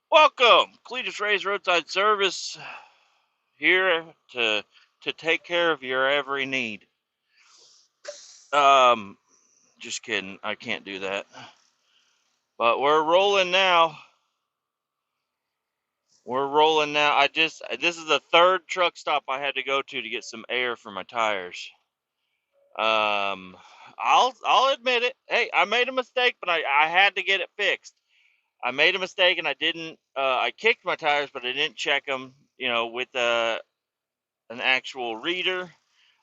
Welcome, Kletus Roadside Service, here to take care of your every need. Um, just kidding, I can't do that. But we're rolling now. We're rolling now. This is the third truck stop I had to go to get some air for my tires. I'll admit it. Hey, I made a mistake, but I had to get it fixed. I made a mistake and I didn't. I kicked my tires, but I didn't check them. With an actual reader.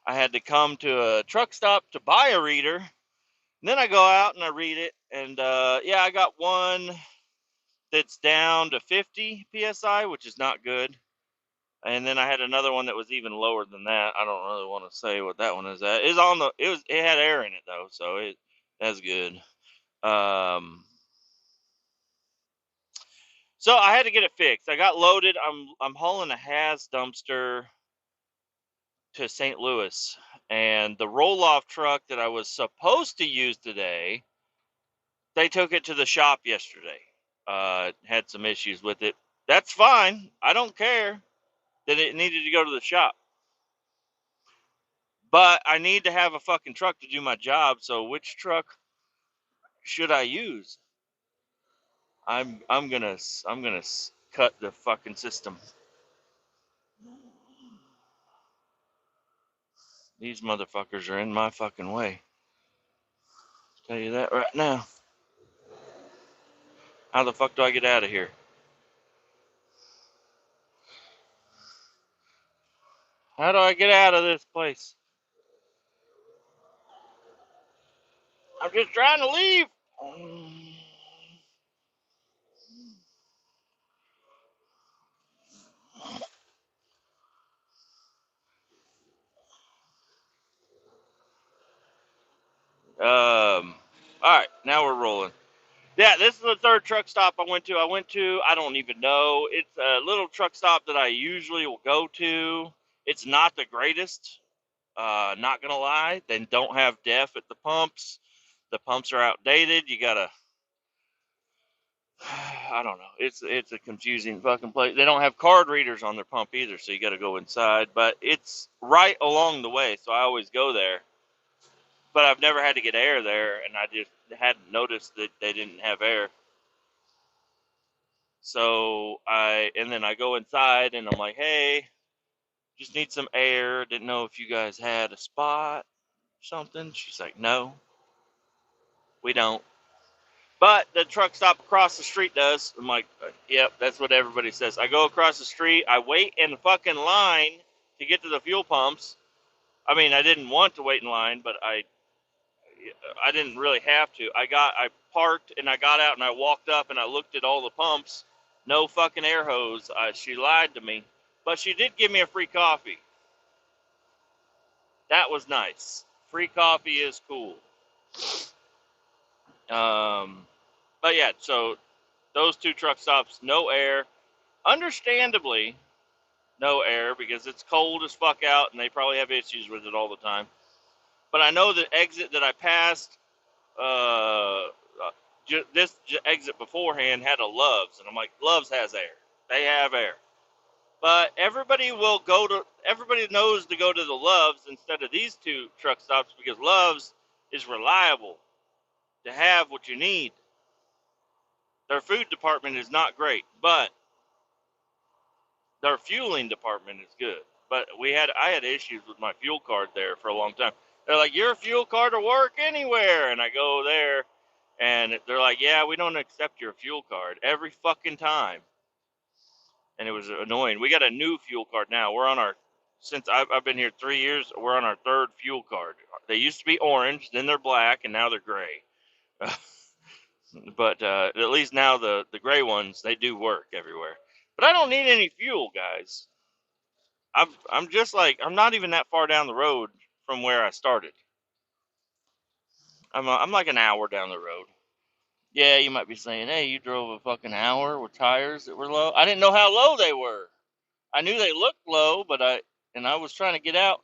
I had to come to a truck stop to buy a reader. And then I go out and I read it, and yeah, I got one that's down to 50 psi, which is not good. And then I had another one that was even lower than that. I don't really want to say what that one is at. It had air in it though, so that's good. Um, so I had to get it fixed. I got loaded. I'm hauling a Has dumpster to St. Louis, and the roll-off truck that I was supposed to use today, they took it to the shop yesterday. Had some issues with it. That's fine. I don't care that it needed to go to the shop. But I need to have a fucking truck to do my job, so which truck should I use? I'm gonna cut the fucking system. These motherfuckers are in my fucking way. Tell you that right now. How the fuck do I get out of here? How do I get out of this place? I'm just trying to leave. All right, now we're rolling. Yeah, this is the third truck stop I went to. I don't even know. It's a little truck stop that I usually will go to. It's not the greatest. Not gonna lie. They don't have def at the pumps. The pumps are outdated. You gotta. I don't know. It's a confusing fucking place. They don't have card readers on their pump either, so you got to go inside. But it's right along the way, so I always go there. But I've never had to get air there, and I just hadn't noticed that they didn't have air. So then I go inside and I'm like, hey, just need some air. Didn't know if you guys had a spot or something. She's like, no, we don't. But the truck stop across the street does. I'm like, yep, that's what everybody says. I go across the street. I wait in the fucking line to get to the fuel pumps. I mean, I didn't want to wait in line, but I didn't really have to. I parked and I got out and I walked up and I looked at all the pumps. No fucking air hose. She lied to me, but she did give me a free coffee. That was nice. Free coffee is cool. But yeah, so those two truck stops, no air. Understandably, no air because it's cold as fuck out and they probably have issues with it all the time. But I know the exit that I passed, this exit beforehand had a Love's, and I'm like, Love's has air. They have air. But everybody knows to go to the Love's instead of these two truck stops because Love's is reliable to have what you need. Their food department is not great, but their fueling department is good. But I had issues with my fuel card there for a long time. They're like, your fuel card will work anywhere. And I go there and they're like, yeah, we don't accept your fuel card every fucking time. And it was annoying. We got a new fuel card now. Since I've been here 3 years, we're on our third fuel card. They used to be orange, then they're black, and now they're gray. But at least now the gray ones, they do work everywhere. But I don't need any fuel, guys. I'm not even that far down the road from where I started. I'm like an hour down the road. Yeah, you might be saying, hey, you drove a fucking hour with tires that were low. I didn't know how low they were. I knew they looked low, but I was trying to get out,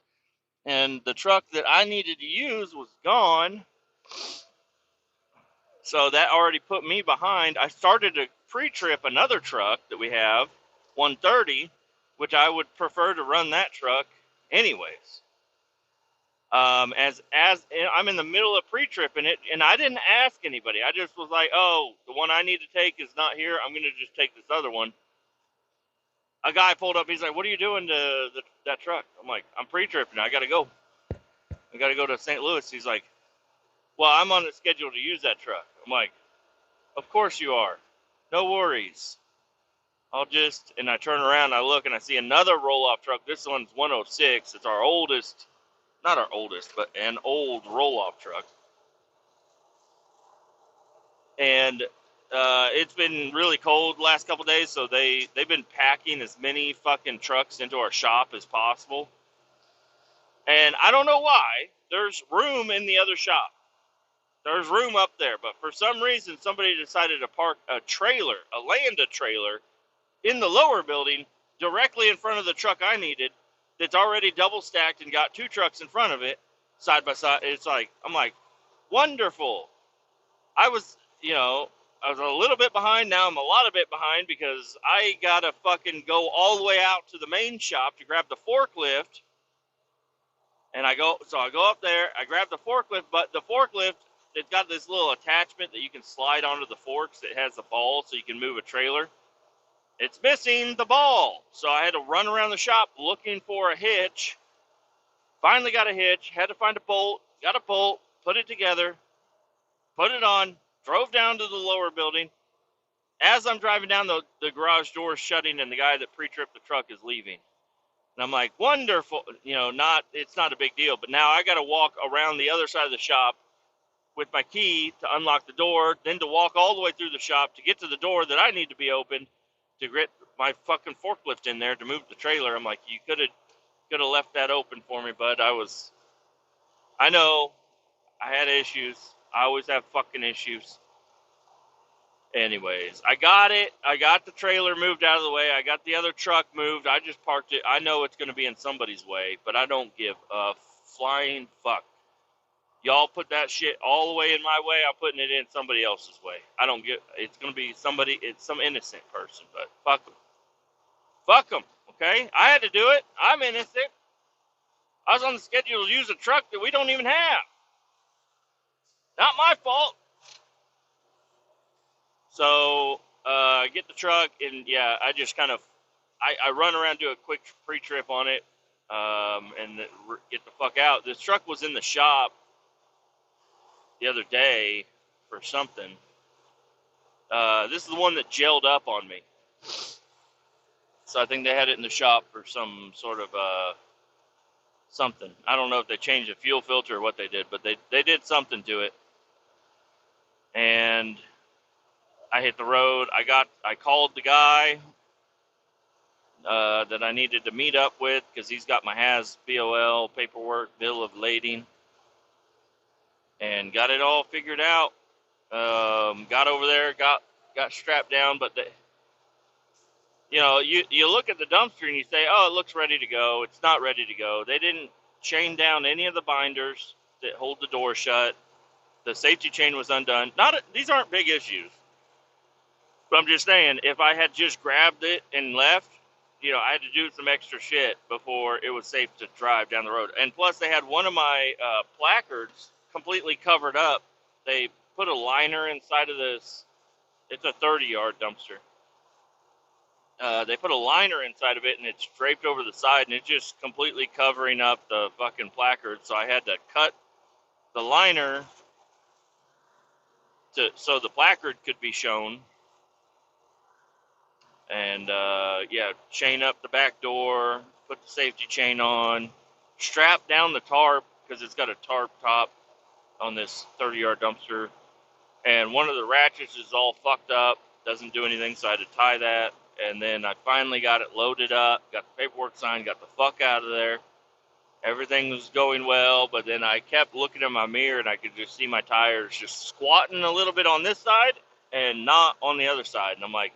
and the truck that I needed to use was gone. So that already put me behind. I started pre-trip another truck that we have, 130, which I would prefer to run that truck anyways. As I'm in the middle of pre-tripping it, and I didn't ask anybody. I just was like, oh, the one I need to take is not here. I'm going to just take this other one. A guy pulled up. He's like, what are you doing to that truck? I'm like, I'm pre-tripping. I got to go. I got to go to St. Louis. He's like, well, I'm on the schedule to use that truck. I'm like, of course you are. No worries. And I turn around, I look, and I see another roll-off truck. This one's 106. It's our oldest, not our oldest, but an old roll-off truck. And it's been really cold the last couple days, so they've been packing as many fucking trucks into our shop as possible. And I don't know why. There's room in the other shop. There's room up there, but for some reason, somebody decided to park a Landa trailer, in the lower building, directly in front of the truck I needed, that's already double stacked and got two trucks in front of it, side by side. I'm like, wonderful. I was a little bit behind. Now I'm a lot of bit behind because I gotta fucking go all the way out to the main shop to grab the forklift. And I go up there, I grab the forklift, but the forklift, it's got this little attachment that you can slide onto the forks that has a ball so you can move a trailer. It's missing the ball. So I had to run around the shop looking for a hitch. Finally got a hitch, had to find a bolt, got a bolt, put it together, put it on, drove down to the lower building. As I'm driving down, the garage door is shutting and the guy that pre-tripped the truck is leaving. And I'm like, wonderful. It's not a big deal. But now I got to walk around the other side of the shop with my key to unlock the door, then to walk all the way through the shop to get to the door that I need to be open to get my fucking forklift in there to move the trailer. I'm like, you could have left that open for me, bud. I know I had issues. I always have fucking issues. Anyways, I got it. I got the trailer moved out of the way. I got the other truck moved. I just parked it. I know it's going to be in somebody's way, but I don't give a flying fuck. Y'all put that shit all the way in my way, I'm putting it in somebody else's way. I don't give, it's going to be it's some innocent person, but fuck them. Fuck them, okay? I had to do it. I'm innocent. I was on the schedule to use a truck that we don't even have. Not my fault. So, I get the truck, and yeah, I just kind of, I run around, do a quick pre-trip on it, and get the fuck out. This truck was in the shop the other day for something. This is the one that gelled up on me. So I think they had it in the shop for some sort of something. I don't know if they changed the fuel filter or what they did, but they did something to it. And I hit the road. I called the guy that I needed to meet up with because he's got my HAZ BOL paperwork, bill of lading, and got it all figured out. Got over there, got strapped down, but you look at the dumpster and you say, oh, it looks ready to go. It's not ready to go. They didn't chain down any of the binders that hold the door shut. The safety chain was undone. These aren't big issues. But I'm just saying, if I had just grabbed it and left, I had to do some extra shit before it was safe to drive down the road. And plus, they had one of my placards completely covered up. They put a liner inside of this. It's a 30-yard dumpster. They put a liner inside of it, and it's draped over the side, and it's just completely covering up the fucking placard. So I had to cut the liner so the placard could be shown. And, chain up the back door, put the safety chain on, strap down the tarp, because it's got a tarp top on this 30-yard dumpster. And one of the ratchets is all fucked up, doesn't do anything, so I had to tie that. And then I finally got it loaded up, got the paperwork signed, got the fuck out of there. Everything was going well, but then I kept looking in my mirror, and I could just see my tires just squatting a little bit on this side and not on the other side. And I'm like,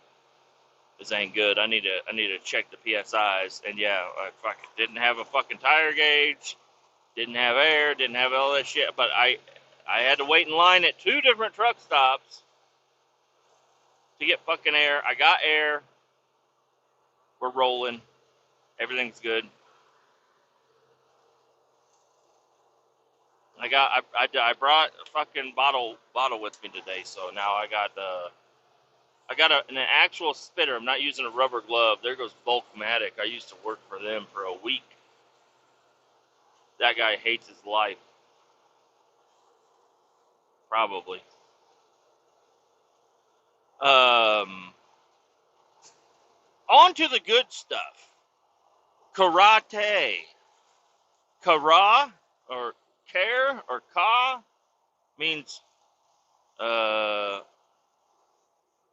this ain't good. I need to check the PSIs. And yeah, I fucking didn't have a fucking tire gauge, didn't have air, didn't have all that shit. But I had to wait in line at 2 different truck stops to get fucking air. I got air. We're rolling. Everything's good. I brought a fucking bottle with me today, so now I got an actual spitter. I'm not using a rubber glove. There goes Volkmatic. I used to work for them for a week. That guy hates his life. Probably. On to the good stuff. Karate. Kara or care or ka means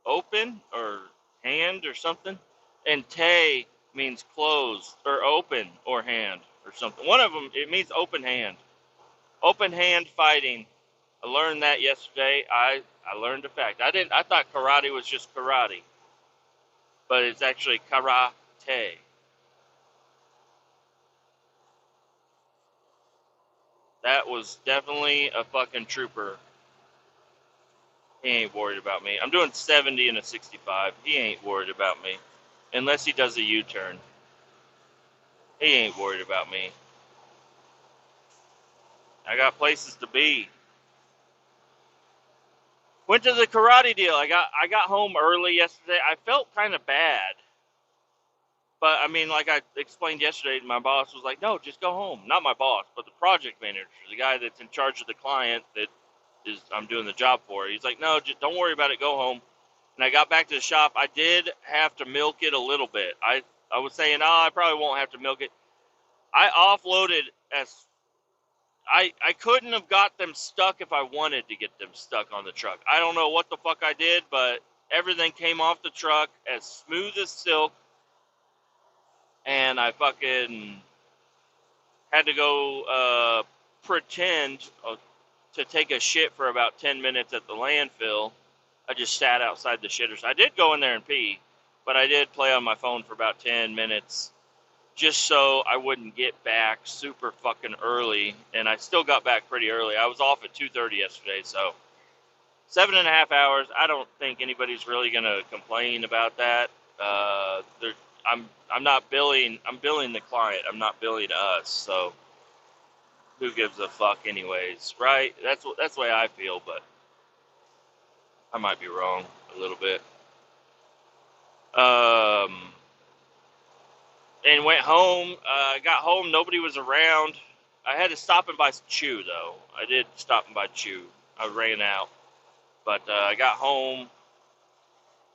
open or hand or something, and te means closed or open or hand or something. One of them, it means open hand. Open hand fighting. I learned that yesterday. I learned a fact. I thought karate was just karate, but it's actually karate. That was definitely a fucking trooper. He ain't worried about me. I'm doing 70 and a 65. He ain't worried about me. Unless he does a U-turn. He ain't worried about me. I got places to be. Went to the karate deal. I got home early yesterday. I felt kind of bad. But, I mean, like I explained yesterday, my boss was like, no, just go home. Not my boss, but the project manager, the guy that's in charge of the client that I'm doing the job for. He's like, no, just don't worry about it. Go home. And I got back to the shop. I did have to milk it a little bit. I was saying, I probably won't have to milk it. I offloaded I couldn't have got them stuck if I wanted to get them stuck on the truck. I don't know what the fuck I did, but everything came off the truck as smooth as silk. And I fucking had to go pretend to take a shit for about 10 minutes at the landfill. I just sat outside the shitters. I did go in there and pee, but I did play on my phone for about 10 minutes just so I wouldn't get back super fucking early. And I still got back pretty early. I was off at 2:30 yesterday, so 7.5 hours. I don't think anybody's really gonna complain about that. I'm not billing. I'm billing the client. I'm not billing us. So who gives a fuck, anyways, right? That's the way I feel, but I might be wrong a little bit. And went home. Got home. Nobody was around. I had to stop and buy Chew, though. I did stop and buy Chew. I ran out. But I got home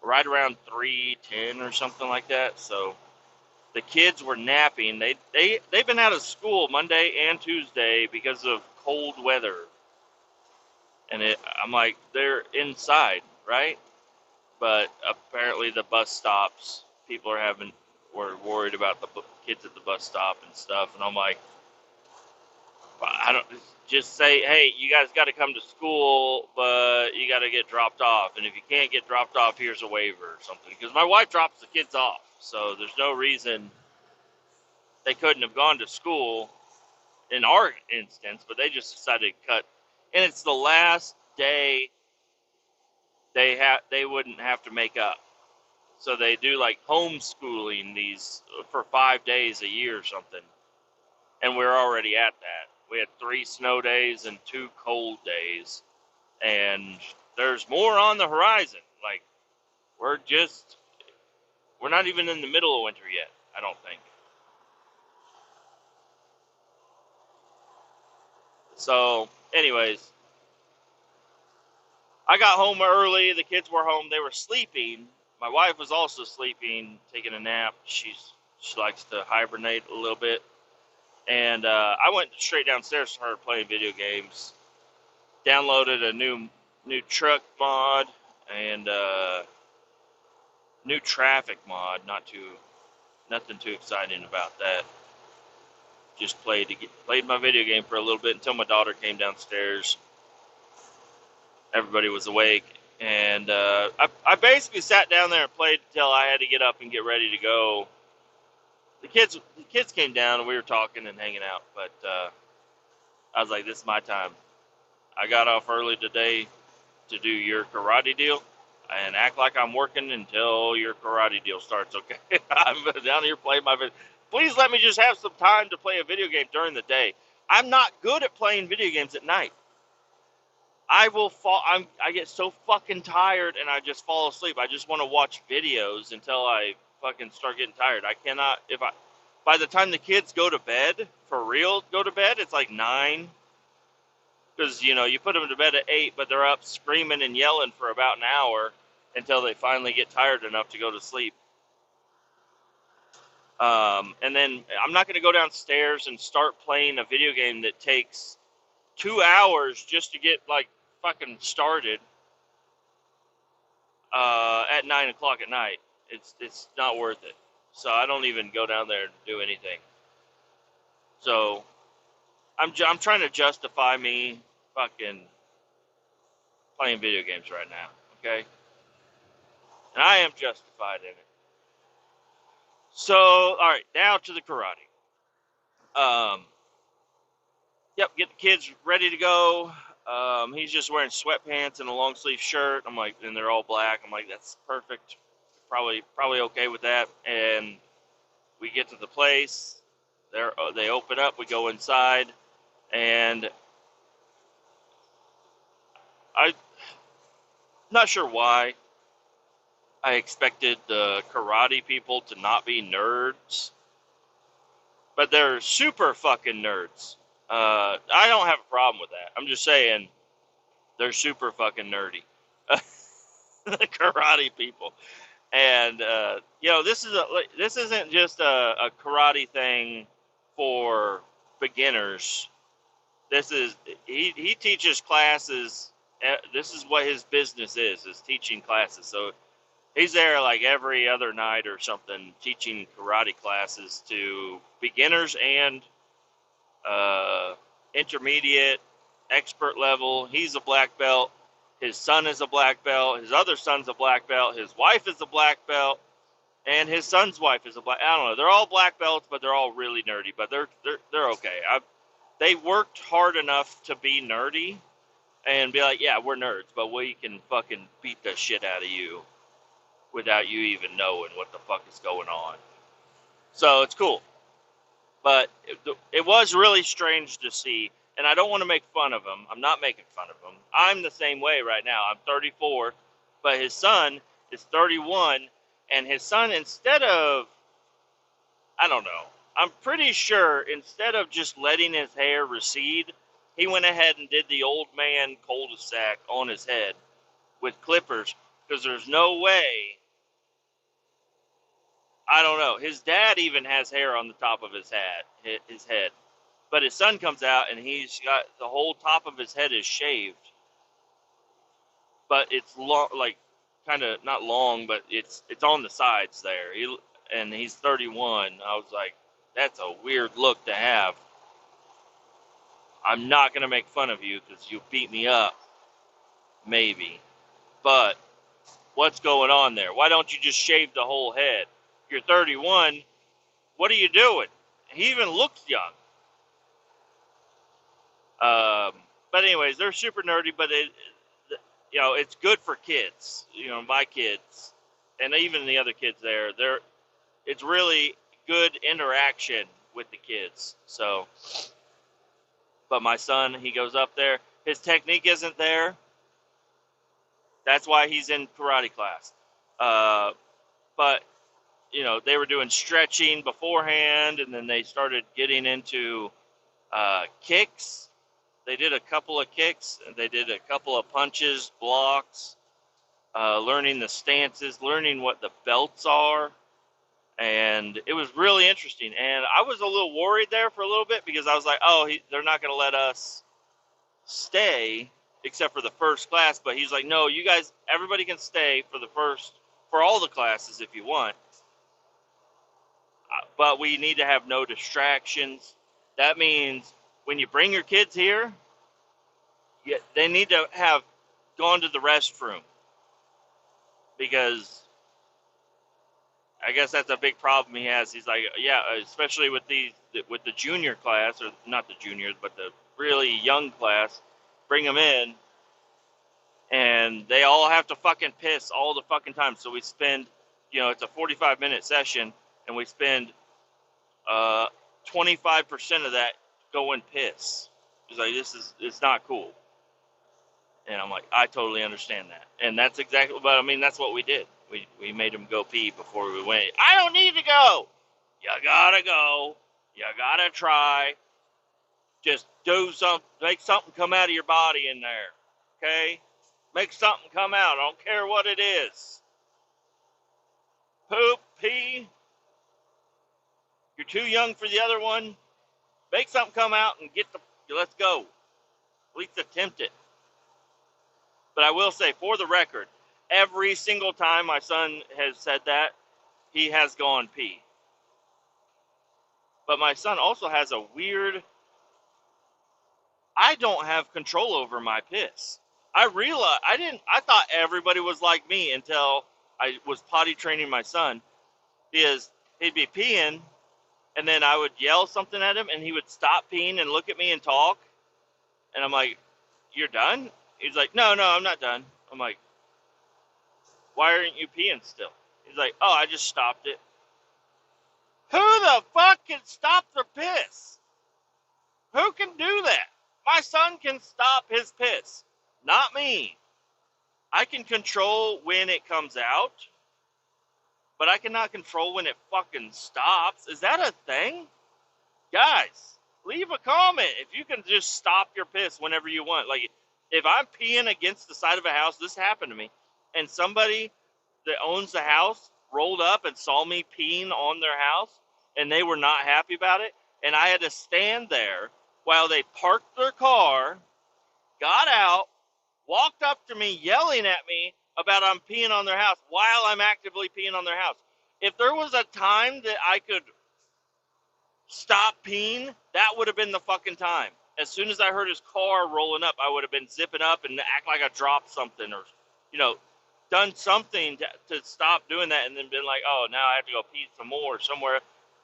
right around 3:10 or something like that. So the kids were napping. They've been out of school Monday and Tuesday because of cold weather. And I'm like, they're inside, right? But apparently the bus stops, people were worried about the kids at the bus stop and stuff. And I'm like, I don't just say, hey, you guys got to come to school, but you got to get dropped off. And if you can't get dropped off, here's a waiver or something. Because my wife drops the kids off, so there's no reason they couldn't have gone to school in our instance, but they just decided to cut. And it's the last day they wouldn't have to make up. So they do like homeschooling these for 5 days a year or something. And we're already at that. We had 3 snow days and 2 cold days. And there's more on the horizon. Like, we're not even in the middle of winter yet, I don't think. So, anyways, I got home early. The kids were home. They were sleeping. My wife was also sleeping, taking a nap. She likes to hibernate a little bit. And I went straight downstairs to her playing video games. Downloaded a new truck mod and new traffic mod. Nothing too exciting about that. Just played my video game for a little bit until my daughter came downstairs. Everybody was awake, and I basically sat down there and played until I had to get up and get ready to go. The kids came down and we were talking and hanging out, but I was like, this is my time. I got off early today to do your karate deal. and act like I'm working until your karate deal starts, okay? I'm down here playing my video. Please let me just have some time to play a video game during the day. I'm not good at playing video games at night. I will fall. I get so fucking tired and I just fall asleep. I just want to watch videos until I fucking start getting tired. I cannot. If I By the time the kids go to bed, for real, go to bed, it's like 9. Because, you put them to bed at 8, but they're up screaming and yelling for about an hour until they finally get tired enough to go to sleep. And then I'm not going to go downstairs and start playing a video game that takes 2 hours just to get, like, fucking started at 9 o'clock at night. It's not worth it. So I don't even go down there and do anything. So I'm trying to justify me fucking playing video games right now, okay? And I am justified in it. So, all right, now to the karate. Yep, get the kids ready to go. He's just wearing sweatpants and a long sleeve shirt. I'm like, and they're all black. I'm like, that's perfect. Probably okay with that. And we get to the place. They open up. We go inside, and I'm not sure why I expected the karate people to not be nerds, but they're super fucking nerds. I don't have a problem with that. I'm just saying they're super fucking nerdy. The karate people. And this isn't just a karate thing for beginners. He teaches classes. This is what his business is teaching classes. So he's there like every other night or something, teaching karate classes to beginners and intermediate, expert level. He's a black belt. His son is a black belt. His other son's a black belt. His wife is a black belt, and his son's wife is a black. I don't know. They're all black belts, but they're all really nerdy. But they're okay. They worked hard enough to be nerdy and be like, yeah, we're nerds, but we can fucking beat the shit out of you without you even knowing what the fuck is going on. So it's cool. But it was really strange to see, and I don't want to make fun of him. I'm not making fun of him. I'm the same way right now. I'm 34, but his son is 31, and his son, instead of, I don't know, I'm pretty sure instead of just letting his hair recede, he went ahead and did the old man cul-de-sac on his head with clippers, because there's no way. I don't know. His dad even has hair on the top of his head. But his son comes out and he's got the whole top of his head is shaved. But it's long, like kind of not long, but it's on the sides there. And he's 31. I was like, that's a weird look to have. I'm not going to make fun of you because you beat me up. Maybe. But what's going on there? Why don't you just shave the whole head? You're 31. What are you doing? He even looks young. But anyways, they're super nerdy, but it's good for kids. My kids, and even the other kids there. It's really good interaction with the kids. So, but my son, he goes up there. His technique isn't there. That's why he's in karate class. But they were doing stretching beforehand, and then they started getting into kicks. They did a couple of kicks, and they did a couple of punches, blocks, learning the stances, learning what the belts are, and it was really interesting. And I was a little worried there for a little bit because I was like, they're not going to let us stay except for the first class. But he's like, no, you guys, everybody can stay for all the classes if you want. But we need to have no distractions. That means when you bring your kids here, they need to have gone to the restroom. Because I guess that's a big problem he has. He's like, yeah, especially with the junior class, or not the juniors, but the really young class, bring them in. and they all have to fucking piss all the fucking time. So we spend, it's a 45-minute session, and we spend 25% of that going piss. It's like, it's not cool. And I'm like, I totally understand that. And that's exactly, but I mean, that's what we did. We made them go pee before we went. I don't need to go. You gotta go. You gotta try. Just do something, make something come out of your body in there. Okay? Make something come out. I don't care what it is. Poop, pee. You're too young for the other one. Make something come out and let's go. At least attempt it. But I will say, for the record, every single time my son has said that, he has gone pee. But my son also has a weird, I don't have control over my piss. I thought everybody was like me until I was potty training my son, because he'd be peeing, and then I would yell something at him, and he would stop peeing and look at me and talk. And I'm like, you're done? He's like, no, I'm not done. I'm like, why aren't you peeing still? He's like, oh, I just stopped it. Who the fuck can stop their piss? Who can do that? My son can stop his piss, not me. I can control when it comes out, but I cannot control when it fucking stops. Is that a thing? Guys, leave a comment if you can just stop your piss whenever you want. Like, if I'm peeing against the side of a house, this happened to me, and somebody that owns the house rolled up and saw me peeing on their house, and they were not happy about it, and I had to stand there while they parked their car, got out, walked up to me yelling at me about I'm peeing on their house while I'm actively peeing on their house. If there was a time that I could stop peeing, that would have been the fucking time. As soon as I heard his car rolling up, I would have been zipping up and act like I dropped something, or, done something to stop doing that, and then been like, oh, now I have to go pee some more somewhere.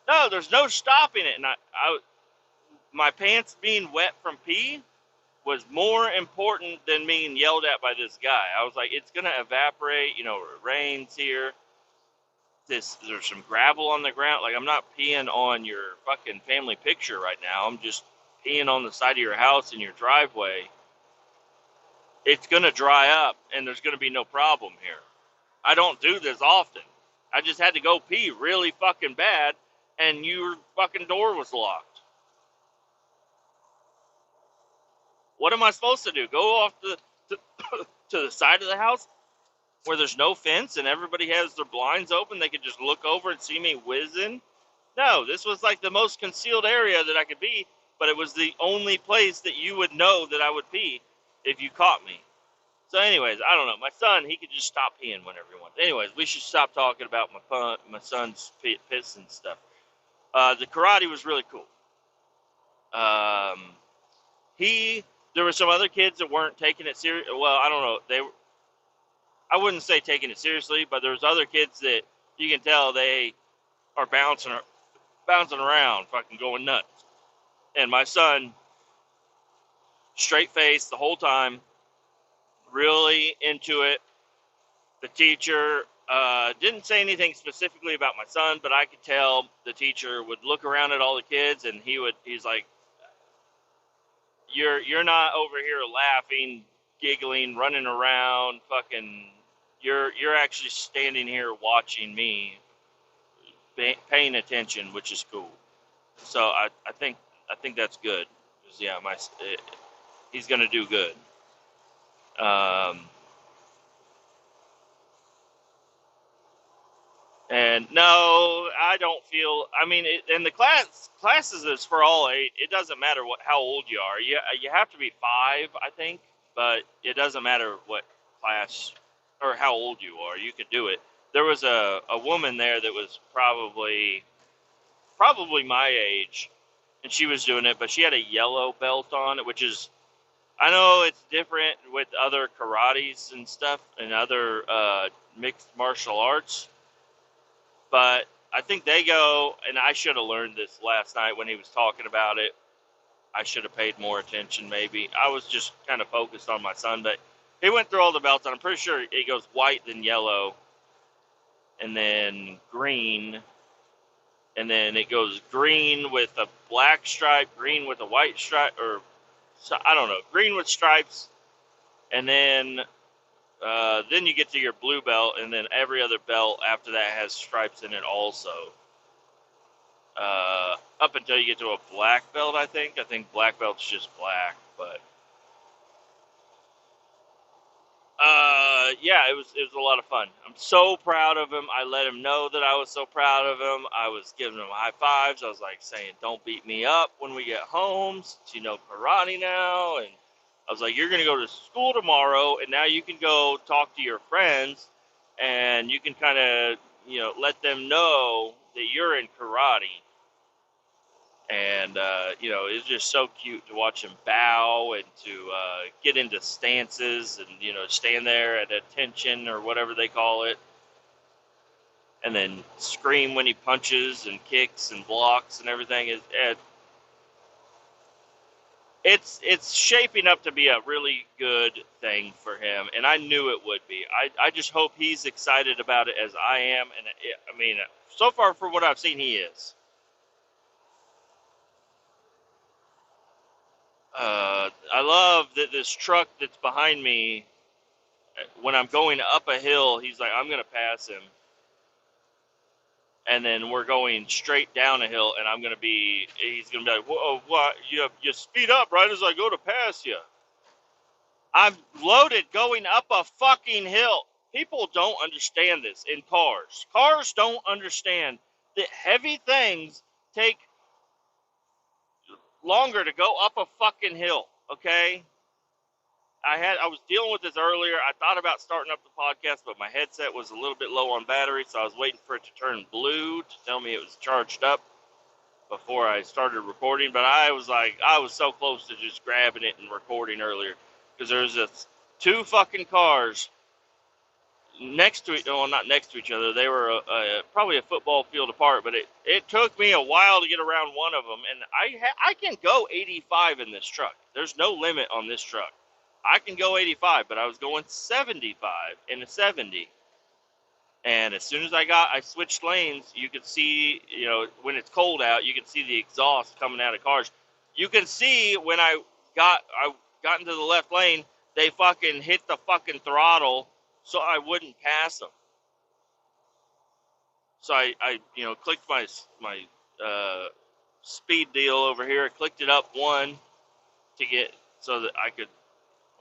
No, there's no stopping it. And my pants being wet from pee was more important than being yelled at by this guy. I was like, it's going to evaporate. It rains here. There's some gravel on the ground. Like, I'm not peeing on your fucking family picture right now. I'm just peeing on the side of your house in your driveway. It's going to dry up, and there's going to be no problem here. I don't do this often. I just had to go pee really fucking bad, and your fucking door was locked. What am I supposed to do? Go off to the side of the house where there's no fence and everybody has their blinds open? They could just look over and see me whizzing? No, this was like the most concealed area that I could be, but it was the only place that you would know that I would pee if you caught me. So anyways, I don't know. My son, he could just stop peeing whenever he wants. Anyways, we should stop talking about my son's piss and stuff. The karate was really cool. There were some other kids that weren't taking it serious. Well, I don't know. I wouldn't say taking it seriously, but there's other kids that you can tell they are bouncing around, fucking going nuts. And my son, straight face the whole time, really into it. The teacher didn't say anything specifically about my son, but I could tell the teacher would look around at all the kids, and he's like, You're not over here laughing, giggling, running around, fucking. You're actually standing here watching me, paying attention, which is cool. So I think that's good. Yeah, he's gonna do good. And no, I don't feel. I mean, and the classes is for all age. It doesn't matter how old you are. You have to be 5, I think, but it doesn't matter what class or how old you are. You could do it. There was a woman there that was probably my age, and she was doing it, but she had a yellow belt on it, which is, I know it's different with other karates and stuff and other mixed martial arts. But I think they go, and I should have learned this last night when he was talking about it. I should have paid more attention, maybe. I was just kind of focused on my son, but He went through all the belts, and I'm pretty sure it goes white, then yellow, and then green, and then it goes green with a black stripe, green with a white stripe, or so, I don't know, green with stripes, and then you get to your blue belt, and then every other belt after that has stripes in it also. Up until you get to a black belt, I think. I think black belt's just black, but yeah, it was a lot of fun. I'm so proud of him. I let him know that I was so proud of him. I was giving him high fives. I was like saying, "Don't beat me up when we get home, since you know karate now." And I was like, "You're gonna go to school tomorrow, and now you can go talk to your friends, and you can kind of, let them know that you're in karate." And it's just so cute to watch him bow and to get into stances and stand there at attention or whatever they call it, and then scream when he punches and kicks and blocks and everything. It's shaping up to be a really good thing for him, and I knew it would be. I just hope he's excited about it as I am, and I mean, so far from what I've seen, he is. I love that this truck that's behind me, when I'm going up a hill, he's like, I'm going to pass him. And then we're going straight down a hill, and he's going to be like, whoa, what? You speed up right as I go to pass you. I'm loaded going up a fucking hill. People don't understand this in cars. Cars don't understand that heavy things take longer to go up a fucking hill, okay? I was dealing with this earlier. I thought about starting up the podcast, but my headset was a little bit low on battery, so I was waiting for it to turn blue to tell me it was charged up before I started recording. But I was so close to just grabbing it and recording earlier, because there's two fucking cars next to not next to each other. They were probably a football field apart, but it took me a while to get around one of them, and I can go 85 in this truck. There's no limit on this truck. I can go 85, but I was going 75 in a 70. And as soon as I switched lanes, you could see, when it's cold out, you can see the exhaust coming out of cars. You can see when I got into the left lane, they fucking hit the fucking throttle so I wouldn't pass them. So I clicked my speed deal over here, clicked it up one to get so that I could.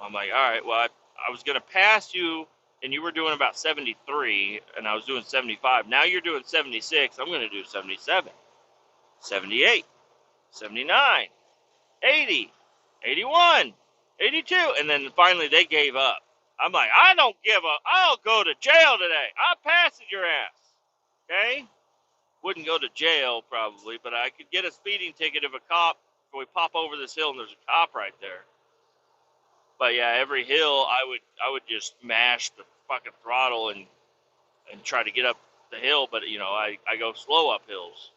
I'm like, all right, well, I was going to pass you, and you were doing about 73, and I was doing 75. Now you're doing 76. I'm going to do 77, 78, 79, 80, 81, 82. And then finally they gave up. I'm like, I don't give up. I'll go to jail today. I'm passing your ass. Okay? Wouldn't go to jail probably, but I could get a speeding ticket if we pop over this hill and there's a cop right there. But yeah, every hill I would just mash the fucking throttle and try to get up the hill, but I go slow up hills.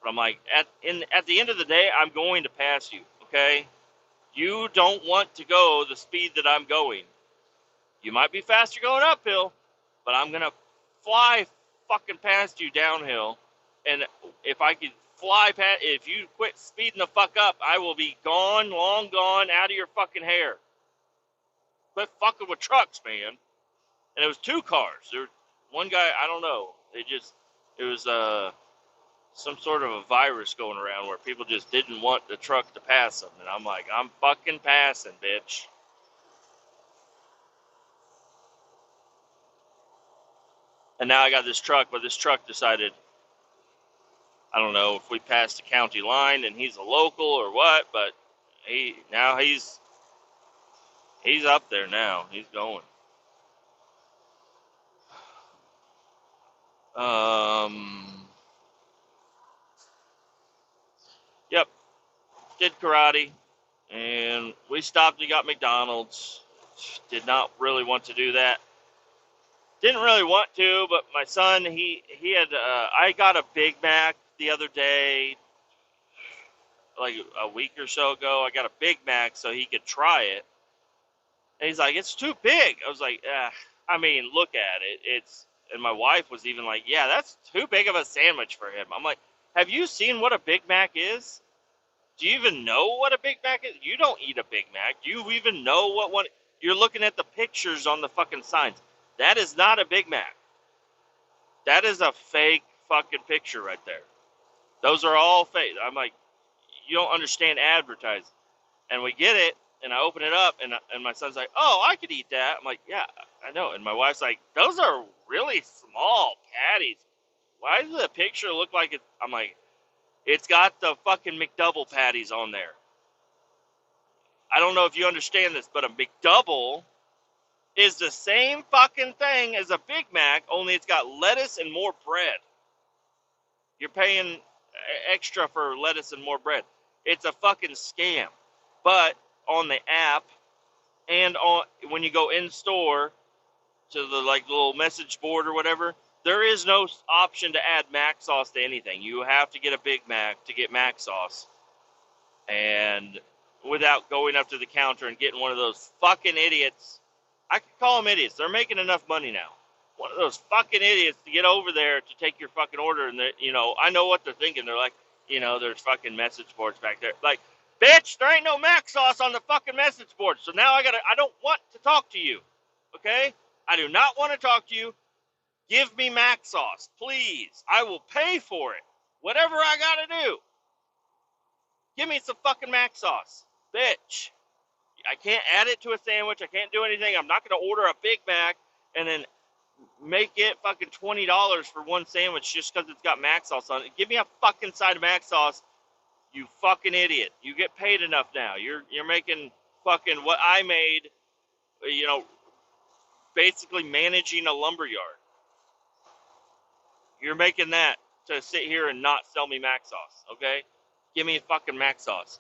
But I'm like, at the end of the day, I'm going to pass you, okay? You don't want to go the speed that I'm going. You might be faster going uphill, but I'm gonna fly fucking past you downhill. And if I could fly past, if you quit speeding the fuck up, I will be gone, long gone, out of your fucking hair. Quit fucking with trucks, man. And it was two cars. One guy, I don't know. It was some sort of a virus going around where people just didn't want the truck to pass them. And I'm like, I'm fucking passing, bitch. And now I got this truck, but this truck decided, I don't know if we passed the county line and he's a local or what, but he's up there now. He's going. Yep. Did karate, and we stopped and got McDonald's. Did not really want to do that. Didn't really want to, but my son, he had, I got a Big Mac the other day, like a week or so ago. I got a Big Mac so he could try it. And he's like, it's too big. I was like, I mean, look at it. And my wife was even like, yeah, that's too big of a sandwich for him. I'm like, have you seen what a Big Mac is? Do you even know what a Big Mac is? You don't eat a Big Mac. Do you even know what one? You're looking at the pictures on the fucking signs. That is not a Big Mac. That is a fake fucking picture right there. Those are all fake. I'm like, you don't understand advertising. And we get it, and I open it up, and my son's like, oh, I could eat that. I'm like, yeah, I know. And my wife's like, those are really small patties. Why does the picture look like it? I'm like, it's got the fucking McDouble patties on there. I don't know if you understand this, but a McDouble is the same fucking thing as a Big Mac, only it's got lettuce and more bread. You're paying extra for lettuce and more bread. It's a fucking scam. But on the app and on when you go in store to the like little message board or whatever, there is no option to add mac sauce to anything. You have to get a Big Mac to get mac sauce. And without going up to the counter and getting one of those fucking idiots. I could call them idiots. They're making enough money now. One of those fucking idiots to get over there to take your fucking order. And, I know what they're thinking. They're like, there's fucking message boards back there. Like, bitch, there ain't no mac sauce on the fucking message board. So now I don't want to talk to you. Okay? I do not want to talk to you. Give me mac sauce, please. I will pay for it. Whatever I gotta do. Give me some fucking mac sauce. Bitch. I can't add it to a sandwich. I can't do anything. I'm not going to order a Big Mac and then make it fucking $20 for one sandwich just because it's got mac sauce on it. Give me a fucking side of mac sauce, you fucking idiot. You get paid enough now. You're making fucking what I made, basically managing a lumberyard. You're making that to sit here and not sell me mac sauce, okay? Give me a fucking mac sauce.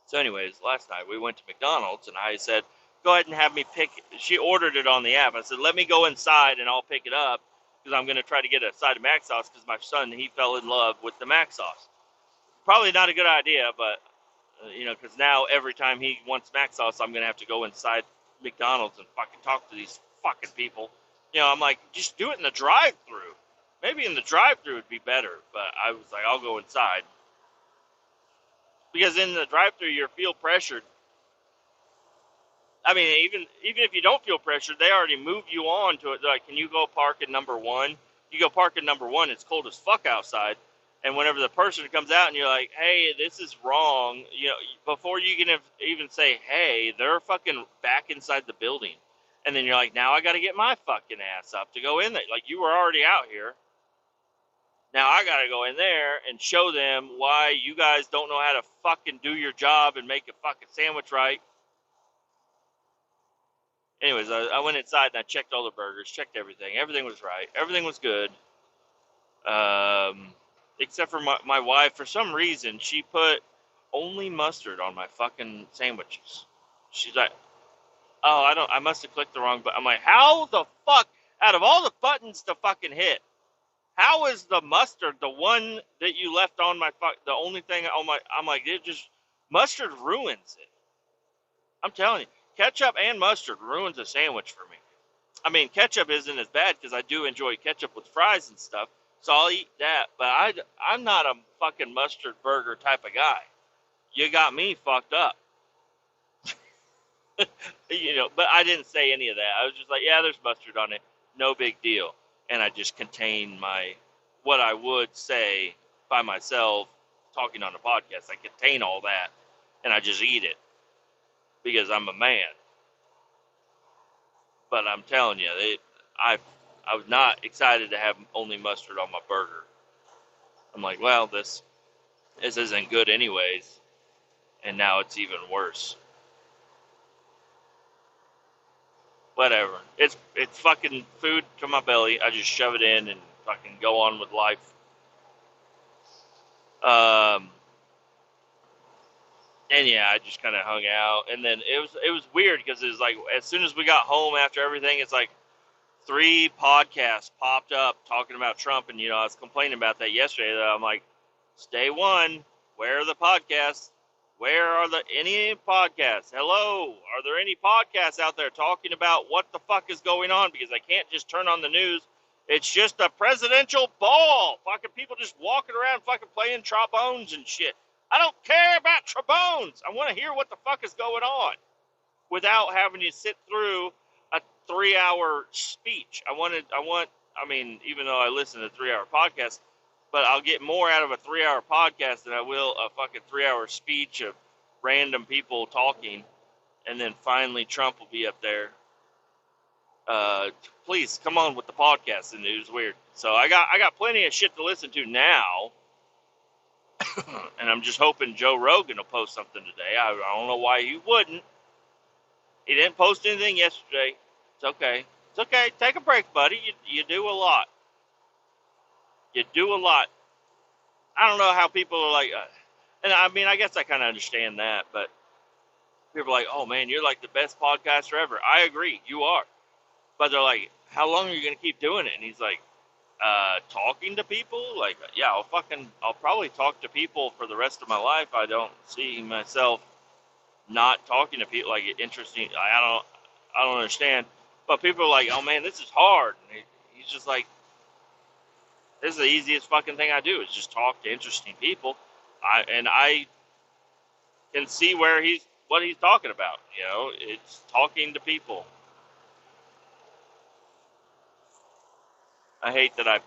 So anyways, last night we went to McDonald's and I said, go ahead and have me pick. She ordered it on the app. I said, let me go inside and I'll pick it up because I'm going to try to get a side of mac sauce because my son, he fell in love with the mac sauce. Probably not a good idea, but, because now every time he wants mac sauce, I'm going to have to go inside McDonald's and fucking talk to these fucking people. I'm like, just do it in the drive-thru. Maybe in the drive-thru would be better, but I was like, I'll go inside. Because in the drive-thru, you feel pressured. I mean, even if you don't feel pressured, they already move you on to it. They're like, can you go park at number 1? You go park at number 1. It's cold as fuck outside. And whenever the person comes out and you're like, hey, this is wrong, before you can even say, hey, they're fucking back inside the building. And then you're like, now I got to get my fucking ass up to go in there. Like, you were already out here. Now I gotta go in there and show them why you guys don't know how to fucking do your job and make a fucking sandwich right. Anyways, I went inside and I checked all the burgers, checked everything. Everything was right. Everything was good. Except for my wife, for some reason, she put only mustard on my fucking sandwiches. She's like, oh, I must have clicked the wrong button. I'm like, how the fuck, out of all the buttons to fucking hit, how is the mustard the one that you left on the only thing on my, I'm like, mustard ruins it. I'm telling you, ketchup and mustard ruins a sandwich for me. I mean, ketchup isn't as bad because I do enjoy ketchup with fries and stuff, so I'll eat that, but I'm not a fucking mustard burger type of guy. You got me fucked up. But I didn't say any of that. I was just like, yeah, there's mustard on it. No big deal. And I just contain what I would say by myself talking on a podcast. I contain all that and I just eat it because I'm a man. But I'm telling you, I was not excited to have only mustard on my burger. I'm like, well, this isn't good anyways. And now it's even worse. Whatever. It's fucking food to my belly. I just shove it in and fucking go on with life. And yeah, I just kind of hung out. And then it was weird because it was like as soon as we got home after everything, it's like 3 podcasts popped up talking about Trump. And I was complaining about that yesterday. That I'm like, it's day 1. Where are the podcasts? Where are any podcasts? Hello, are there any podcasts out there talking about what the fuck is going on? Because I can't just turn on the news. It's just a presidential ball. Fucking people just walking around fucking playing trombones and shit. I don't care about trombones. I want to hear what the fuck is going on without having to sit through a 3-hour speech. I mean, even though I listen to a 3-hour podcast, but I'll get more out of a 3-hour podcast than I will a fucking 3-hour speech of random people talking, and then finally Trump will be up there. Please come on with the podcast, and it was weird. So I got plenty of shit to listen to now, and I'm just hoping Joe Rogan will post something today. I don't know why he wouldn't. He didn't post anything yesterday. It's okay. It's okay. Take a break, buddy. You do a lot. You do a lot. I don't know how people are like, and I mean, I guess I kind of understand that, but people are like, oh man, you're like the best podcaster ever. I agree, you are. But they're like, how long are you going to keep doing it? And he's like, talking to people? Like, yeah, I'll probably talk to people for the rest of my life. I don't see myself not talking to people. Like, interesting. I don't understand. But people are like, oh man, this is hard. And he's just like, this is the easiest fucking thing I do is just talk to interesting people. I can see what he's talking about. You know, it's talking to people. I hate that I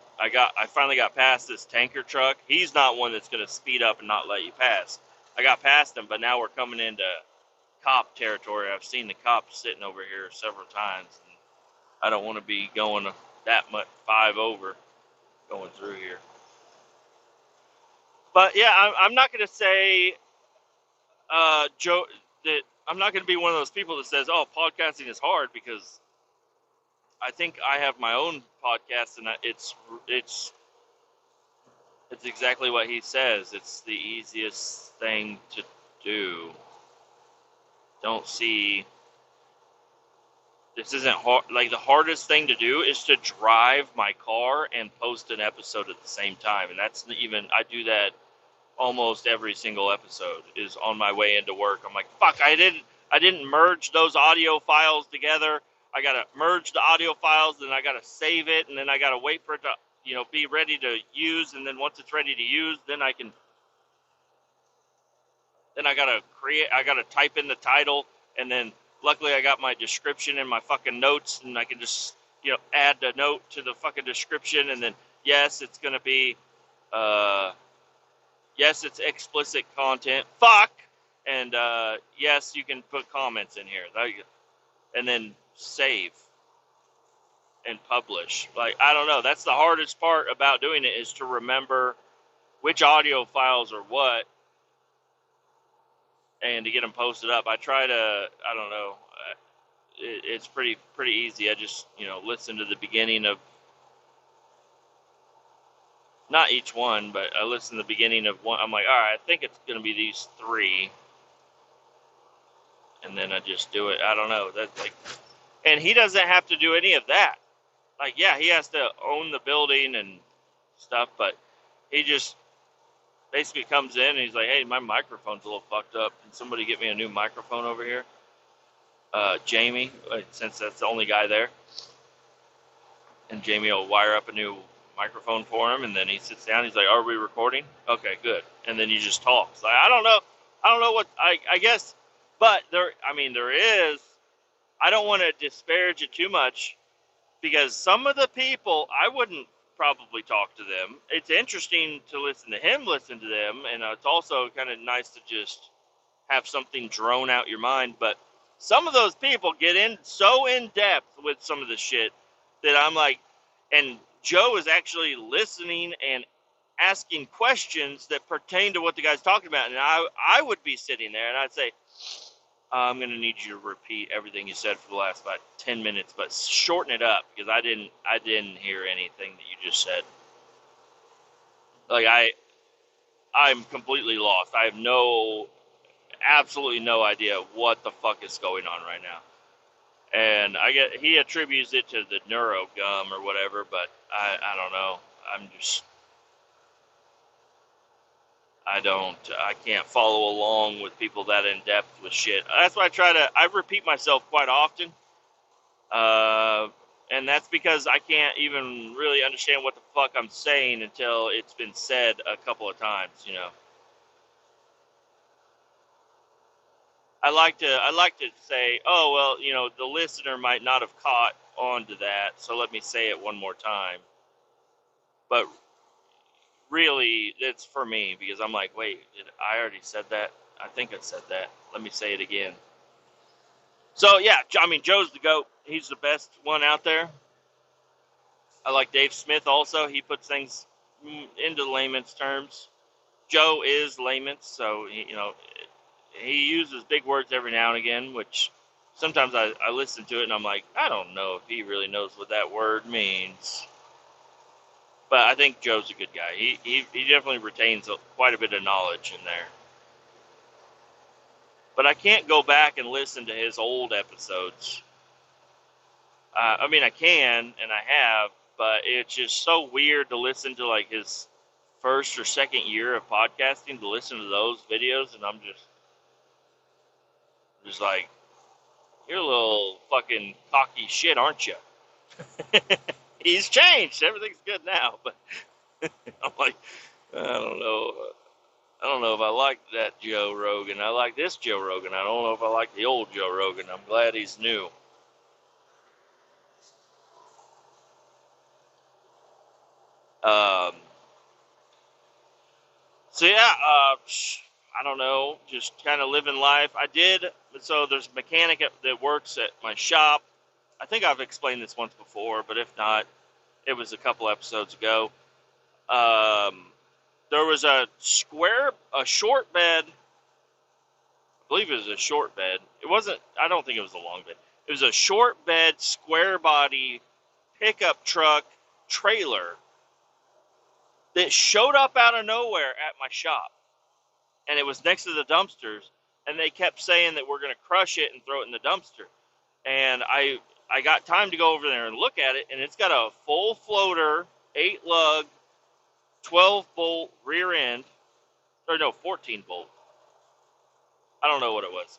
finally got past this tanker truck. He's not one that's going to speed up and not let you pass. I got past him, but now we're coming into cop territory. I've seen the cops sitting over here several times, and I don't want to be going that much 5 over going through here. But yeah, I'm not going to say, Joe, that I'm not going to be one of those people that says, oh, podcasting is hard, because I think I have my own podcast, and it's exactly what he says. It's the easiest thing to do. Don't see. This isn't hard. Like, the hardest thing to do is to drive my car and post an episode at the same time. And I do that almost every single episode is on my way into work. I'm like, fuck, I didn't merge those audio files together. I got to merge the audio files, then I got to save it, and then I got to wait for it to, be ready to use. And then once it's ready to use, then I got to type in the title, and then luckily I got my description in my fucking notes, and I can just, add the note to the fucking description, and then, yes, it's going to be, yes, it's explicit content, fuck, and, yes, you can put comments in here, and then save and publish. Like, I don't know, that's the hardest part about doing it, is to remember which audio files are what, and to get them posted up. I try to, I don't know, it's pretty easy. I just, listen to the beginning of, not each one, but I listen to the beginning of one. I'm like, all right, I think it's going to be these 3. And then I just do it. I don't know. That's like, and he doesn't have to do any of that. Like, yeah, he has to own the building and stuff, but he just basically comes in and he's like, hey, my microphone's a little fucked up. Can somebody get me a new microphone over here? Jamie, since that's the only guy there. And Jamie will wire up a new microphone for him, and then he sits down. He's like, are we recording? Okay, good. And then you just talk. It's like, I don't know what, I guess, but there is, I don't want to disparage it too much, because some of the people, I wouldn't probably talk to them. It's interesting to listen to him, listen to them, and it's also kind of nice to just have something drone out your mind, but some of those people get so in depth with some of the shit that I'm like, and Joe is actually listening and asking questions that pertain to what the guy's talking about, and I would be sitting there and I'd say, I'm going to need you to repeat everything you said for the last about 10 minutes, but shorten it up, because I didn't hear anything that you just said. Like, I'm completely lost. I have absolutely no idea what the fuck is going on right now. And he attributes it to the neuro gum or whatever, but I don't know. I can't follow along with people that in depth with shit. That's why I repeat myself quite often. And that's because I can't even really understand what the fuck I'm saying until it's been said a couple of times, you know. I like to say, oh well, you know, the listener might not have caught on to that, so let me say it one more time. But really, it's for me because I'm like, wait, I already said that? I think I said that. Let me say it again. So yeah, I mean, Joe's the GOAT. He's the best one out there. I like Dave Smith also. He puts things into layman's terms. Joe is layman's, so you know, he uses big words every now and again, which sometimes I listen to it and I'm like, I don't know if he really knows what that word means. But I think Joe's a good guy. He definitely retains quite a bit of knowledge in there. But I can't go back and listen to his old episodes. I mean, I can, and I have, but it's just so weird to listen to like his first or second year of podcasting, to listen to those videos, and I'm just like, you're a little fucking cocky shit, aren't you? He's changed. Everything's good now, but I'm like, I don't know. I don't know if I like that Joe Rogan. I like this Joe Rogan. I don't know if I like the old Joe Rogan. I'm glad he's new. Um, so yeah, I don't know, just kind of living life. So there's a mechanic that works at my shop. I think I've explained this once before, but if not, it was a couple episodes ago. Um, there was a short bed. I believe it was a short bed. It wasn't, I don't think it was a long bed. It was a short bed, square body pickup truck trailer that showed up out of nowhere at my shop. And it was next to the dumpsters. And they kept saying that we're going to crush it and throw it in the dumpster. And I got time to go over there and look at it. And it's got a full floater, 8 lug, 12 bolt rear end. Or no, 14 bolt. I don't know what it was.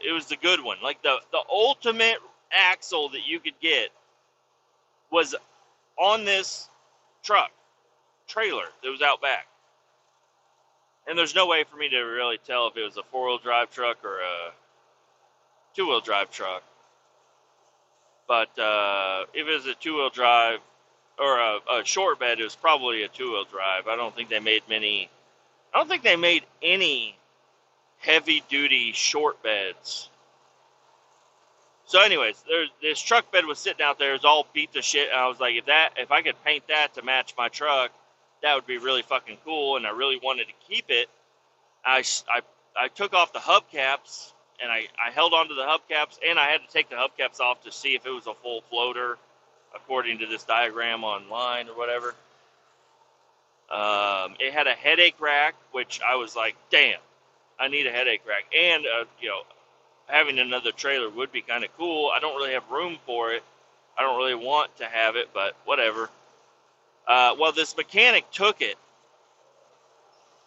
It was the good one. Like the ultimate axle that you could get was on this truck trailer that was out back. And there's no way for me to really tell if it was a 4-wheel drive truck or a 2-wheel drive truck. But if it was a 2-wheel drive or a short bed, it was probably a 2-wheel drive. I don't think they made any heavy duty short beds. So anyways, this truck bed was sitting out there. It was all beat to shit. And I was like, if I could paint that to match my truck, that would be really fucking cool. And I really wanted to keep it. I took off the hubcaps and I held onto the hubcaps, and I had to take the hubcaps off to see if it was a full floater, according to this diagram online or whatever. It had a headache rack, which I was like, damn, I need a headache rack. And, having another trailer would be kind of cool. I don't really have room for it. I don't really want to have it, but whatever. Well, this mechanic took it,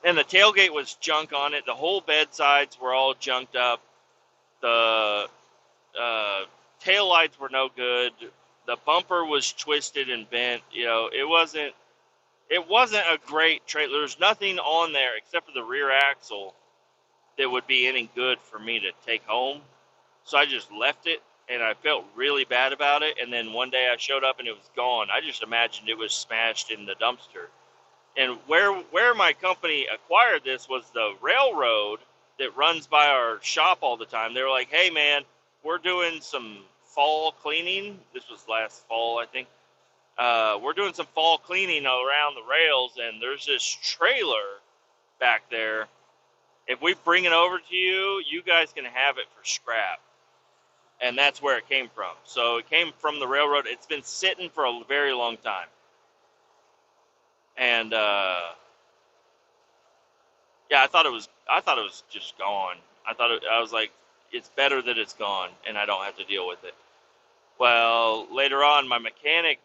and the tailgate was junk on it. The whole bed sides were all junked up. The tail lights were no good. The bumper was twisted and bent. It wasn't a great trailer. There's nothing on there except for the rear axle that would be any good for me to take home. So I just left it, and I felt really bad about it. And then one day I showed up and it was gone. I just imagined it was smashed in the dumpster. And where my company acquired this was the railroad that runs by our shop all the time. They were like, hey man, we're doing some fall cleaning. This was last fall, I think. We're doing some fall cleaning around the rails, and there's this trailer back there. If we bring it over to you, you guys can have it for scrap. And that's where it came from. So it came from the railroad. It's been sitting for a very long time. And yeah, I thought it was just gone. I was like, it's better that it's gone and I don't have to deal with it. Well, later on, my mechanic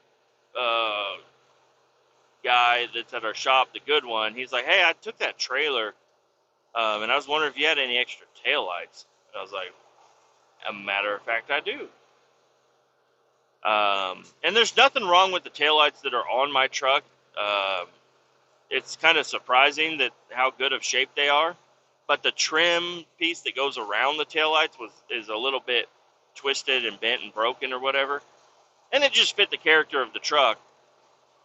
guy that's at our shop, the good one, he's like, hey, I took that trailer, and I was wondering if you had any extra taillights. And I was like, a matter of fact, I do. And there's nothing wrong with the taillights that are on my truck. Um, it's kind of surprising that how good of shape they are. But the trim piece that goes around the taillights is a little bit twisted and bent and broken or whatever. And it just fit the character of the truck.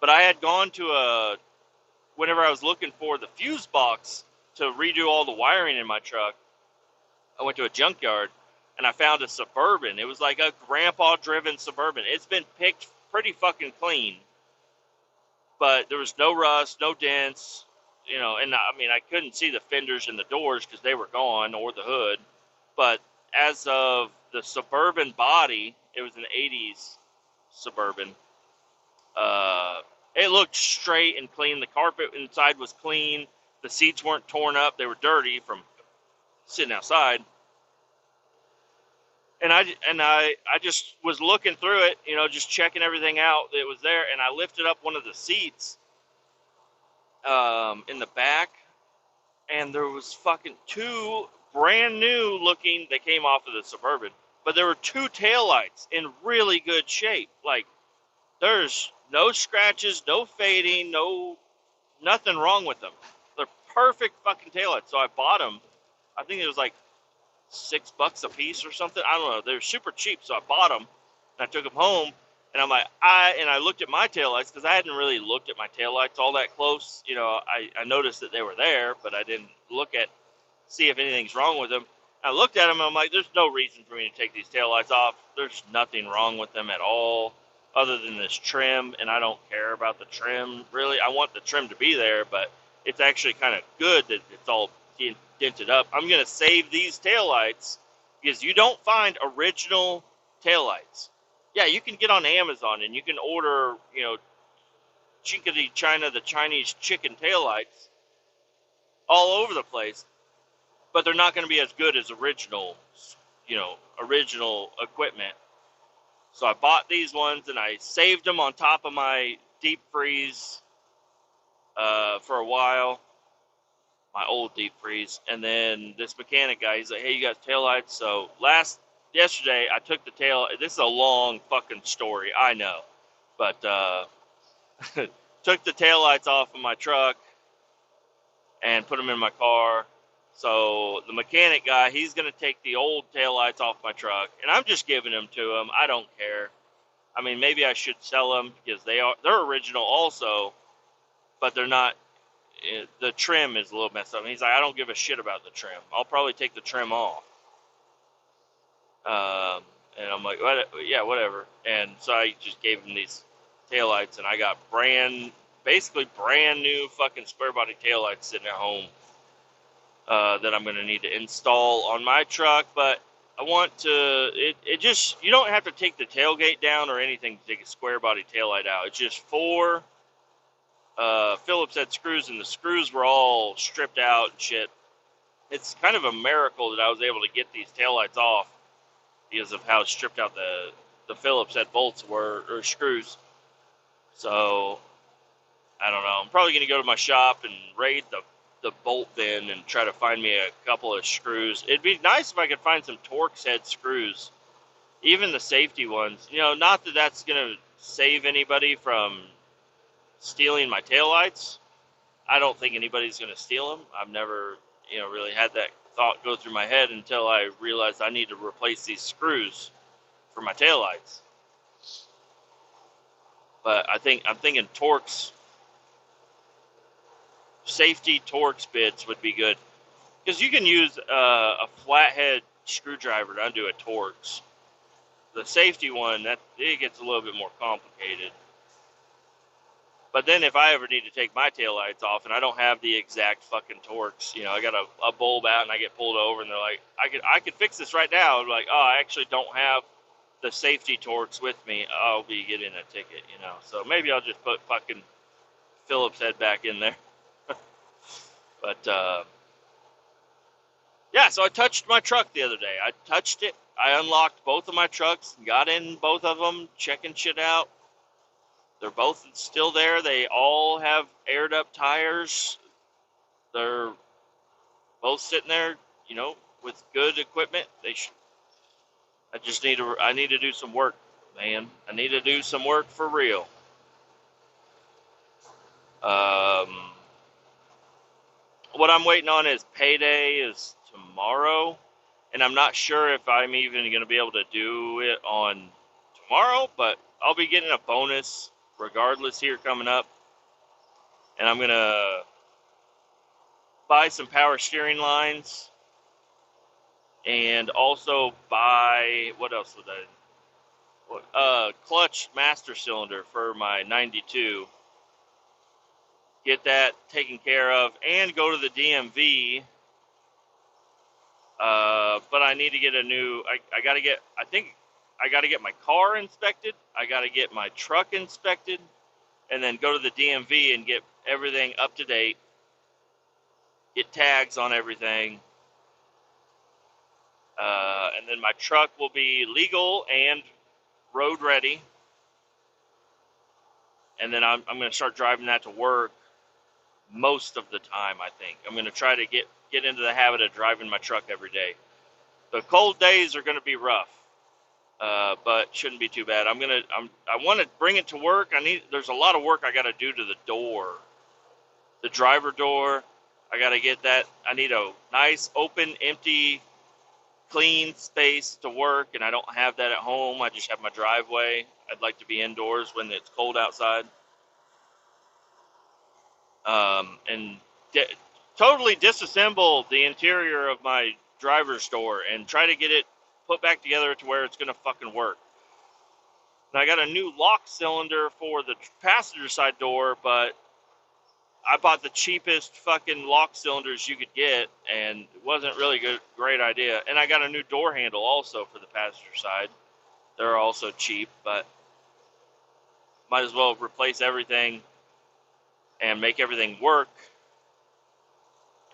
But I had gone to whenever I was looking for the fuse box to redo all the wiring in my truck, I went to a junkyard and I found a Suburban. It was like a grandpa driven Suburban. It's been picked pretty fucking clean, but there was no rust, no dents, and I mean, I couldn't see the fenders and the doors because they were gone, or the hood. But as of the Suburban body, it was an 80s Suburban. It looked straight and clean. The carpet inside was clean. The seats weren't torn up. They were dirty from sitting outside. And I just was looking through it, just checking everything out that was there. And I lifted up one of the seats in the back, and there was fucking two brand new looking that came off of the Suburban. But there were two taillights in really good shape. Like, there's no scratches, no fading, nothing wrong with them. They're perfect fucking taillights. So I bought them. I think it was like $6 a piece or something. I don't know. They're super cheap, so I bought them and I took them home. And I'm like, I looked at my taillights because I hadn't really looked at my taillights all that close. I noticed that they were there, but I didn't see if anything's wrong with them. I looked at them and I'm like, there's no reason for me to take these taillights off. There's nothing wrong with them at all other than this trim, and I don't care about the trim, really. I want the trim to be there, but it's actually kind of good that it's all dented up. I'm going to save these taillights because you don't find original taillights. Yeah, you can get on Amazon and you can order, Chickadee China, the Chinese chicken taillights all over the place, but they're not going to be as good as original equipment. So I bought these ones and I saved them on top of my deep freeze for a while, my old deep freeze. And then this mechanic guy, he's like, hey, you got taillights? So yesterday I took the tail. This is a long fucking story, I know, but took the taillights off of my truck and put them in my car. So the mechanic guy, he's going to take the old taillights off my truck, and I'm just giving them to him. I don't care. I mean, maybe I should sell them because they're original also, but they're not. The trim is a little messed up. And he's like, I don't give a shit about the trim. I'll probably take the trim off. And I'm like, yeah, whatever. And so I just gave him these taillights, and I got basically brand new fucking square body taillights sitting at home. That I'm going to need to install on my truck, but I want to, you don't have to take the tailgate down or anything to take a square body taillight out. It's just 4 Phillips head screws, and the screws were all stripped out and shit. It's kind of a miracle that I was able to get these taillights off because of how stripped out the Phillips head bolts were, or screws. So, I don't know. I'm probably going to go to my shop and raid the bolt bin and try to find me a couple of screws. It'd be nice if I could find some Torx head screws, even the safety ones. Not that that's going to save anybody from stealing my taillights. I don't think anybody's going to steal them. I've never, really had that thought go through my head until I realized I need to replace these screws for my taillights. But I'm thinking Torx, safety Torx bits would be good, because you can use a flathead screwdriver to undo a Torx. The safety one, it gets a little bit more complicated. But then if I ever need to take my taillights off and I don't have the exact fucking Torx, I got a bulb out and I get pulled over and they're like, I could fix this right now. I'm like, oh, I actually don't have the safety Torx with me. I'll be getting a ticket, So maybe I'll just put fucking Phillips head back in there. But, yeah, so I touched my truck the other day. I touched it. I unlocked both of my trucks, got in both of them, checking shit out. They're both still there. They all have aired up tires. They're both sitting there, with good equipment. I need to do some work, man. I need to do some work for real. Um, what I'm waiting on is payday is tomorrow, and I'm not sure if I'm even going to be able to do it on tomorrow, but I'll be getting a bonus regardless here coming up, and I'm going to buy some power steering lines and also buy, what else would clutch master cylinder for my 92. Get that taken care of and go to the DMV. But I need to get I got to get, I think I got to get my car inspected. I got to get my truck inspected and then go to the DMV and get everything up to date. Get tags on everything. And then my truck will be legal and road ready. And then I'm going to start driving that to work most of the time, I think. I'm going to try to get into the habit of driving my truck every day. The cold days are going to be rough, but shouldn't be too bad. I want to bring it to work. There's a lot of work I got to do to the door. The driver door, I got to get that. I need a nice, open, empty, clean space to work, and I don't have that at home. I just have my driveway. I'd like to be indoors when it's cold outside. And totally disassemble the interior of my driver's door and try to get it put back together to where it's going to fucking work. And I got a new lock cylinder for the passenger side door, but I bought the cheapest fucking lock cylinders you could get, and it wasn't really a great idea. And I got a new door handle also for the passenger side. They're also cheap, but might as well replace everything and make everything work.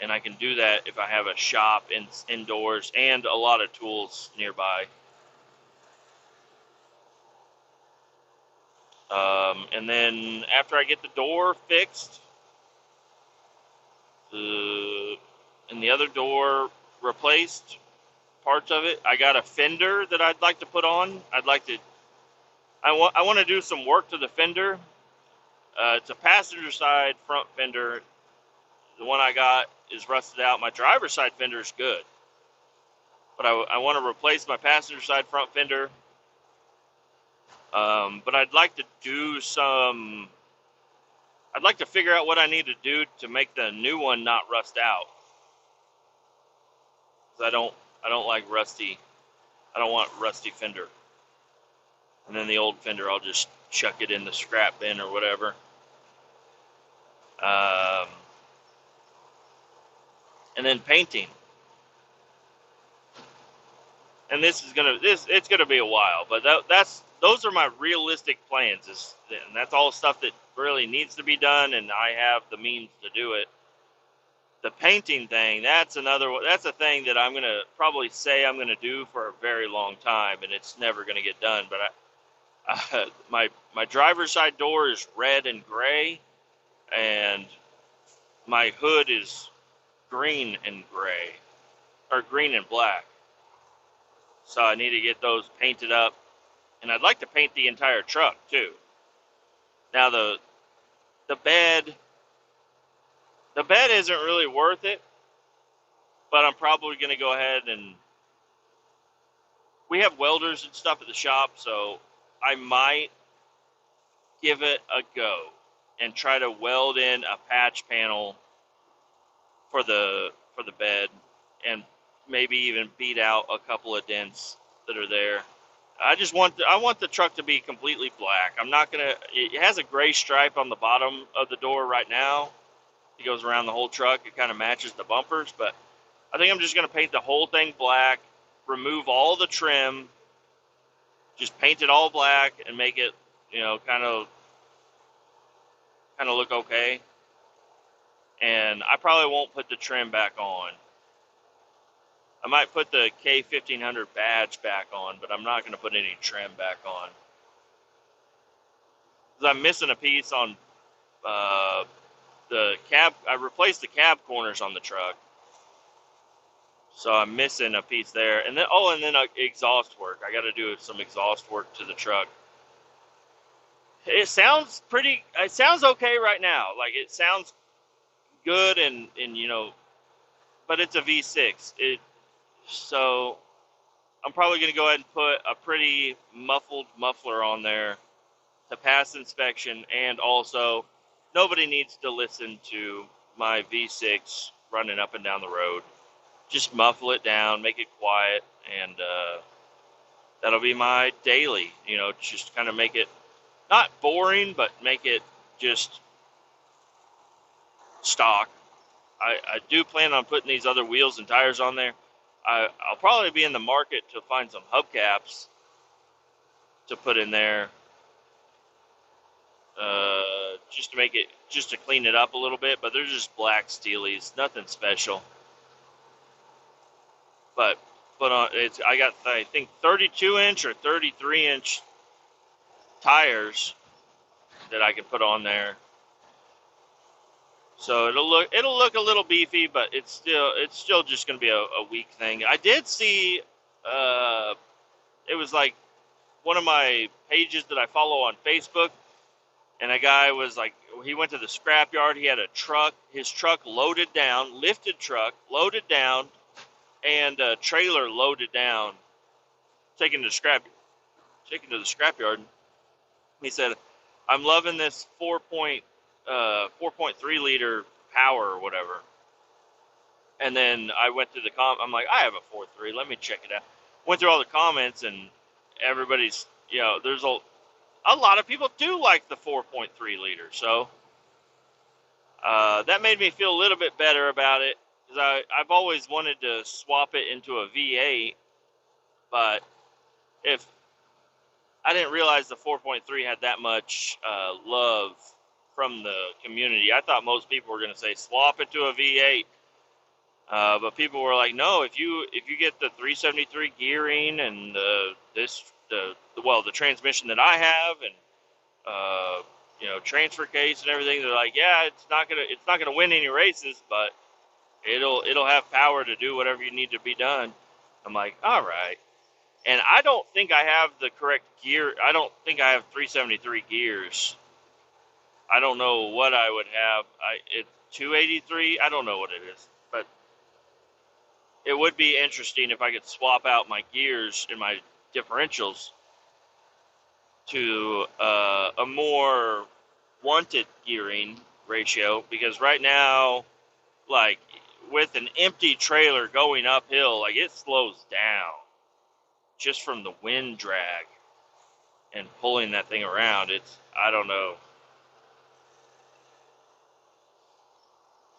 And I can do that if I have a shop indoors and a lot of tools nearby. And then after I get the door fixed, and the other door replaced, parts of it, I got a fender that I'd like to put on. I want to do some work to the fender. It's a passenger side front fender. The one I got is rusted out. My driver's side fender is good. But I want to replace my passenger side front fender. But I'd like to figure out what I need to do to make the new one not rust out. 'Cause I don't like rusty. I don't want rusty fender. And then the old fender, I'll just chuck it in the scrap bin or whatever. And then painting. And it's gonna be a while, but those are my realistic plans. And that's all stuff that really needs to be done, and I have the means to do it. The painting thing, that's a thing that I'm gonna probably say I'm gonna do for a very long time, and it's never gonna get done. But my driver's side door is red and gray, and my hood is green and gray, or green and black. So I need to get those painted up, and I'd like to paint the entire truck too. Now the bed isn't really worth it, but I'm probably going to go ahead and we have welders and stuff at the shop, so I might give it a go and try to weld in a patch panel for the bed and maybe even beat out a couple of dents that are there. I want the truck to be completely black. It has a gray stripe on the bottom of the door right now. It goes around the whole truck. It kind of matches the bumpers, but I think I'm just going to paint the whole thing black, remove all the trim, just paint it all black and make it, kind of look okay. And I probably won't put the trim back on. I might put the K1500 badge back on, but I'm not going to put any trim back on. I'm missing a piece on the cab. I replaced the cab corners on the truck, so I'm missing a piece there. And then exhaust work. I got to do some exhaust work to the truck. It sounds pretty. It sounds okay right now. Like it sounds good, and but it's a V6. So I'm probably going to go ahead and put a pretty muffled muffler on there to pass inspection, and also nobody needs to listen to my V6 running up and down the road. Just muffle it down, make it quiet, and that'll be my daily. Just kind of make it not boring, but make it just stock. I do plan on putting these other wheels and tires on there. I'll probably be in the market to find some hubcaps to put in there, just to clean it up a little bit. But they're just black steelies, nothing special. But I got, I think, 32-inch or 33-inch tires that I can put on there. So it'll look a little beefy, but it's still just going to be a weak thing. I did see, it was like one of my pages that I follow on Facebook, and a guy was like, he went to the scrapyard. He had his truck loaded down, lifted truck loaded down, and a trailer loaded down, taken to the scrapyard. He said, "I'm loving this 4.3 liter power or whatever." And then I went through I'm like, I have a 4.3. Let me check it out. Went through all the comments, and everybody's, there's a lot of people do like the 4.3 liter. So that made me feel a little bit better about it, because I've always wanted to swap it into a V8, but if I didn't realize the 4.3 had that much love from the community. I thought most people were going to say swap it to a V8, but people were like, no, if you get the 373 gearing and the transmission that I have, and transfer case and everything, they're like, yeah, it's not gonna win any races, but it'll have power to do whatever you need to be done. I'm like, all right. And I don't think I have the correct gear. I don't think I have 373 gears. I don't know what I would have. It's 283. I don't know what it is, but it would be interesting if I could swap out my gears and my differentials to a more wanted gearing ratio, because right now, like, with an empty trailer going uphill, like, it slows down just from the wind drag and pulling that thing around. I don't know.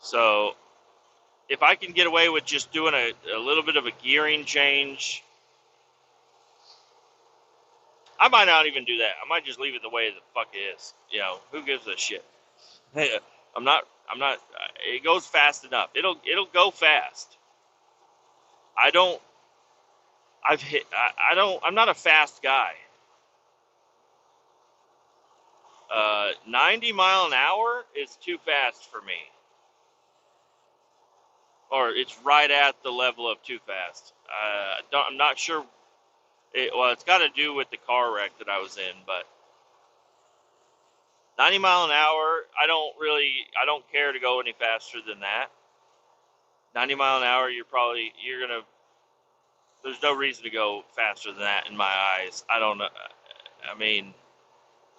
So if I can get away with just doing a little bit of a gearing change, I might not even do that. I might just leave it the way the fuck it is. Who gives a shit? I'm not, it goes fast enough. It'll go fast. I'm not a fast guy. 90 mile an hour is too fast for me. Or it's right at the level of too fast. I'm not sure. It's got to do with the car wreck that I was in, but 90 mile an hour, I don't care to go any faster than that. 90 mile an hour, there's no reason to go faster than that in my eyes. I don't know. I mean,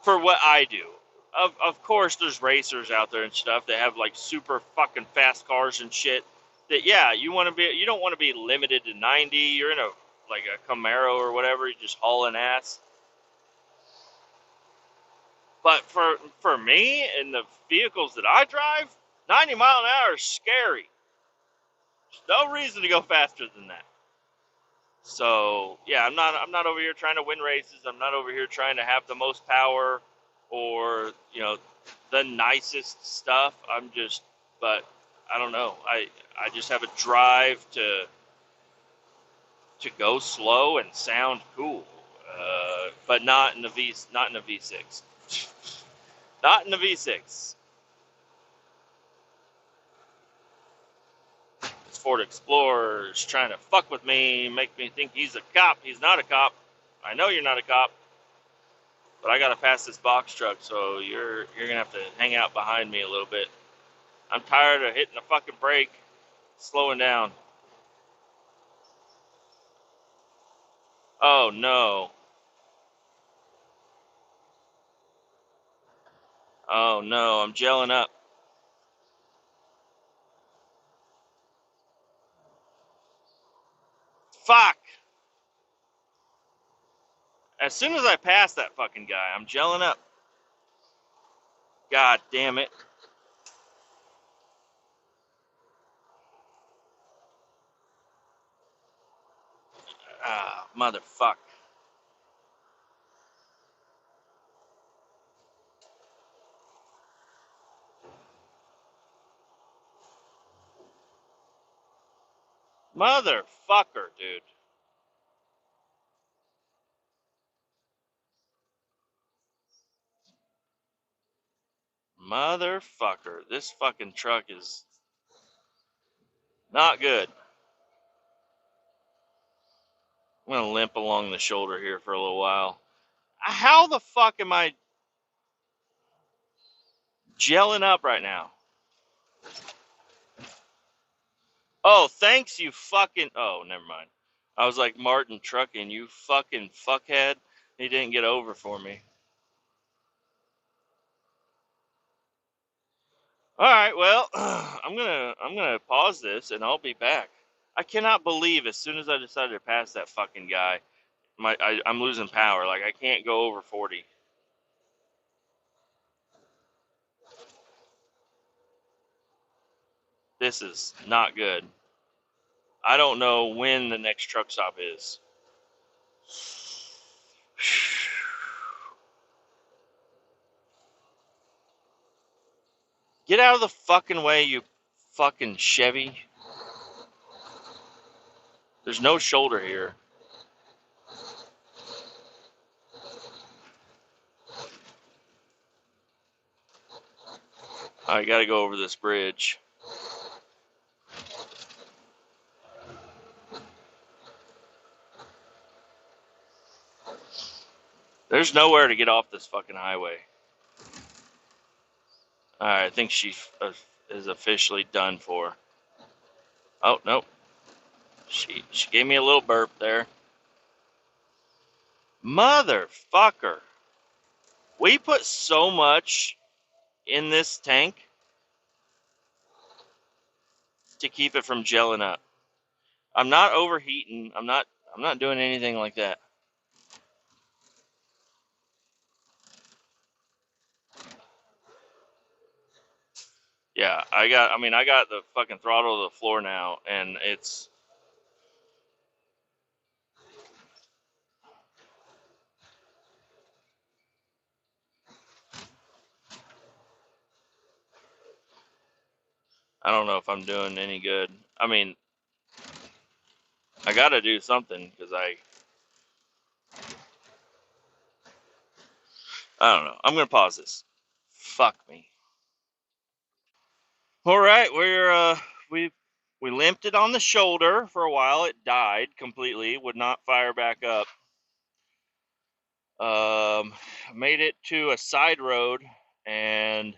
for what I do. Of course, there's racers out there and stuff that have like super fucking fast cars and shit. That, yeah, you don't want to be limited to 90. You're in a Camaro or whatever, you're just hauling ass. But for me and the vehicles that I drive, 90 mile an hour is scary. There's no reason to go faster than that. So yeah, I'm not over here trying to win races. I'm not over here trying to have the most power or the nicest stuff. But I don't know. I just have a drive to go slow and sound cool, but not in a V6. Not in the V6. This Ford Explorer is trying to fuck with me, make me think he's a cop. He's not a cop. I know you're not a cop, but I gotta pass this box truck, so you're gonna have to hang out behind me a little bit. I'm tired of hitting the fucking brake, slowing down. Oh no. Oh no, I'm gelling up. Fuck! As soon as I pass that fucking guy, I'm gelling up. God damn it. Ah, motherfuck. Motherfucker, dude. Motherfucker. This fucking truck is not good. I'm gonna limp along the shoulder here for a little while. How the fuck am I gelling up right now? Oh, thanks, you fucking. Oh, never mind. I was like, Martin Trucking, you fucking fuckhead. He didn't get over for me. All right, well, I'm gonna pause this and I'll be back. I cannot believe as soon as I decided to pass that fucking guy, I'm losing power. Like I can't go over 40. This is not good. I don't know when the next truck stop is. Get out of the fucking way, you fucking Chevy. There's no shoulder here. I gotta go over this bridge. There's nowhere to get off this fucking highway. Alright, I think she is officially done for. Oh, nope. She gave me a little burp there. Motherfucker. We put so much in this tank to keep it from gelling up. I'm not overheating. I'm not doing anything like that. Yeah, I got the fucking throttle to the floor now and it's I don't know if I'm doing any good. I mean, I got to do something because I don't know. I'm going to pause this. Fuck me. All right, we limped it on the shoulder for a while. It died completely, would not fire back up. Made it to a side road, and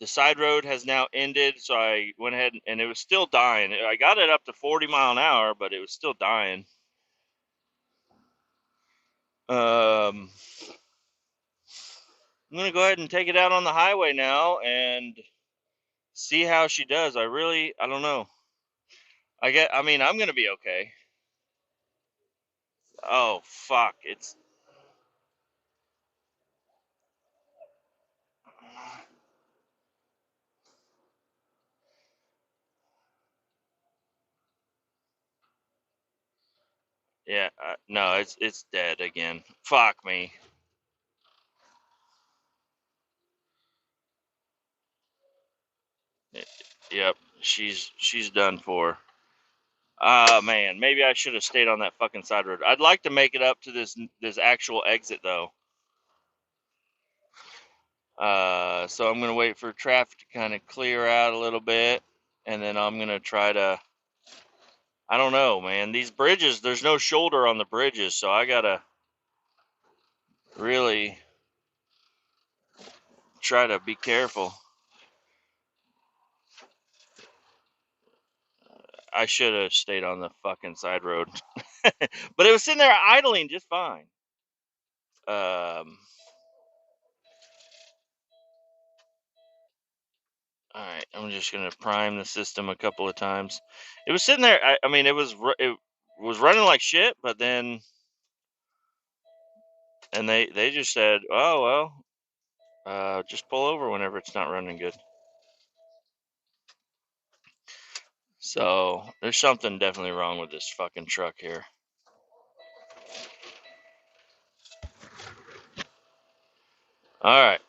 the side road has now ended. So I went ahead and it was still dying. I got it up to 40 mile an hour, but it was still dying. I'm gonna go ahead and take it out on the highway now and see how she does. I don't know. I'm gonna be okay. Oh fuck! Yeah, no, it's dead again. Fuck me. Yep, she's done for. Ah man, maybe I should have stayed on that fucking side road. I'd like to make it up to this actual exit though. So I'm going to wait for traffic to kind of clear out a little bit. And then I'm going to try to, I don't know, man. These bridges, there's no shoulder on the bridges. So I got to really try to be careful. I should have stayed on the fucking side road. But it was sitting there idling just fine. All right, I'm just gonna prime the system a couple of times. It was sitting there. I mean, it was running like shit, but then and they just said, "Oh well, just pull over whenever it's not running good." So there's something definitely wrong with this fucking truck here. All right.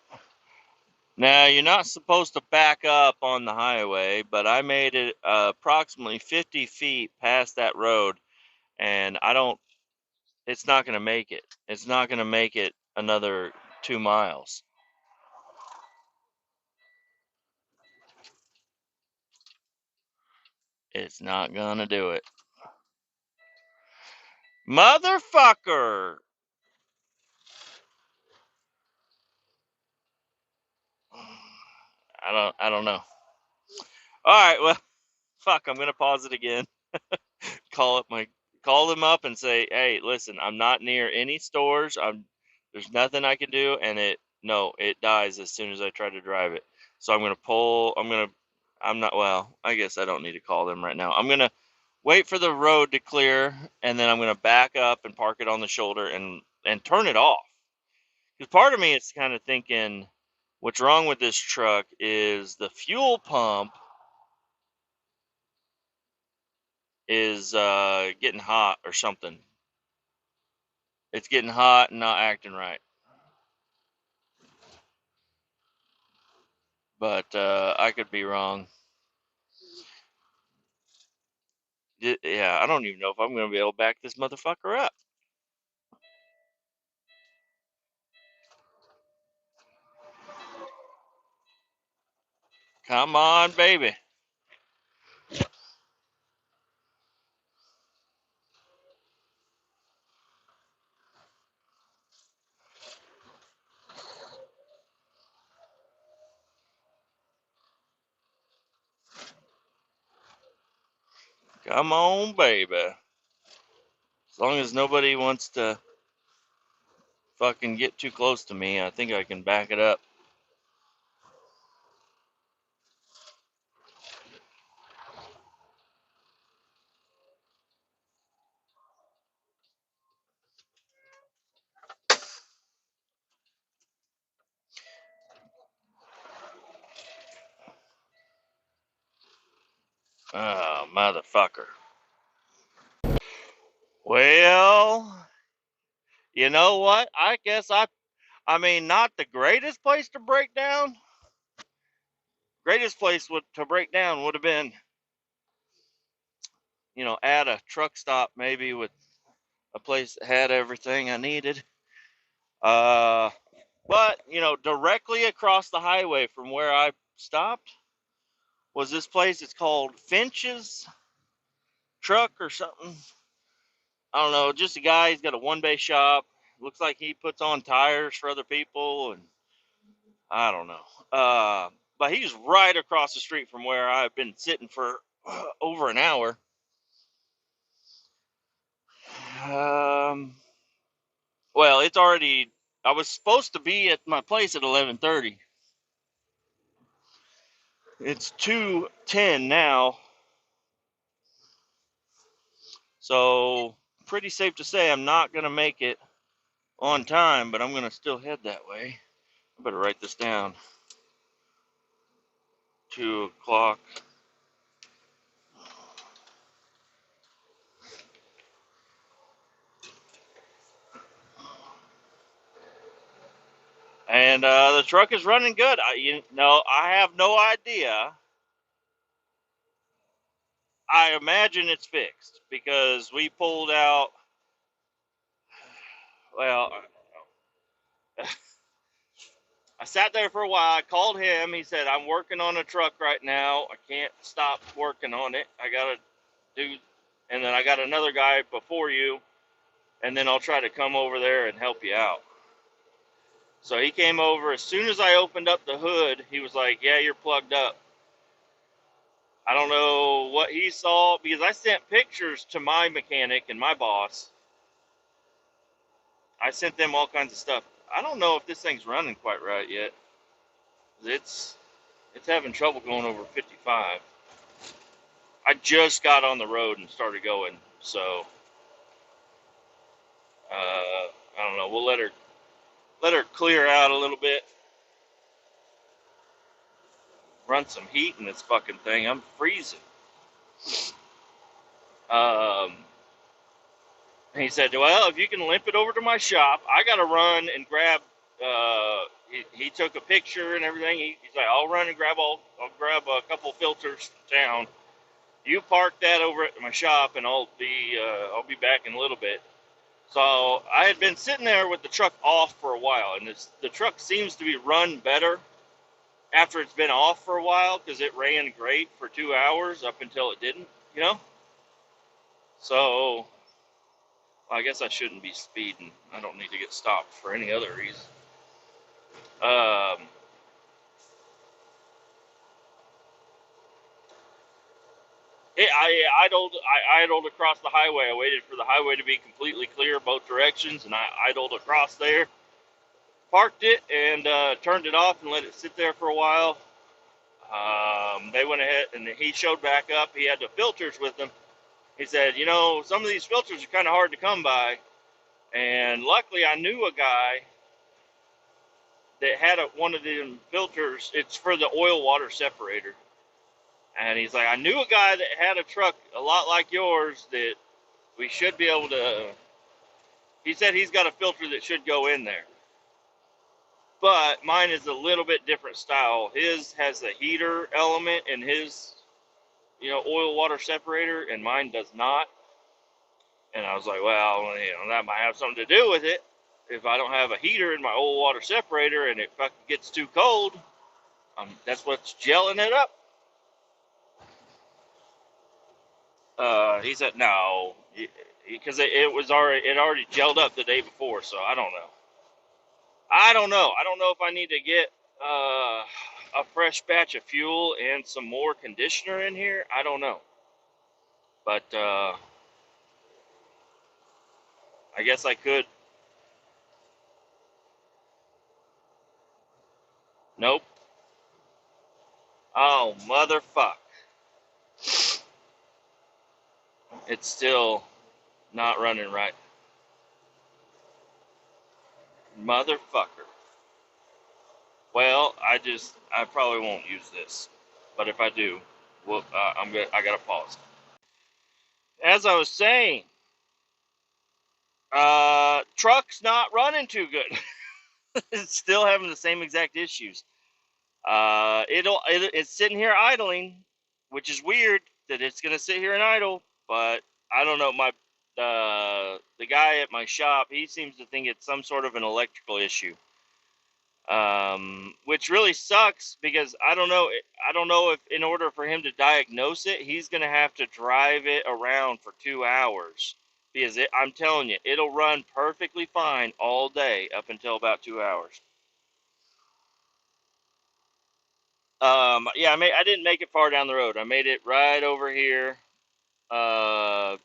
Now, you're not supposed to back up on the highway, but I made it approximately 50 feet past that road, and it's not going to make it. It's not going to make it another 2 miles. It's not going to do it. Motherfucker! I don't know. All right, well, fuck, I'm going to pause it again. call up my Call them up and say, "Hey, listen, I'm not near any stores. There's nothing I can do, and it dies as soon as I try to drive it. So I'm not well, I guess I don't need to call them right now. I'm going to wait for the road to clear, and then I'm going to back up and park it on the shoulder and turn it off. Cuz part of me is kind of thinking what's wrong with this truck is the fuel pump is getting hot or something. It's getting hot and not acting right. But I could be wrong. Yeah, I don't even know if I'm going to be able to back this motherfucker up. Come on, baby. Come on, baby. As long as nobody wants to fucking get too close to me, I think I can back it up. Oh, motherfucker. Well, you know what? I mean, not the greatest place to break down. Greatest place to break down would have been, at a truck stop maybe with a place that had everything I needed. Uh, but directly across the highway from where I stopped was this place. It's called Finch's Truck or something. I don't know. Just a guy. He's got a one bay shop. Looks like he puts on tires for other people, and I don't know. But he's right across the street from where I've been sitting for over an hour. Well, it's already. I was supposed to be at my place at 11:30. It's 2:10 now, so pretty safe to say I'm not gonna make it on time, but I'm gonna still head that way. I better write this down. 2 o'clock. And the truck is running good. I have no idea. I imagine it's fixed because we pulled out. Well, I sat there for a while. I called him. He said, I'm working on a truck right now. I can't stop working on it. I got to do, and then I got another guy before you, and then I'll try to come over there and help you out. So he came over. As soon as I opened up the hood, he was like, yeah, you're plugged up. I don't know what he saw, because I sent pictures to my mechanic and my boss. I sent them all kinds of stuff. I don't know if this thing's running quite right yet. It's having trouble going over 55. I just got on the road and started going, so I don't know. We'll let her clear out a little bit. Run some heat in this fucking thing. I'm freezing. And he said, well, if you can limp it over to my shop, I got to run and grab. He took a picture and everything. He's like, I'll run and I'll grab a couple filters from town. You park that over at my shop, and I'll be back in a little bit. So I had been sitting there with the truck off for a while, and the truck seems to be run better after it's been off for a while, because it ran great for 2 hours up until it didn't, you know? So, well, I guess I shouldn't be speeding. I don't need to get stopped for any other reason. I idled across the highway. I waited for the highway to be completely clear both directions, and I idled across there, parked it, and turned it off and let it sit there for a while. They went ahead, and he showed back up. He had the filters with him. He said, some of these filters are kind of hard to come by. And luckily, I knew a guy that had one of them filters. It's for the oil water separator. And he's like, I knew a guy that had a truck a lot like yours that we should be able to. He said he's got a filter that should go in there. But mine is a little bit different style. His has a heater element in his, oil water separator, and mine does not. And I was like, well, that might have something to do with it. If I don't have a heater in my oil water separator and it fucking gets too cold, that's what's gelling it up. He said no, because it already gelled up the day before. So I don't know. I don't know if I need to get a fresh batch of fuel and some more conditioner in here. I don't know, but I guess I could. Nope. Oh, motherfuck. It's still not running right. Motherfucker. Well, I probably won't use this. But if I do, I gotta pause. As I was saying, truck's not running too good. It's still having the same exact issues. It's sitting here idling, which is weird that it's gonna sit here and idle. But I don't know. The guy at my shop, he seems to think it's some sort of an electrical issue, which really sucks because I don't know if in order for him to diagnose it, he's gonna have to drive it around for 2 hours. Because I'm telling you, it'll run perfectly fine all day up until about 2 hours. Yeah, I didn't make it far down the road. I made it right over here. I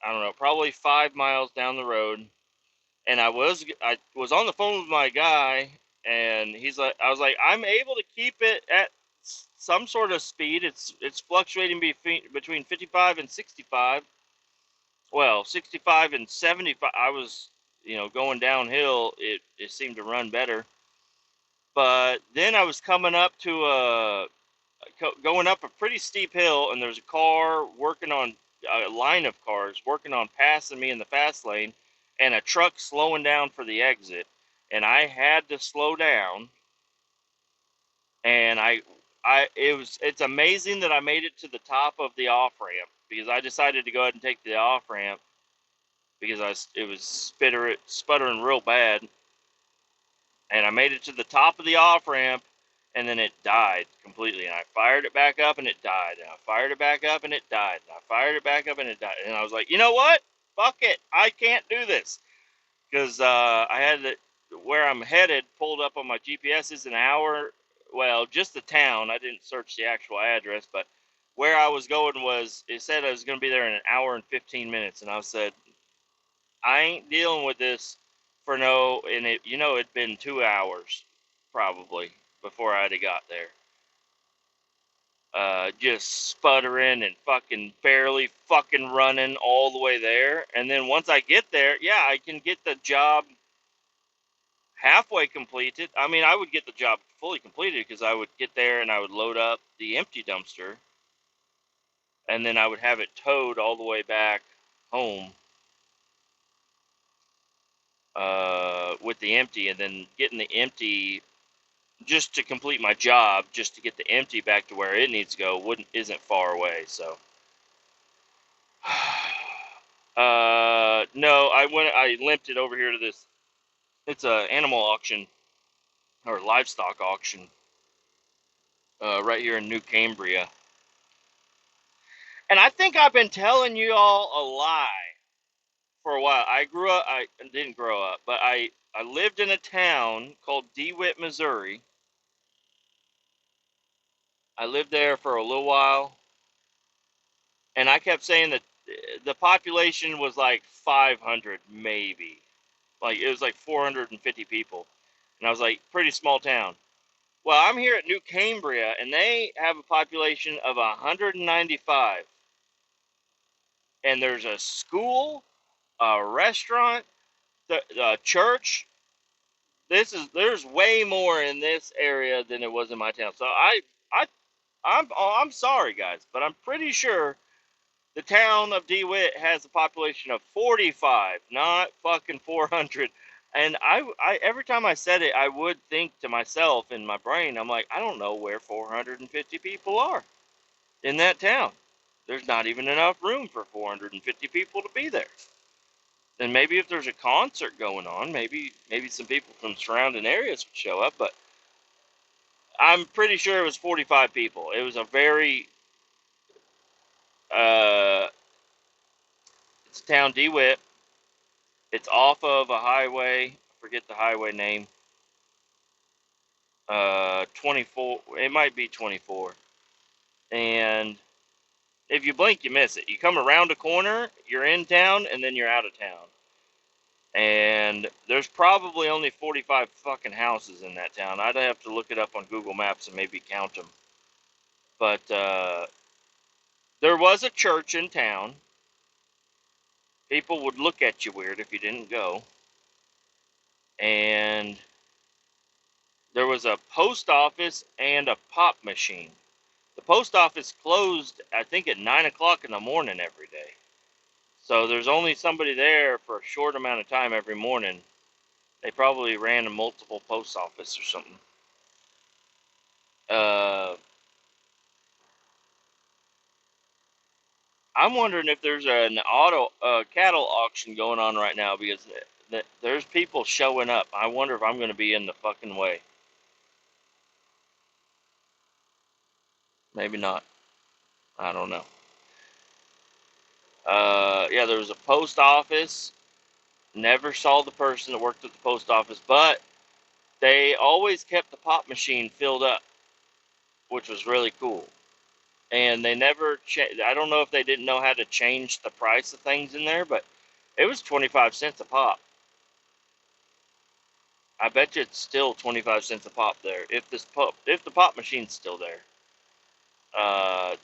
don't know, probably 5 miles down the road. And I was on the phone with my guy, and I was like, I'm able to keep it at some sort of speed. It's fluctuating between 55 and 65. Well, 65 and 75. I was, going downhill. It seemed to run better. But then I was going up a pretty steep hill, and there's a line of cars working on passing me in the fast lane, and a truck slowing down for the exit, and I had to slow down. And it's amazing that I made it to the top of the off ramp, because I decided to go ahead and take the off ramp because it was sputtering real bad. and I made it to the top of the off ramp, and then it died completely. And I fired it back up, and it died. And I fired it back up, and it died. And I fired it back up, and it died. And I was like, you know what? Fuck it. I can't do this because I had it where I'm headed pulled up on my GPS is an hour. Well, just the town. I didn't search the actual address, but where I was going was it said I was going to be there in an hour and 15 minutes, and I said I ain't dealing with this for no. And it'd been 2 hours probably before I'd have got there. Just sputtering and fucking barely fucking running all the way there. And then once I get there, yeah, I can get the job halfway completed. I mean, I would get the job fully completed because I would get there and I would load up the empty dumpster and then I would have it towed all the way back home with the empty, and then getting the empty just to complete my job, just to get the empty back to where it needs to go, isn't far away. So, no, I limped it over here to this. It's a animal auction or livestock auction right here in New Cambria. And I think I've been telling you all a lie for a while. I didn't grow up, but I lived in a town called DeWitt, Missouri. I lived there for a little while, and I kept saying that the population was like 500, maybe. Like, it was like 450 people. And I was like, pretty small town. Well, I'm here at New Cambria, and they have a population of 195. And there's a school, a restaurant, the church. There's way more in this area than it was in my town. So I'm sorry, guys, but I'm pretty sure the town of DeWitt has a population of 45, not fucking 400. And I every time I said it, I would think to myself in my brain, I'm like, I don't know where 450 people are in that town. There's not even enough room for 450 people to be there. And maybe if there's a concert going on, maybe some people from surrounding areas would show up. But I'm pretty sure it was 45 people. It was a very it's a town, DeWitt. It's off of a highway. I forget the highway name. 24. It might be 24. And if you blink, you miss it. You come around a corner, you're in town, and then you're out of town. And there's probably only 45 fucking houses in that town. I'd have to look it up on Google Maps and maybe count them. But there was a church in town. People would look at you weird if you didn't go. And there was a post office and a pop machine. The post office closed, I think, at 9 o'clock in the morning every day. So there's only somebody there for a short amount of time every morning. They probably ran a multiple post office or something. I'm wondering if there's an cattle auction going on right now because there's people showing up. I wonder if I'm going to be in the fucking way. Maybe not. I don't know. Yeah, there was a post office. Never saw the person that worked at the post office, but they always kept the pop machine filled up, which was really cool. And they never I don't know if they didn't know how to change the price of things in there, but it was 25 cents a pop. I bet you it's still 25 cents a pop there if the pop machine's still there.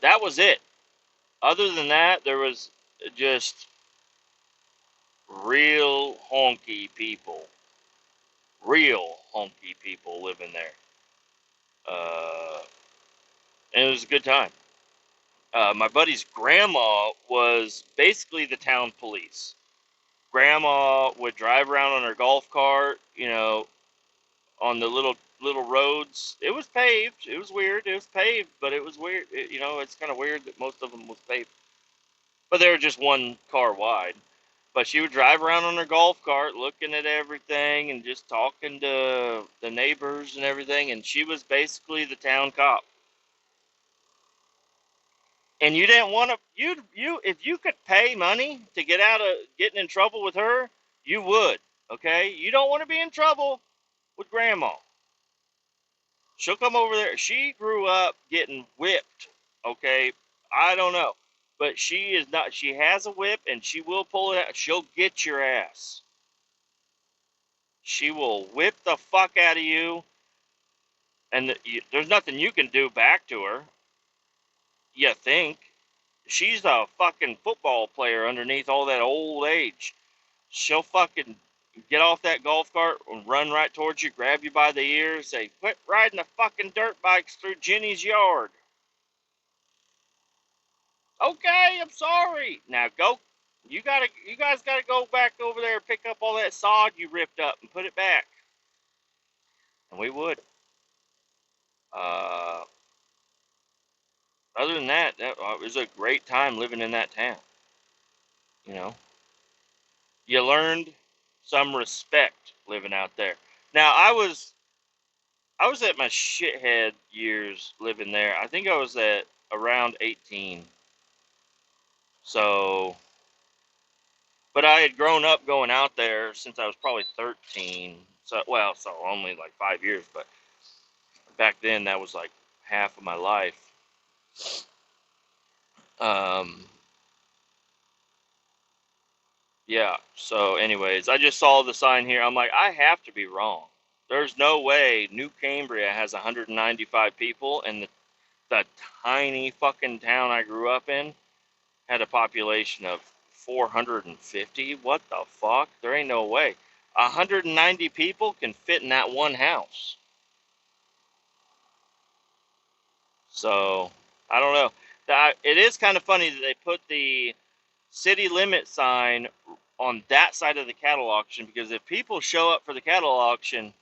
That was it. Other than that, there was just real honky people. Real honky people living there. Uh, and it was a good time. My buddy's grandma was basically the town police. Grandma would drive around on her golf cart, on the little roads. It was paved. It was weird. It was paved, but it was weird. It's kind of weird that most of them was paved, but they were just one car wide. But she would drive around on her golf cart looking at everything and just talking to the neighbors and everything. And she was basically the town cop. And you didn't want to, if you could pay money to get out of getting in trouble with her, you would. Okay? You don't want to be in trouble with grandma. She'll come over there. She grew up getting whipped. Okay? I don't know. But she is not, she has a whip and she will pull it out. She'll get your ass. She will whip the fuck out of you, and there's nothing you can do back to her. You think she's a fucking football player underneath all that old age. She'll fucking get off that golf cart and run right towards you, grab you by the ear, say, "Quit riding the fucking dirt bikes through Jenny's yard." Okay, I'm sorry. Now go. You guys gotta go back over there and pick up all that sod you ripped up and put it back. And we would. Uh, Other than that, it was a great time living in that town. You know, you learned some respect living out there. Now, I was at my shithead years living there. I think I was at around 18. So, but I had grown up going out there since I was probably 13. So, well, so only like 5 years, but back then that was like half of my life. Um, Yeah. So, anyways, I just saw the sign here. I'm like, I have to be wrong. There's no way New Cambria has 195 people, and the tiny fucking town I grew up in had a population of 450. What the fuck? There ain't no way. 190 people can fit in that one house. So, I don't know. It is kind of funny that they put the city limit sign on that side of the cattle auction, because if people show up for the cattle auction,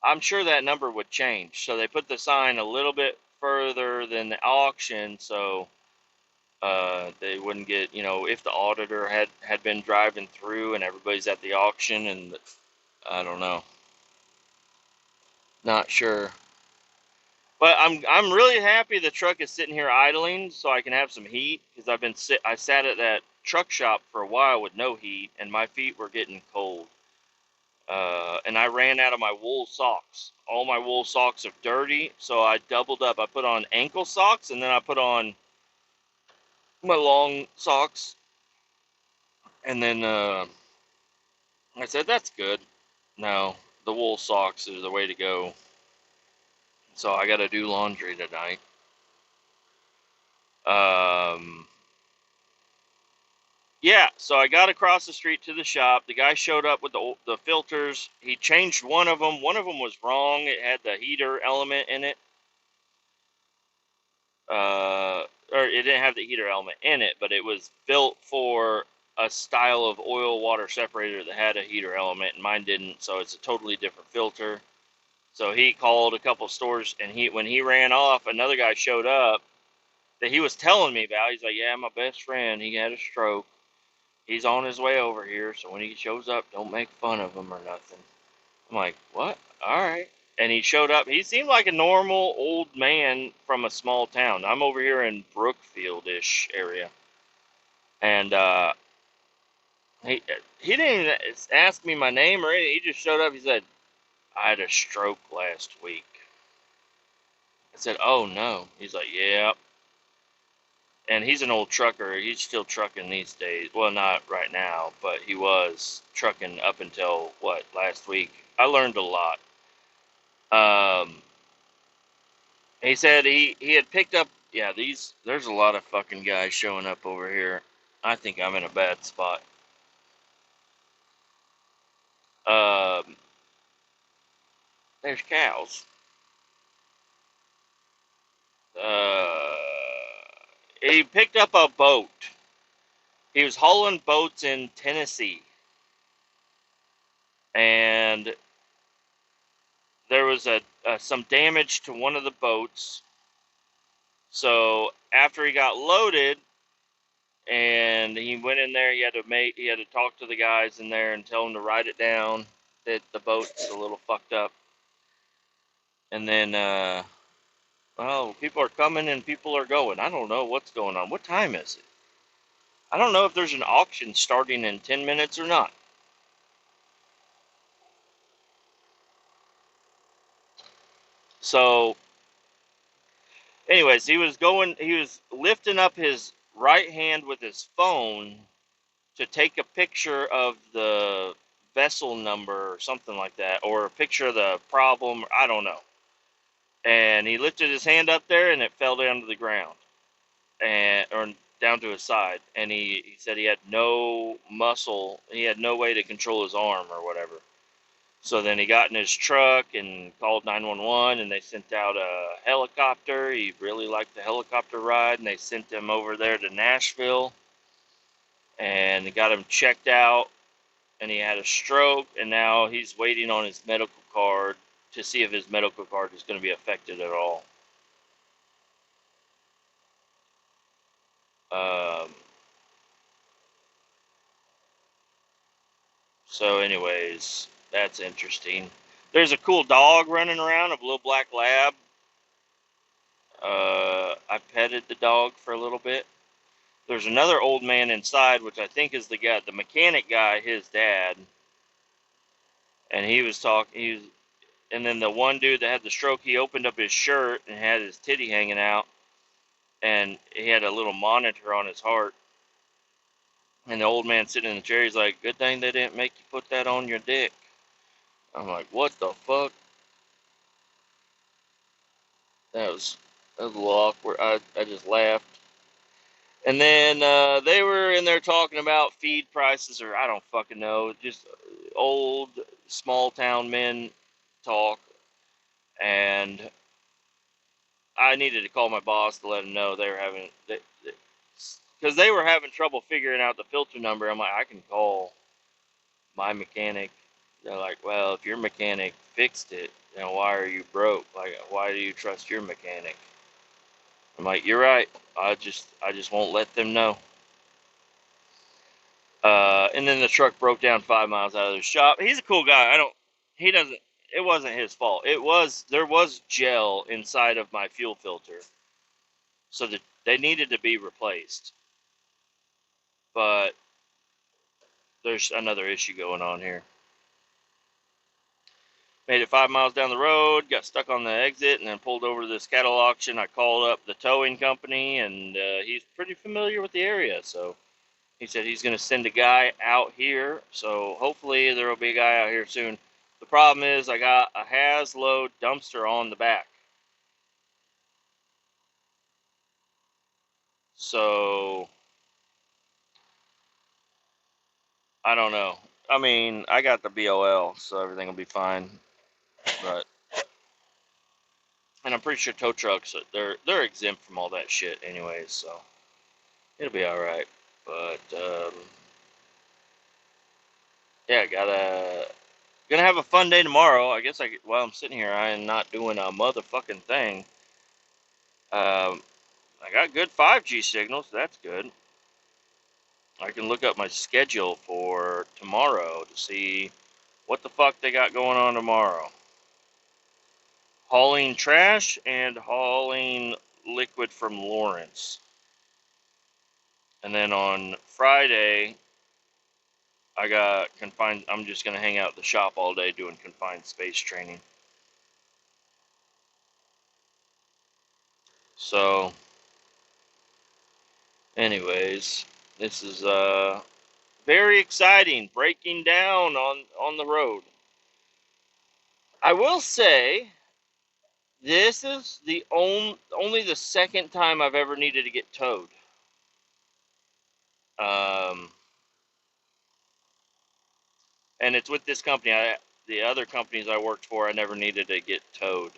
I'm sure that number would change. So they put the sign a little bit further than the auction, so they wouldn't get, if the auditor had been driving through and everybody's at the auction, and I don't know, not sure. But I'm really happy the truck is sitting here idling so I can have some heat, because I sat at that truck shop for a while with no heat and my feet were getting cold. And I ran out of my wool socks. All my wool socks are dirty, so I doubled up. I put on ankle socks and then I put on my long socks. And then I said, that's good. No, the wool socks is the way to go. So I got to do laundry tonight. Um, yeah, so I got across the street to the shop. The guy showed up with the filters. He changed one of them. One of them was wrong. It had the heater element in it. Or it didn't have the heater element in it, but it was built for a style of oil water separator that had a heater element, and mine didn't, so it's a totally different filter. So he called a couple stores, and when he ran off, another guy showed up that he was telling me about. He's like, yeah, my best friend, he had a stroke. He's on his way over here, so when he shows up, don't make fun of him or nothing. I'm like, what? All right. And he showed up. He seemed like a normal old man from a small town. I'm over here in Brookfield-ish area. And he he didn't even ask me my name or anything. He just showed up. He said, I had a stroke last week. I said, oh, no. He's like, yeah. And he's an old trucker. He's still trucking these days. Well, not right now, but he was trucking up until, last week. I learned a lot. Um, He said he had picked up, yeah, there's a lot of fucking guys showing up over here. I think I'm in a bad spot. Um, there's cows. Uh, he picked up a boat. He was hauling boats in Tennessee. And there was some damage to one of the boats. So after he got loaded, and he went in there. He had to talk to the guys in there and tell them to write it down that the boat's a little fucked up. And then, well, people are coming and people are going. I don't know what's going on. What time is it? I don't know if there's an auction starting in 10 minutes or not. So, anyways, he was lifting up his right hand with his phone to take a picture of the vessel number or something like that, or a picture of the problem. I don't know. And he lifted his hand up there, and it fell down to the ground, and or down to his side. And he said he had no muscle, he had no way to control his arm or whatever. So then he got in his truck and called 911, and they sent out a helicopter. He really liked the helicopter ride, and they sent him over there to Nashville, and they got him checked out, and he had a stroke, and now he's waiting on his medical card to see if his medical card is going to be affected at all. Um, so, anyways, that's interesting. There's a cool dog running around, a little black lab. I petted the dog for a little bit. There's another old man inside, which I think is the mechanic guy, his dad. And he was talking. And then the one dude that had the stroke, he opened up his shirt and had his titty hanging out, and he had a little monitor on his heart. And the old man sitting in the chair, he's like, "Good thing they didn't make you put that on your dick." I'm like, "What the fuck?" That was a little awkward. I just laughed. And then they were in there talking about feed prices, or I don't fucking know, just old small town men talk. And I needed to call my boss to let him know they were having, because they were having trouble figuring out the filter number. I'm like, I can call my mechanic. They're like, well, if your mechanic fixed it, then why are you broke? Like, why do you trust your mechanic? I'm like, you're right. I just won't let them know. And then the truck broke down 5 miles out of the shop. He's a cool guy. He doesn't, it wasn't his fault. There was gel inside of my fuel filter. So that they needed to be replaced. But there's another issue going on here. Made it 5 miles down the road, got stuck on the exit, and then pulled over to this cattle auction. I called up the towing company, and he's pretty familiar with the area. So he said he's going to send a guy out here. So hopefully there will be a guy out here soon. The problem is I got a Hasload dumpster on the back. So I don't know. I mean, I got the BOL, so everything will be fine. But and I'm pretty sure tow trucks they're exempt from all that shit anyways, so it'll be all right. But yeah, gonna have a fun day tomorrow. I guess while I'm sitting here, I am not doing a motherfucking thing. I got good 5G signals. So that's good. I can look up my schedule for tomorrow to see what the fuck they got going on tomorrow. Hauling trash and hauling liquid from Lawrence. And then on Friday, I got confined. I'm just going to hang out at the shop all day doing confined space training. So, anyways, this is very exciting. Breaking down on the road. I will say, this is the only the second time I've ever needed to get towed. Um, and it's with this company. The other companies I worked for, I never needed to get towed.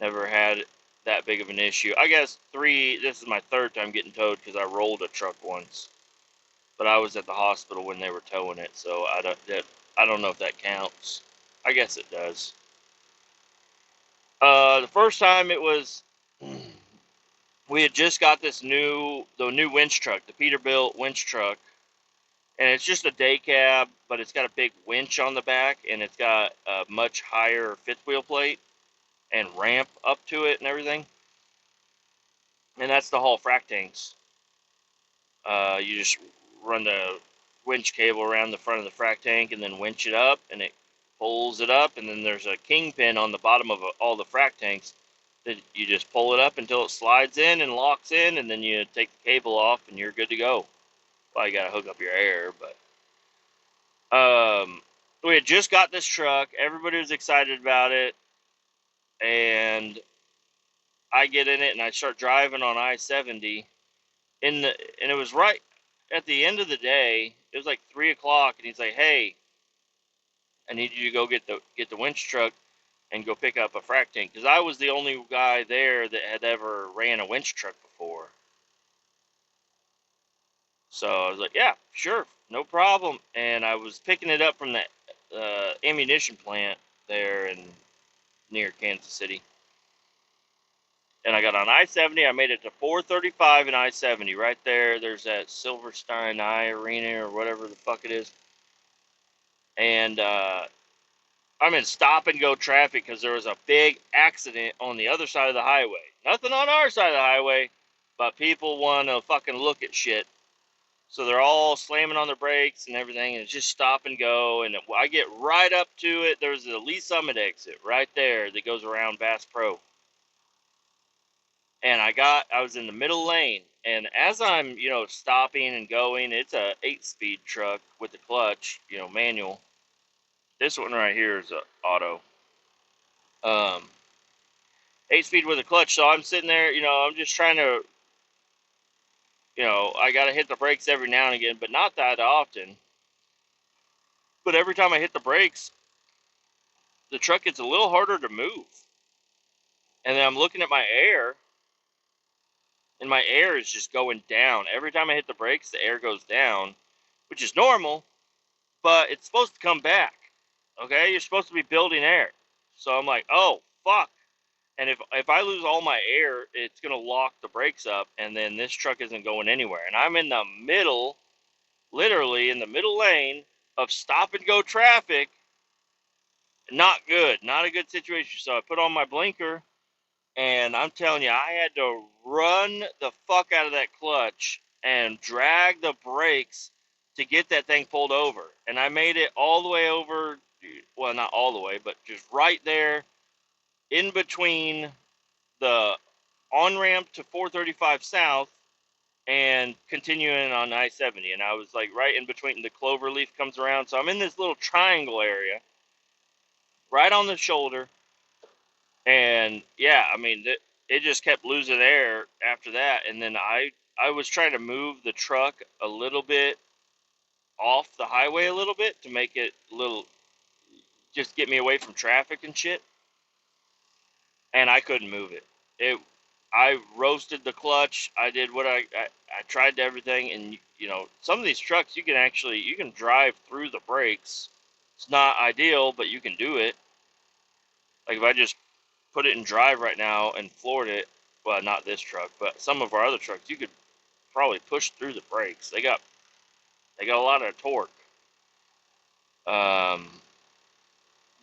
Never had that big of an issue. I guess this is my third time getting towed because I rolled a truck once. But I was at the hospital when they were towing it, so I don't know if that counts. I guess it does. The first time it was We had just got the new winch truck, the Peterbilt winch truck, and it's just a day cab, but it's got a big winch on the back, and it's got a much higher fifth wheel plate and ramp up to it and everything. And that's to haul frac tanks. You just run the winch cable around the front of the frac tank and then winch it up, and it pulls it up, and then there's a kingpin on the bottom of all the frac tanks that you just pull it up until it slides in and locks in, and then you take the cable off and you're good to go. Well, you got to hook up your air, but we had just got this truck. Everybody was excited about it, and I get in it and I start driving on I-70 and it was right at the end of the day. It was like 3 o'clock, and he's like, "Hey, I need you to go get the winch truck and go pick up a frac tank," because I was the only guy there that had ever ran a winch truck before. So I was like, "Yeah, sure, no problem." And I was picking it up from the ammunition plant there in near Kansas City. And I got on I-70. I made it to 435 and I-70 right there. There's that Silverstein Eye Arena or whatever the fuck it is. And I'm in stop and go traffic because there was a big accident on the other side of the highway. Nothing on our side of the highway, but people want to fucking look at shit. So they're all slamming on their brakes and everything, and it's just stop and go. And I get right up to it. There's the Lee Summit exit right there that goes around Bass Pro. And I was in the middle lane, and as I'm, stopping and going, it's a 8-speed truck with the clutch, manual. This one right here is a auto. 8-speed with a clutch. So I'm sitting there, I'm just trying to, I got to hit the brakes every now and again, but not that often. But every time I hit the brakes, the truck gets a little harder to move. And then I'm looking at my air, and my air is just going down. Every time I hit the brakes, the air goes down, which is normal, but it's supposed to come back. Okay? You're supposed to be building air. So I'm like, oh, fuck. And if I lose all my air, it's going to lock the brakes up, and then this truck isn't going anywhere. And I'm in the middle, literally in the middle lane of stop and go traffic. Not good. Not a good situation. So I put on my blinker, and I'm telling you, I had to run the fuck out of that clutch and drag the brakes to get that thing pulled over. And I made it all the way over, well, not all the way, but just right there in between the on-ramp to 435 South and continuing on I-70. And I was like right in between, the clover leaf comes around. So I'm in this little triangle area right on the shoulder. And yeah, I mean, it just kept losing air after that. And then I was trying to move the truck a little bit off the highway a little bit to make it a little, just get me away from traffic and shit. And I couldn't move it. I roasted the clutch. I did what I tried everything. And some of these trucks, you can drive through the brakes. It's not ideal, but you can do it. Like if I just put it in drive right now and floored it, well, not this truck, but some of our other trucks, you could probably push through the brakes. They got a lot of torque. Um,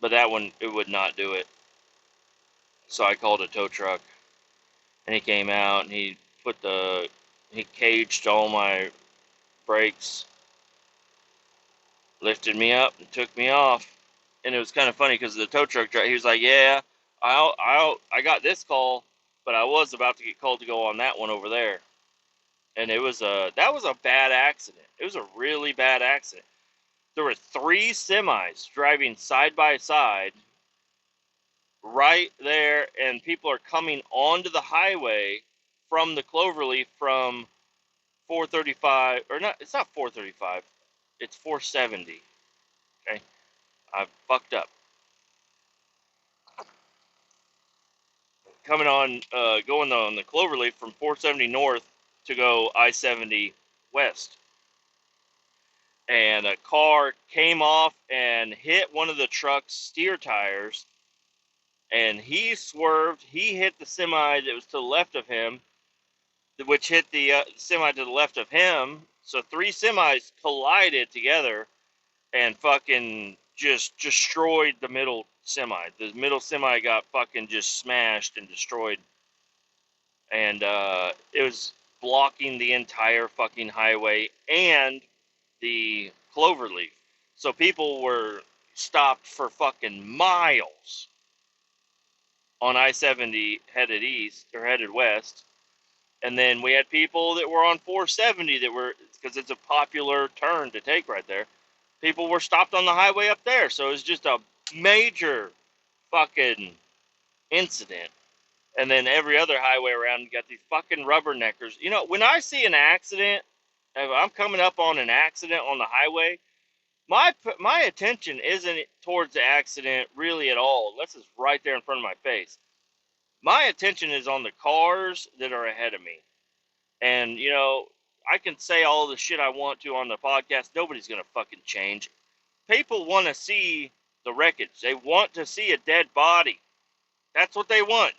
but that one, it would not do it. So I called a tow truck, and he came out and he caged all my brakes, lifted me up, and took me off. And it was kind of funny because the tow truck driver, he was like, "Yeah, I got this call, but I was about to get called to go on that one over there." And that was a bad accident. It was a really bad accident. There were 3 semis driving side by side right there, and people are coming onto the highway from the Cloverleaf from 435, or not, it's not 435, it's 470. Okay, I fucked up. Coming on, going on the Cloverleaf from 470 north to go I-70 west. And a car came off and hit one of the truck's steer tires, and he swerved. He hit the semi that was to the left of him, which hit the semi to the left of him. So three semis collided together and fucking just destroyed the middle semi. The middle semi got fucking just smashed and destroyed, and it was blocking the entire fucking highway and the cloverleaf. So people were stopped for fucking miles on I-70 headed east or headed west. And then we had people that were on 470 that were, because it's a popular turn to take right there. People were stopped on the highway up there. So it was just a major fucking incident. And then every other highway around, you got these fucking rubberneckers. You know, when I see an accident, if I'm coming up on an accident on the highway, my attention isn't towards the accident really at all, unless it's right there in front of my face. My attention is on the cars that are ahead of me. And, you know, I can say all the shit I want to on the podcast. Nobody's going to fucking change. People want to see the wreckage. They want to see a dead body. That's what they want.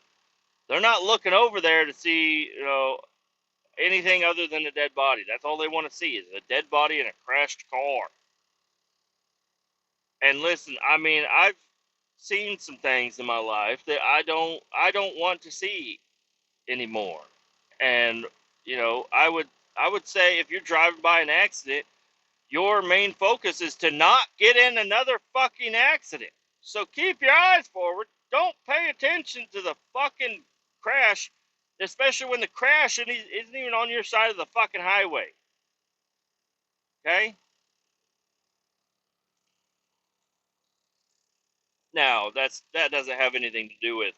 They're not looking over there to see, you know, anything other than a dead body. That's all they want to see is a dead body in a crashed car. And listen, I mean, I've seen some things in my life that I don't want to see anymore. And you know, I would say if you're driving by an accident, your main focus is to not get in another fucking accident. So keep your eyes forward. Don't pay attention to the fucking crash, especially when the crash isn't even on your side of the fucking highway. Okay? Now, that doesn't have anything to do with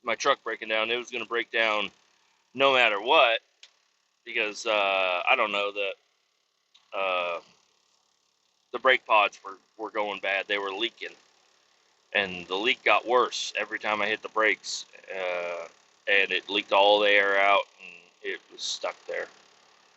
my truck breaking down. It was going to break down no matter what because I don't know the brake pods were going bad. They were leaking, and the leak got worse every time I hit the brakes, and it leaked all the air out, and it was stuck there.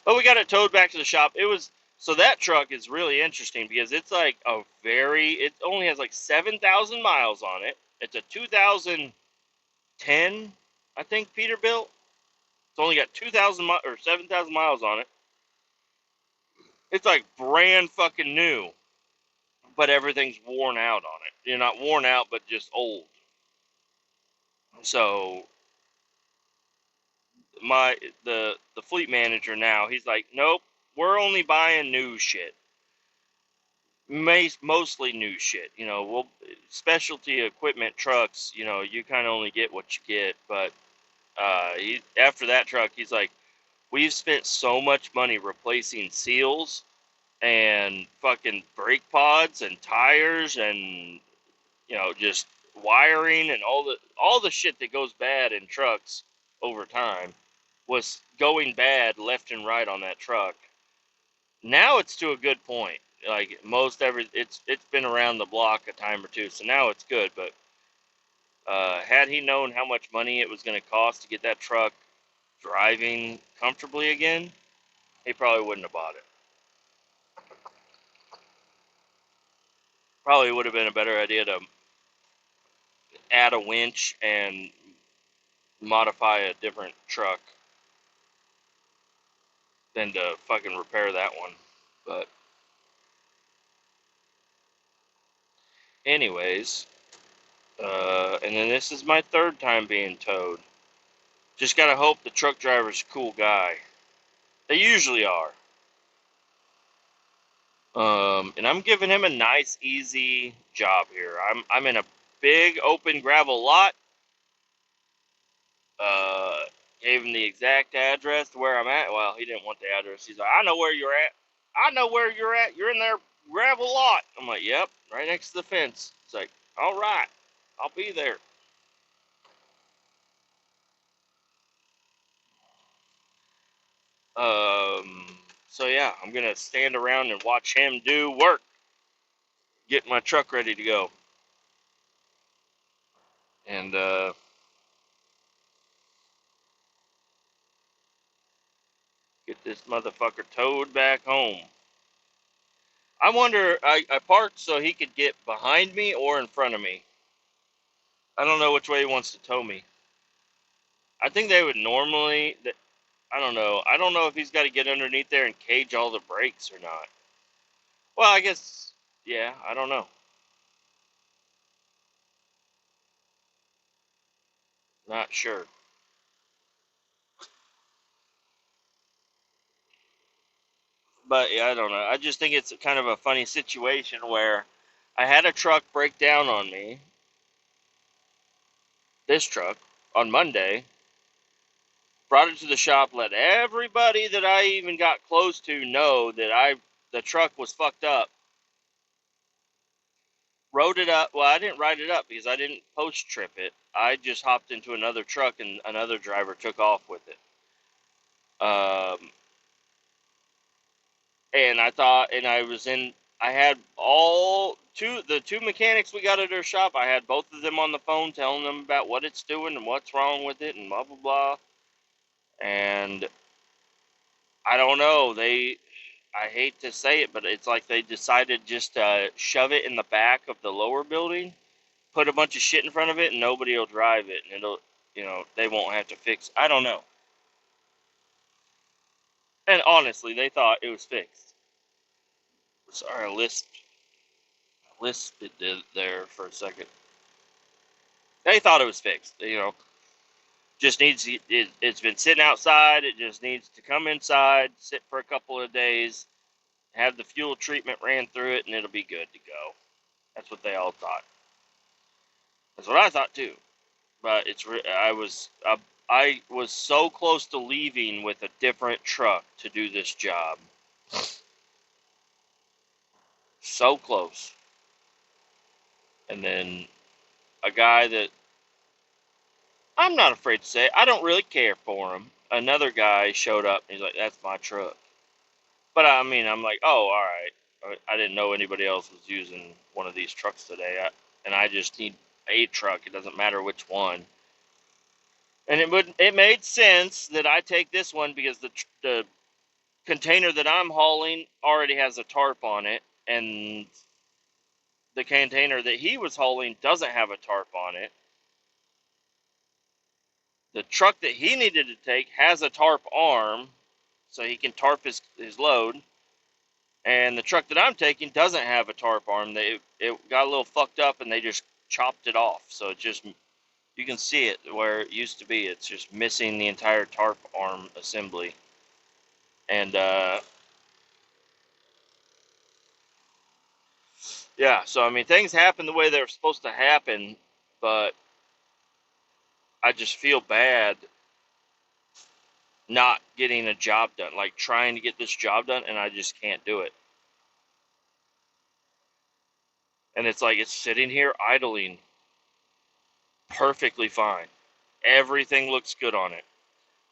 But we got it towed back to the shop. It was so that truck is really interesting because it's like it only has like 7,000 miles on it. It's a 2010, I think, Peterbilt. It's only got 2,000 or 7,000 miles on it. It's like brand fucking new, but everything's worn out on it. You're not worn out, but just old. So the fleet manager now, he's like, nope, we're only buying new shit. Mostly new shit. You know, specialty equipment trucks. You know, you kind of only get what you get. But after that truck, he's like, we've spent so much money replacing seals and fucking brake pods and tires and just wiring and all the shit that goes bad in trucks over time was going bad left and right on that truck. Now it's to a good point. Like it's been around the block a time or two, so now it's good. But had he known how much money it was going to cost to get that truck driving comfortably again, he probably wouldn't have bought it. Probably would have been a better idea to add a winch and modify a different truck than to fucking repair that one. But anyways, and then this is my third time being towed. Just gotta hope the truck driver's a cool guy. They usually are. And I'm giving him a nice, easy job here. I'm in a big open gravel lot. Uh, Gave him the exact address to where I'm at. Well, he didn't want the address. He's like, I know where you're at. I know where you're at. You're in their gravel lot. I'm like, yep, right next to the fence. It's like, all right, I'll be there. Um, so yeah, I'm gonna stand around and watch him do work, get my truck ready to go, and get this motherfucker towed back home. I wonder. I parked so he could get behind me or in front of me. I don't know which way he wants to tow me. I think they would normally. I don't know. I don't know if he's got to get underneath there and cage all the brakes or not. Well, I guess, yeah, I don't know. Not sure. But yeah, I don't know. I just think it's kind of a funny situation where I had a truck break down on me, this truck, on Monday, brought it to the shop, let everybody that I even got close to know that the truck was fucked up. Rode it up. Well, I didn't ride it up because I didn't post trip it. I just hopped into another truck and another driver took off with it. And I thought, and I was in. I had the two mechanics we got at our shop. I had both of them on the phone telling them about what it's doing and what's wrong with it and blah blah blah. And I don't know. I hate to say it, but it's like they decided just to shove it in the back of the lower building, put a bunch of shit in front of it, and nobody will drive it, and they won't have to fix. I don't know. And honestly, they thought it was fixed. Sorry, I lisped it there for a second. They thought it was fixed. Just needs it's been sitting outside. It just needs to come inside, sit for a couple of days, have the fuel treatment ran through it, and it'll be good to go. That's what they all thought. That's what I thought too. But I was so close to leaving with a different truck to do this job. So close. And then a guy that I'm not afraid to say, I don't really care for him. Another guy showed up and he's like, "That's my truck." But I mean, I'm like, "Oh, all right." I didn't know anybody else was using one of these trucks today. And I just need a truck. It doesn't matter which one. And it made sense that I take this one because the container that I'm hauling already has a tarp on it, and the container that he was hauling doesn't have a tarp on it. The truck that he needed to take has a tarp arm, so he can tarp his load. And the truck that I'm taking doesn't have a tarp arm. It got a little fucked up, and they just chopped it off. So you can see it where it used to be. It's just missing the entire tarp arm assembly. And yeah, so I mean, things happen the way they're supposed to happen, but I just feel bad not getting a job done, like trying to get this job done, and I just can't do it. And it's like it's sitting here idling perfectly fine. Everything looks good on it.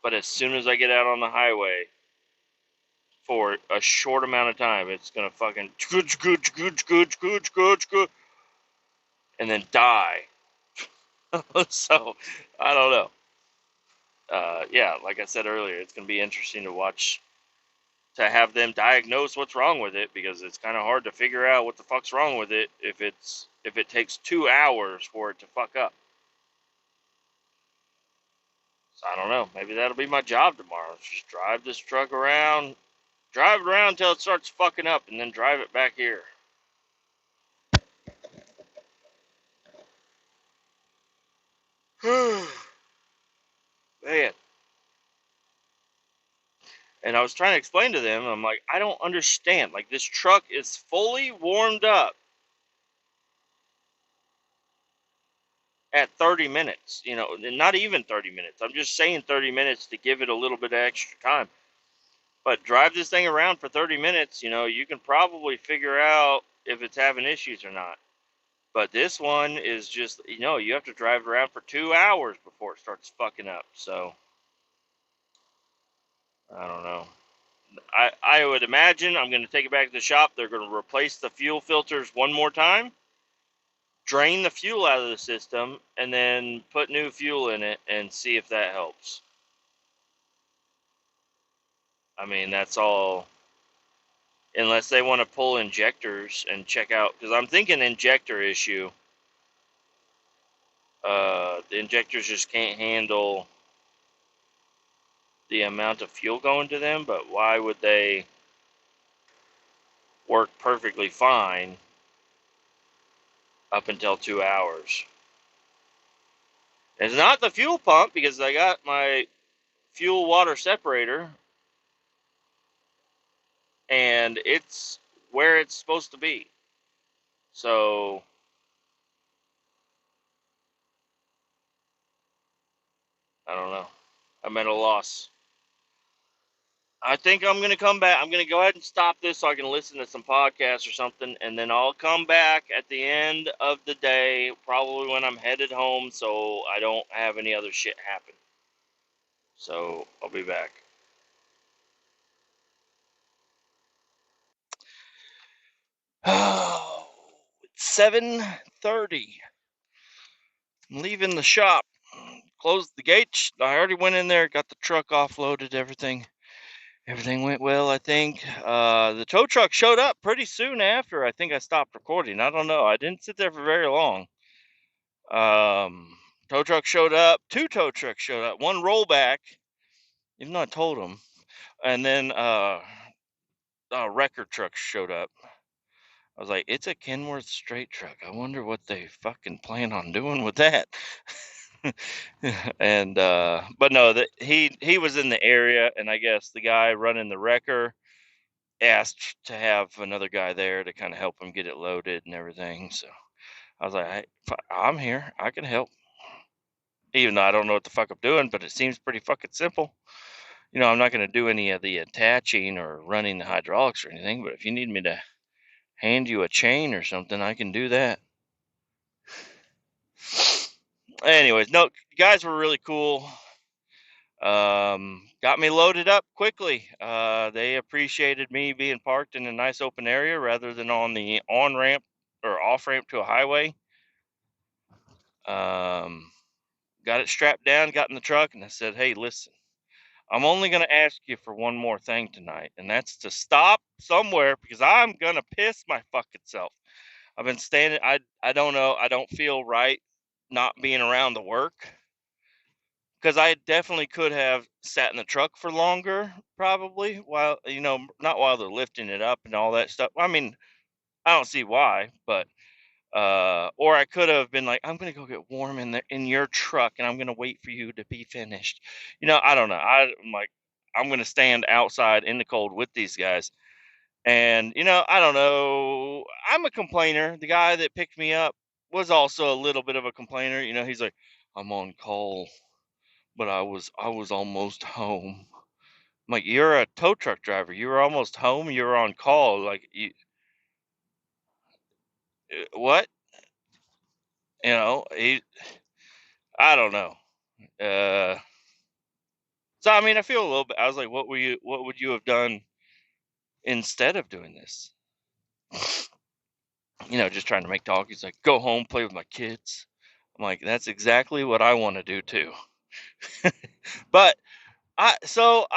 But as soon as I get out on the highway for a short amount of time, it's going to fucking and then die. So, I don't know. Yeah, like I said earlier, it's going to be interesting to watch, to have them diagnose what's wrong with it, because it's kind of hard to figure out what the fuck's wrong with it if it takes 2 hours for it to fuck up. So I don't know. Maybe that'll be my job tomorrow. Just drive this truck around, drive it around until it starts fucking up, and then drive it back here. Man. And I was trying to explain to them, I'm like, I don't understand. Like, this truck is fully warmed up at 30 minutes. Not even 30 minutes. I'm just saying 30 minutes to give it a little bit of extra time. But drive this thing around for 30 minutes, you can probably figure out if it's having issues or not. But this one is just, you have to drive it around for 2 hours before it starts fucking up. So, I don't know. I would imagine I'm going to take it back to the shop. They're going to replace the fuel filters one more time, drain the fuel out of the system, and then put new fuel in it and see if that helps. I mean, that's all. Unless they want to pull injectors and check out, because I'm thinking injector issue. The injectors just can't handle the amount of fuel going to them, but why would they work perfectly fine up until 2 hours? It's not the fuel pump, because I got my fuel water separator and it's where it's supposed to be. So I don't know. I'm at a loss. I think I'm gonna come back. I'm gonna go ahead and stop this so I can listen to some podcasts or something, and then I'll come back at the end of the day, probably when I'm headed home, so I don't have any other shit happen. So I'll be back. Oh, it's 7:30. I'm leaving the shop. Closed the gates. I already went in there, got the truck offloaded, everything. Everything went well, I think. The tow truck showed up pretty soon after I think I stopped recording. I don't know. I didn't sit there for very long. Tow truck showed up. 2 tow trucks showed up. 1 rollback, even though I told them. And then a wrecker truck showed up. I was like, it's a Kenworth straight truck. I wonder what they fucking plan on doing with that. And but no, that he was in the area, and I guess the guy running the wrecker asked to have another guy there to kind of help him get it loaded and everything. So I was like, hey, I'm here. I can help. Even though I don't know what the fuck I'm doing, but it seems pretty fucking simple. You know, I'm not going to do any of the attaching or running the hydraulics or anything, but if you need me to hand you a chain or something, I can do that. Anyways, no, guys were really cool. Got me loaded up quickly. They appreciated me being parked in a nice open area rather than on the on ramp or off ramp to a highway. Got it strapped down, got in the truck, and I said, hey, listen, I'm only going to ask you for one more thing tonight, and that's to stop somewhere, because I'm going to piss my fucking self. I've been standing, I don't know, I don't feel right not being around the work, because I definitely could have sat in the truck for longer, probably, while, you know, not while they're lifting it up and all that stuff. I mean, I don't see why, but or I could have been like, I'm gonna go get warm in your truck, and I'm gonna wait for you to be finished. You know, I don't know. I'm like, I'm gonna stand outside in the cold with these guys, and you know, I don't know. I'm a complainer. The guy that picked me up was also a little bit of a complainer. You know, he's like, I'm on call, but I was almost home. I'm like, you're a tow truck driver. You were almost home. You were on call. Like, what? You know, I don't know. Uh, so I mean, I feel a little bit. I was like, what would you have done instead of doing this? You know, just trying to make talk. He's like, go home, play with my kids. I'm like, that's exactly what I want to do too. But I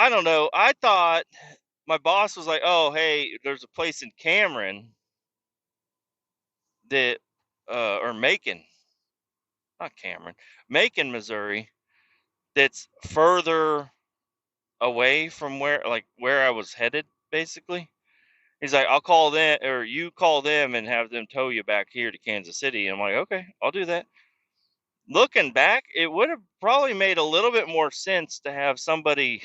don't know. I thought my boss was like, oh, hey, there's a place in Cameron that, or Macon, not Cameron, Macon, Missouri, that's further away from where I was headed, basically. He's like, I'll call them, or you call them and have them tow you back here to Kansas City. And I'm like, okay, I'll do that. Looking back, it would have probably made a little bit more sense to have somebody,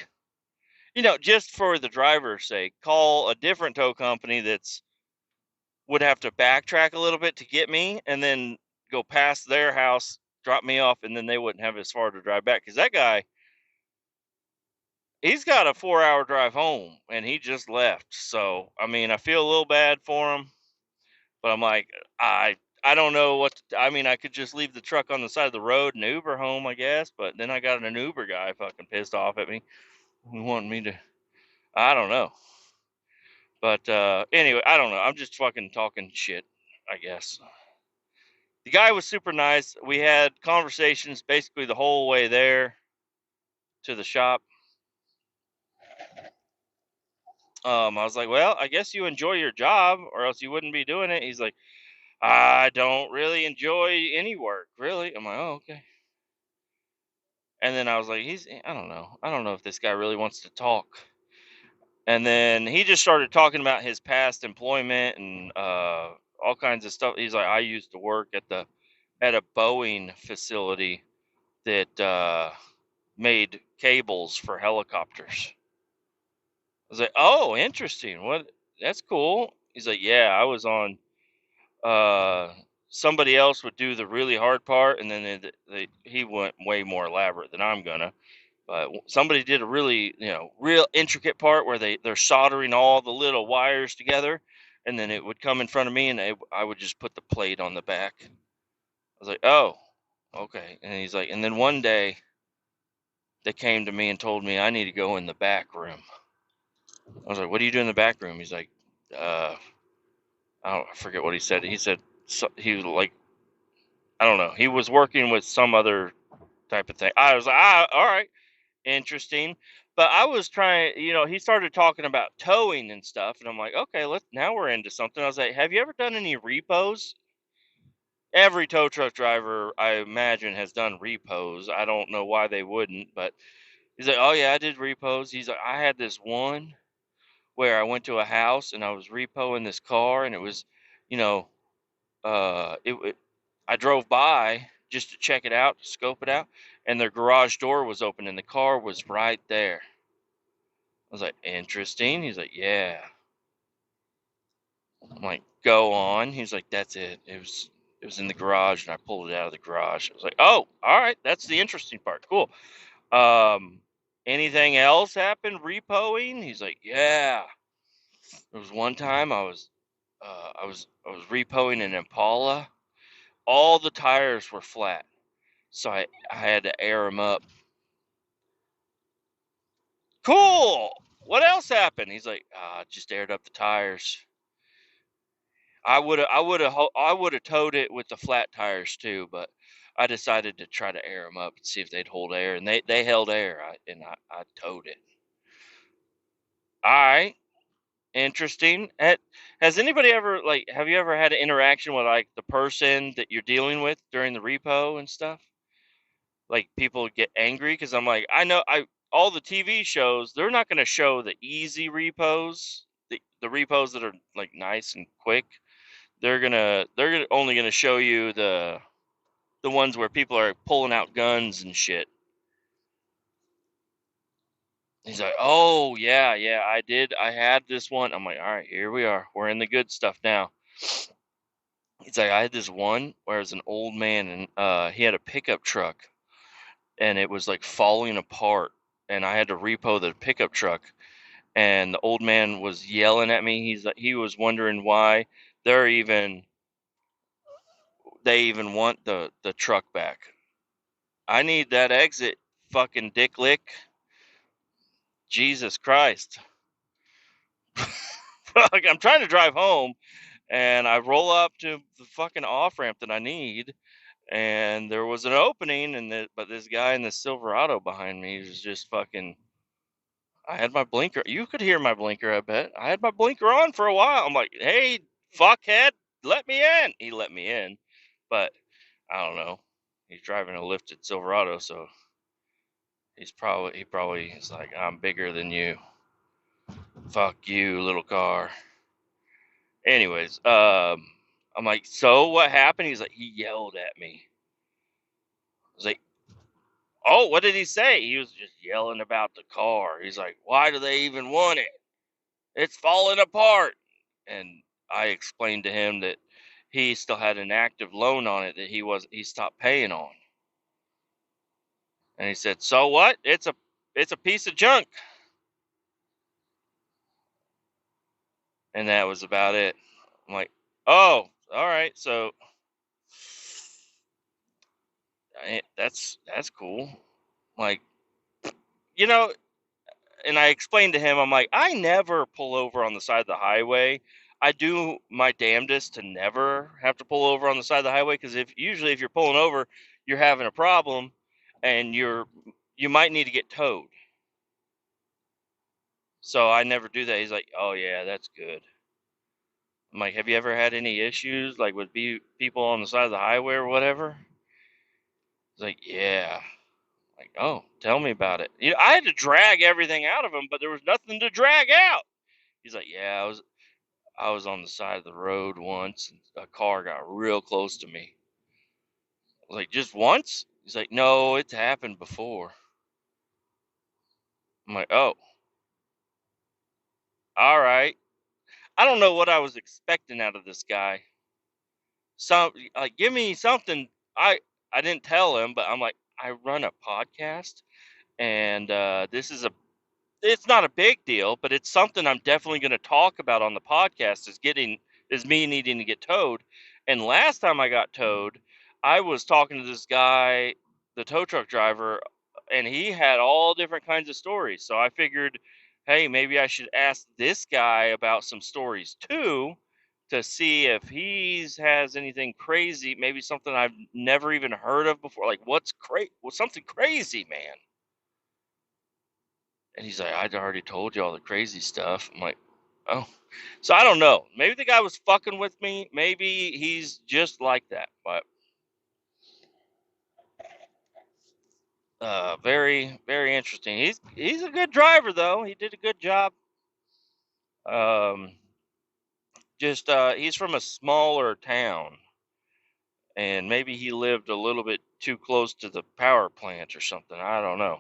you know, just for the driver's sake, call a different tow company that's would have to backtrack a little bit to get me, and then go past their house, drop me off, and then they wouldn't have as far to drive back. Because that guy, he's got a 4-hour drive home, and he just left. So I mean, I feel a little bad for him. But I'm like, I don't know what I mean, I could just leave the truck on the side of the road and Uber home, I guess. But then I got an Uber guy fucking pissed off at me, wanting me to. I don't know. But anyway, I don't know. I'm just fucking talking shit, I guess. The guy was super nice. We had conversations basically the whole way there to the shop. I was like, well, I guess you enjoy your job, or else you wouldn't be doing it. He's like, I don't really enjoy any work, really. I'm like, oh, okay. And then I was like, I don't know if this guy really wants to talk. And then he just started talking about his past employment and all kinds of stuff. He's like, I used to work at a Boeing facility that made cables for helicopters. I was like, oh, interesting. What? That's cool. He's like, yeah, I was on. Uh, Somebody else would do the really hard part, and then he went way more elaborate than I'm gonna. But somebody did a really, real intricate part where they're soldering all the little wires together, and then it would come in front of me, and I would just put the plate on the back. I was like, oh, okay. And he's like, and then one day they came to me and told me I need to go in the back room. I was like, what do you do in the back room? He's like, uh, I forget what he said. He said he was like, I don't know. He was working with some other type of thing. I was like, all right, interesting. But I was trying, he started talking about towing and stuff, and I'm like, okay, now we're into something. I was like, have you ever done any repos? Every tow truck driver, I imagine, has done repos. I don't know why they wouldn't, but he's like, oh yeah, I did repos. He's like, I had this one where I went to a house and I was repoing this car, and it was, you know, it I drove by just to check it out, to scope it out, and their garage door was open and the car was right there. I was like, interesting. He's like, yeah. I'm like, go on. He's like, that's it. It was in the garage, and I pulled it out of the garage. I was like, oh, all right, that's the interesting part. Cool. Um, Anything else happened repoing? He's like, yeah. There was one time I was repoing an Impala. All the tires were flat, so I had to air them up. Cool. What else happened? He's like, just aired up the tires. I would have towed it with the flat tires too, but I decided to try to air them up and see if they'd hold air, and they held air. I towed it. All right, interesting. Has anybody ever have you ever had an interaction with like the person that you're dealing with during the repo and stuff? Like people get angry because I'm like, I know all the TV shows, they're not going to show the easy repos, the repos that are like nice and quick. They're only gonna show you the ones where people are pulling out guns and shit. He's like, oh yeah, yeah, I did. I had this one. I'm like, all right, here we are. We're in the good stuff now. He's like, I had this one where it was an old man, and he had a pickup truck, and it was like falling apart, and I had to repo the pickup truck, and the old man was yelling at me. He was wondering why they even want the truck back. I need that exit, fucking dick lick. Jesus Christ. Like, I'm trying to drive home, and I roll up to the fucking off ramp that I need, and there was an opening, but this guy in the Silverado behind me was just fucking. I had my blinker. You could hear my blinker, I bet. I had my blinker on for a while. I'm like, hey, fuckhead, let me in. He let me in, but I don't know. He's driving a lifted Silverado, so he probably is like, I'm bigger than you. Fuck you, little car. Anyways, I'm like, so what happened? He's like, he yelled at me. I was like, oh, what did he say? He was just yelling about the car. He's like, why do they even want it? It's falling apart. And I explained to him that he still had an active loan on it that he stopped paying on. And he said, so what? It's a piece of junk. And that was about it. I'm like, oh, all right, so that's cool. Like, you know, and I explained to him, I'm like, I never pull over on the side of the highway. I do my damnedest to never have to pull over on the side of the highway, because if you're pulling over, you're having a problem, and you might need to get towed. So I never do that. He's like, oh yeah, that's good. I'm like, have you ever had any issues like with people on the side of the highway or whatever? He's like, yeah. Like, oh, tell me about it. I had to drag everything out of him, but there was nothing to drag out. He's like, yeah, I was on the side of the road once, and a car got real close to me. I was like, just once? He's like, no, it's happened before. I'm like, oh, all right. I don't know what I was expecting out of this guy. Give me something. I didn't tell him, but I'm like, I run a podcast, and this is it's not a big deal, but it's something I'm definitely going to talk about on the podcast is me needing to get towed. And last time I got towed, I was talking to this guy, the tow truck driver, and he had all different kinds of stories. So I figured, hey, maybe I should ask this guy about some stories too, to see if has anything crazy, maybe something I've never even heard of before. Like, what's something crazy, man? And he's like, I'd already told you all the crazy stuff. I'm like, oh. So I don't know. Maybe the guy was fucking with me. Maybe he's just like that. But very, very interesting. He's a good driver though. He did a good job. Um, just he's from a smaller town, and maybe he lived a little bit too close to the power plant or something. I don't know.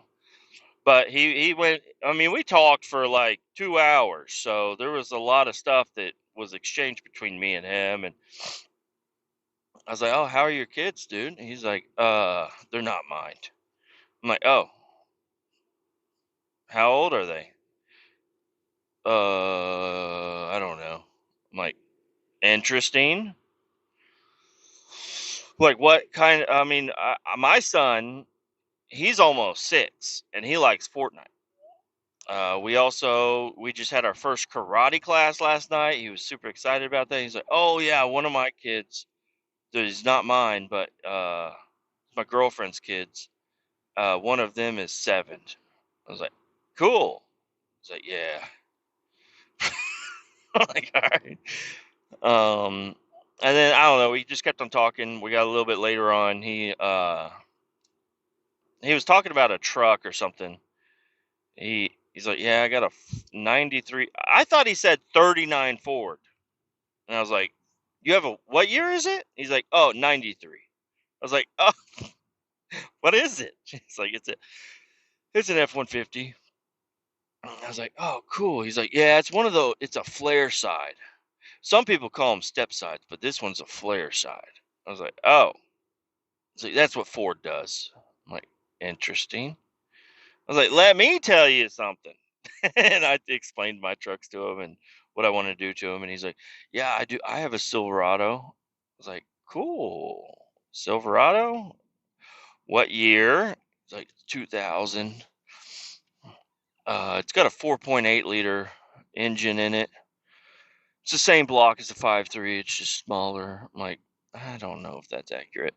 But he went. I mean, we talked for like 2 hours, so there was a lot of stuff that was exchanged between me and him. And I was like, "Oh, how are your kids, dude?" And he's like, they're not mine." I'm like, "Oh, how old are they?" I don't know." I'm like, "Interesting. Like, what kind? I mean, my son, he's almost 6, and he likes Fortnite. We just had our first karate class last night. He was super excited about that. He's like, "Oh yeah, one of my kids, he's not mine, but my girlfriend's kids. One of them is 7." I was like, "Cool." He's like, "Yeah." I'm like, all right. And then I don't know. We just kept on talking. We got a little bit later on. He was talking about a truck or something. He's like, "Yeah, I got a 93." I thought he said 39 Ford. And I was like, "You have a, what year is it?" He's like, "Oh, 93." I was like, "Oh, what is it?" He's like, it's an F-150." I was like, "Oh, cool." He's like, "Yeah, it's a flare side. Some people call them step sides, but this one's a flare side." I was like, "Oh." He's like, "That's what Ford does." I'm like, "Interesting." I was like, "Let me tell you something." And I explained my trucks to him and what I want to do to him. And he's like, "Yeah, I do. I have a Silverado." I was like, "Cool. Silverado? What year?" It's like 2000. It's got a 4.8 liter engine in it. It's the same block as the 5.3. It's just smaller. I'm like, I don't know if that's accurate.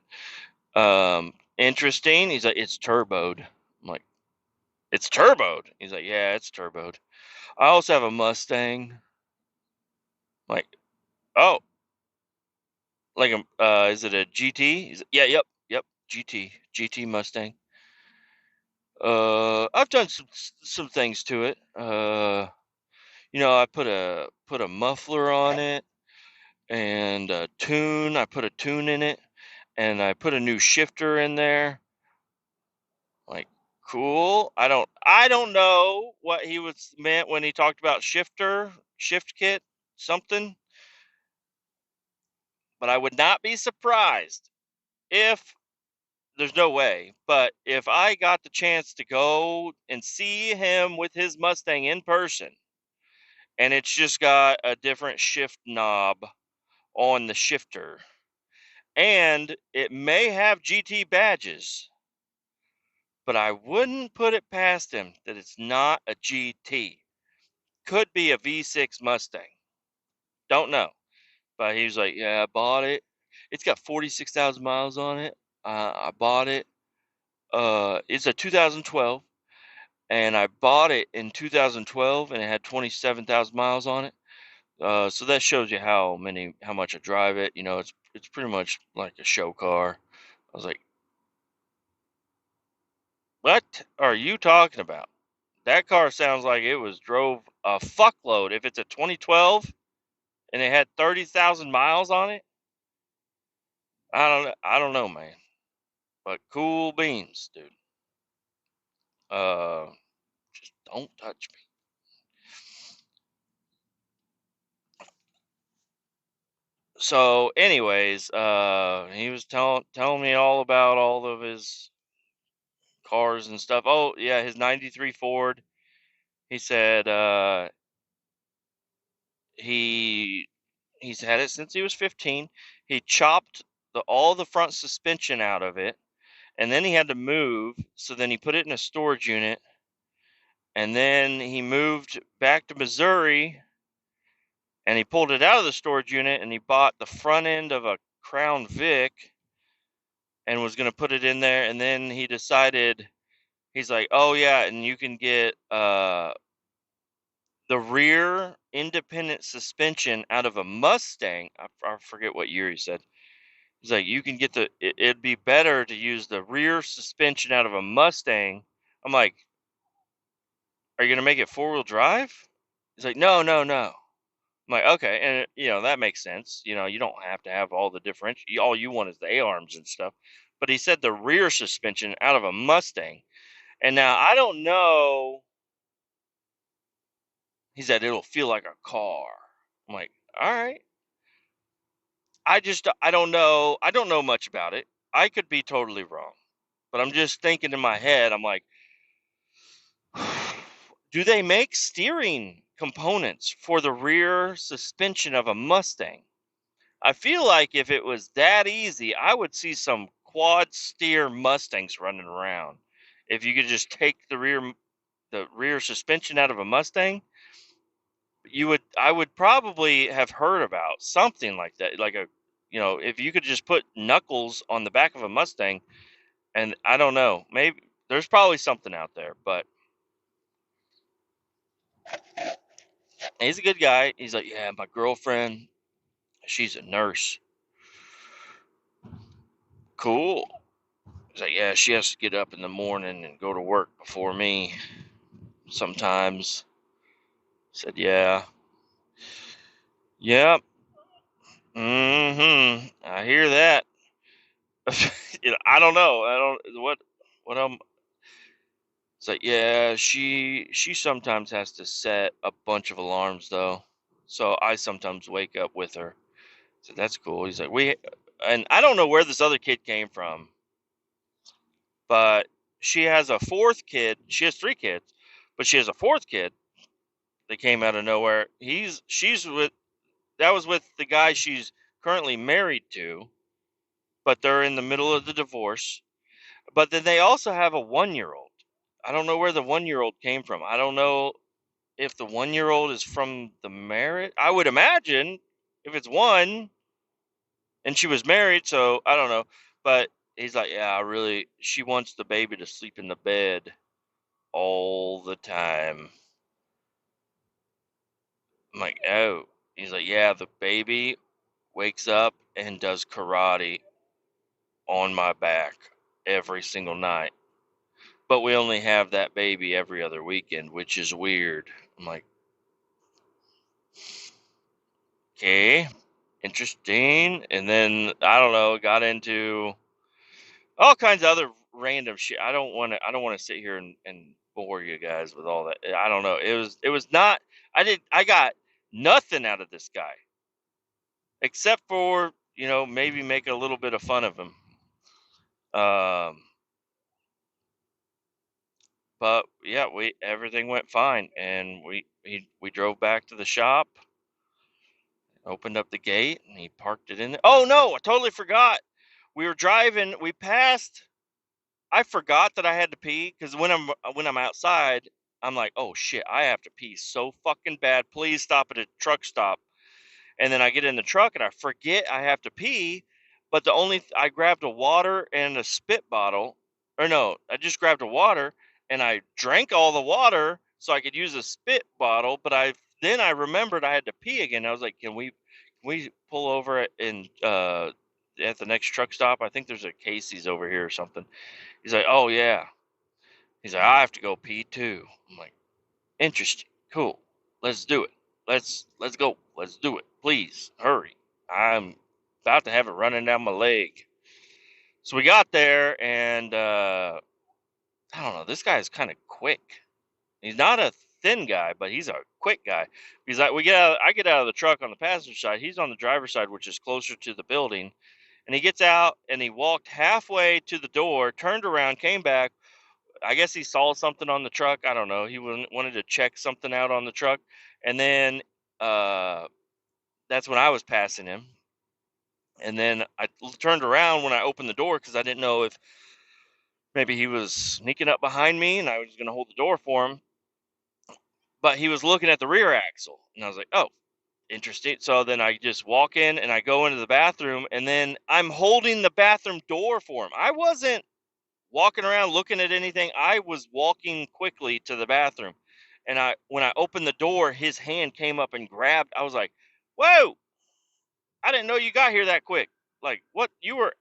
Interesting. He's like, "It's turboed." I'm like, "It's turboed?" He's like, "Yeah, it's turboed." I also have a Mustang. I'm like, "Oh, like is it a GT?" He's like, "Yeah, yep, GT Mustang." I've done some things to it. I put a muffler on it and a tune. I put a tune in it, and I put a new shifter in there. Like, cool. I don't know what he was meant when he talked about shift kit, something, but I would not be surprised if there's no way, but if I got the chance to go and see him with his Mustang in person, and it's just got a different shift knob on the shifter, and it may have GT badges, but I wouldn't put it past him that it's not a GT. Could be a V6 Mustang. Don't know. But he was like, "Yeah, I bought it. It's got 46,000 miles on it. I bought it. It's a 2012, and I bought it in 2012, and it had 27,000 miles on it. So that shows you how much I drive it. It's pretty much like a show car." I was like, What are you talking about? That car sounds like it was drove a fuckload. If it's a 2012 and it had 30,000 miles on it, I don't know, man. But cool beans, dude. Uh, just don't touch me. So, anyways, he was telling me all about all of his cars and stuff. Oh, yeah, his 93 Ford. He said he he's had it since he was 15. He chopped all the front suspension out of it, and then he had to move, so then he put it in a storage unit, and then he moved back to Missouri, and he pulled it out of the storage unit, and he bought the front end of a Crown Vic and was going to put it in there, and then he decided, he's like, oh yeah, and you can get the rear independent suspension out of a Mustang. I forget what year he said. He's like, you can get it'd be better to use the rear suspension out of a Mustang. I'm like, are you going to make it four-wheel drive? He's like, no, no, no. I'm like, okay. And, that makes sense. You don't have to have all the differential. All you want is the A-arms and stuff. But he said the rear suspension out of a Mustang. And now I don't know. He said it'll feel like a car. I'm like, all right. I don't know. I don't know much about it. I could be totally wrong. But I'm just thinking in my head, I'm like, do they make steering components for the rear suspension of a Mustang? I feel like if it was that easy, I would see some quad steer Mustangs running around. If you could just take the rear suspension out of a Mustang, I would probably have heard about something like that. Like if you could just put knuckles on the back of a Mustang, and I don't know, maybe there's probably something out there, but he's a good guy. He's like, yeah, my girlfriend, she's a nurse. Cool. He's like, yeah, she has to get up in the morning and go to work before me sometimes. Said, yeah. Yep. Mm-hmm. I hear that. I don't know. I don't what it's like, yeah, she sometimes has to set a bunch of alarms though. So I sometimes wake up with her. So that's cool. He's like, and I don't know where this other kid came from, but she has a fourth kid. She has three kids, but she has a fourth kid that came out of nowhere. She's with that was with the guy she's currently married to, but they're in the middle of the divorce. But then they also have a 1-year old. I don't know where the 1-year old came from. I don't know if the 1-year old is from the marriage. I would imagine if it's one and she was married, so I don't know. But he's like, yeah, she wants the baby to sleep in the bed all the time. I'm like, oh. He's like, yeah, the baby wakes up and does karate on my back every single night. But we only have that baby every other weekend, which is weird. I'm like, okay, interesting. And then I don't know, got into all kinds of other random shit. I don't want to sit here and bore you guys with all that. I don't know. It was not I got nothing out of this guy except for, maybe make a little bit of fun of him. Um but yeah, we everything went fine, and we drove back to the shop, opened up the gate, and he parked it in there. Oh no, I totally forgot. We were driving, we passed. I forgot that I had to pee because when I'm outside, I'm like, oh shit, I have to pee so fucking bad. Please stop at a truck stop. And then I get in the truck and I forget I have to pee, but I grabbed a water and a spit bottle, or no, I just grabbed a water and I drank all the water so I could use a spit bottle. But then I remembered I had to pee again. I was like, can we pull over at the next truck stop? I think there's a Casey's over here or something. He's like, oh yeah. He's like, I have to go pee too. I'm like, interesting, cool, let's do it. Let's go. Let's do it. Please hurry. I'm about to have it running down my leg. So we got there, and I don't know. This guy is kind of quick. He's not a thin guy, but he's a quick guy. Because I get out of the truck on the passenger side. He's on the driver's side, which is closer to the building. And he gets out, and he walked halfway to the door, turned around, came back. I guess he saw something on the truck. I don't know. He wanted to check something out on the truck. And then that's when I was passing him. And then I turned around when I opened the door because I didn't know if maybe he was sneaking up behind me and I was going to hold the door for him. But he was looking at the rear axle. And I was like, oh, interesting. So then I just walk in and I go into the bathroom. And then I'm holding the bathroom door for him. I wasn't walking around looking at anything. I was walking quickly to the bathroom. And when I opened the door, his hand came up and grabbed. I was like, whoa, I didn't know you got here that quick. Like, what? You were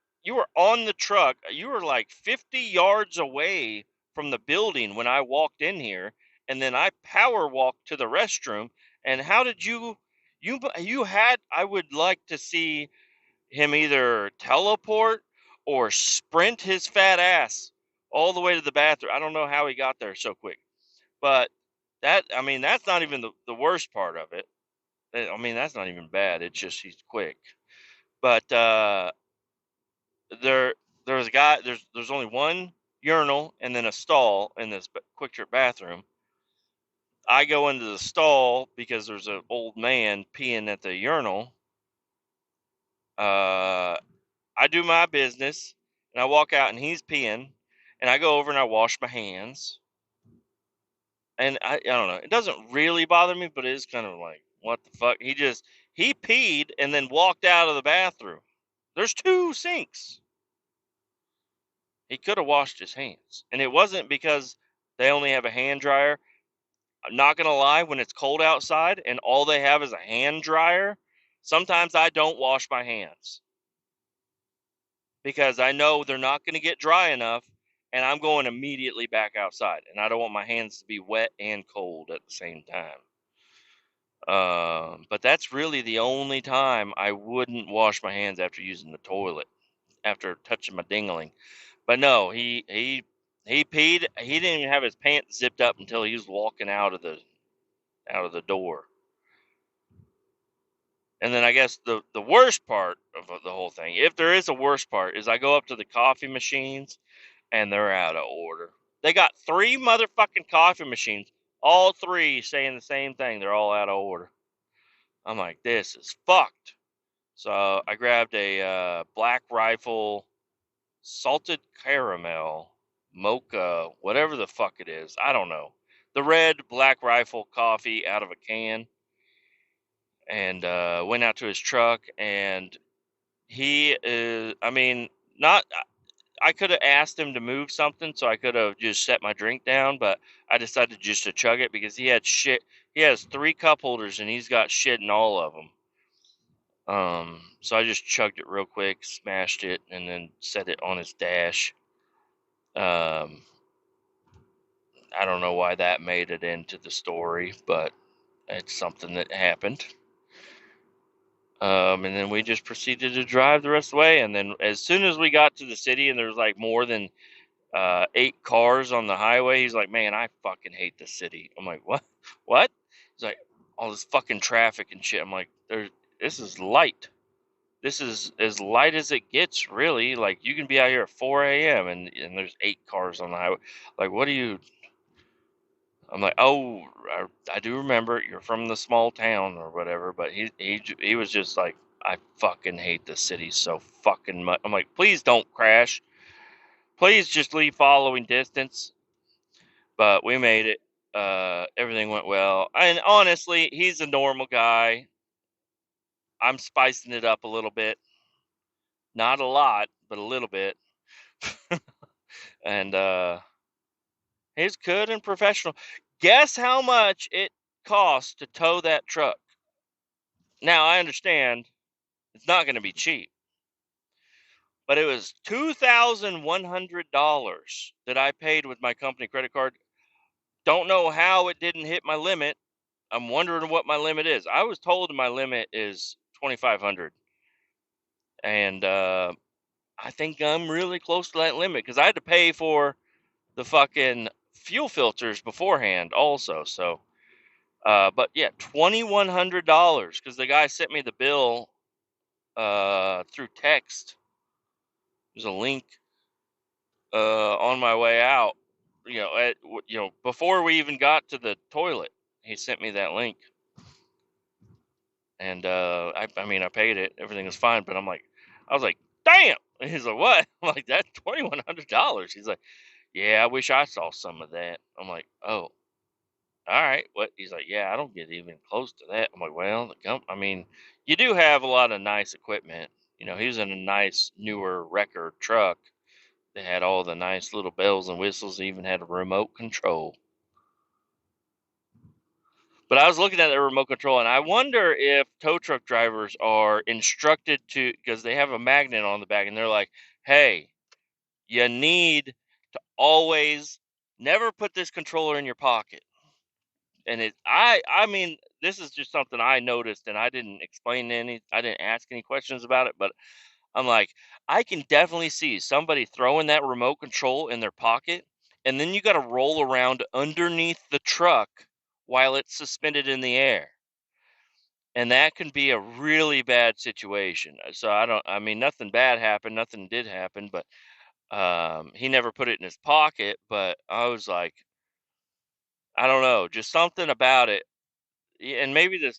on the truck. You were like 50 yards away from the building when I walked in here, and then I power walked to the restroom. And how did you had I would like to see him either teleport or sprint his fat ass all the way to the bathroom. I don't know how he got there so quick. But I mean, that's not even the worst part of it. I mean, that's not even bad. It's just he's quick. But there was a guy. There's only one urinal and then a stall in this quick trip bathroom. I go into the stall because there's an old man peeing at the urinal. I do my business and I walk out and he's peeing, and I go over and I wash my hands. And I don't know. It doesn't really bother me, but it is kind of like, what the fuck? He peed and then walked out of the bathroom. There's two sinks. He could have washed his hands. And it wasn't because they only have a hand dryer. I'm not going to lie, when it's cold outside and all they have is a hand dryer, sometimes I don't wash my hands because I know they're not going to get dry enough and I'm going immediately back outside. And I don't want my hands to be wet and cold at the same time. But that's really the only time I wouldn't wash my hands after using the toilet, after touching my dingling. But no, he peed. He didn't even have his pants zipped up until he was walking out of the door. And then I guess the worst part of the whole thing, if there is a worst part, is I go up to the coffee machines and they're out of order. They got 3 motherfucking coffee machines, all 3 saying the same thing. They're all out of order. I'm like, this is fucked. So I grabbed a Black Rifle salted caramel mocha, whatever the fuck it is. I don't know. The red Black Rifle coffee out of a can, and went out to his truck. And he is, I mean, not. I could have asked him to move something, so I could have just set my drink down, but I decided just to chug it because he had shit. He has 3 cup holders and he's got shit in all of them. So I just chugged it real quick, smashed it, and then set it on his dash. I don't know why that made it into the story, but it's something that happened. And then we just proceeded to drive the rest of the way. And then as soon as we got to the city and there was like more than 8 cars on the highway, he's like, man, I fucking hate the city. I'm like, what? What? He's like, all this fucking traffic and shit. I'm like, this is light. This is as light as it gets, really. Like, you can be out here at 4 a.m. and there's 8 cars on the highway. Like, what do you... I'm like, oh, I do remember you're from the small town or whatever, but he was just like, I fucking hate the city so fucking much. I'm like, please don't crash. Please just leave following distance. But we made it. Everything went well. And honestly, he's a normal guy. I'm spicing it up a little bit. Not a lot, but a little bit. And he's good and professional. Guess how much it costs to tow that truck? Now, I understand it's not going to be cheap. But it was $2,100 that I paid with my company credit card. Don't know how it didn't hit my limit. I'm wondering what my limit is. I was told my limit is 2,500, and I think I'm really close to that limit because I had to pay for the fucking fuel filters beforehand also. So, but yeah, $2,100 because the guy sent me the bill through text. There's a link on my way out. Before we even got to the toilet, he sent me that link, and I mean, I paid it. Everything was fine, but I was like, damn. And he's like, what? I'm like, that's $2,100. He's like, yeah, I wish I saw some of that. I'm like, oh, all right. What? He's like, yeah, I don't get even close to that. I'm like, well, I mean, you do have a lot of nice equipment. He was in a nice newer record truck. They had all the nice little bells and whistles. They even had a remote control. But I was looking at the remote control, and I wonder if tow truck drivers are instructed to, because they have a magnet on the back, and they're like, hey, you need to always never put this controller in your pocket. And I mean, this is just something I noticed, and I didn't I didn't ask any questions about it, but I'm like, I can definitely see somebody throwing that remote control in their pocket, and then you got to roll around underneath the truck while it's suspended in the air. And that can be a really bad situation. So I mean, nothing bad happened, nothing did happen, but he never put it in his pocket. But I was like, I don't know, just something about it. And maybe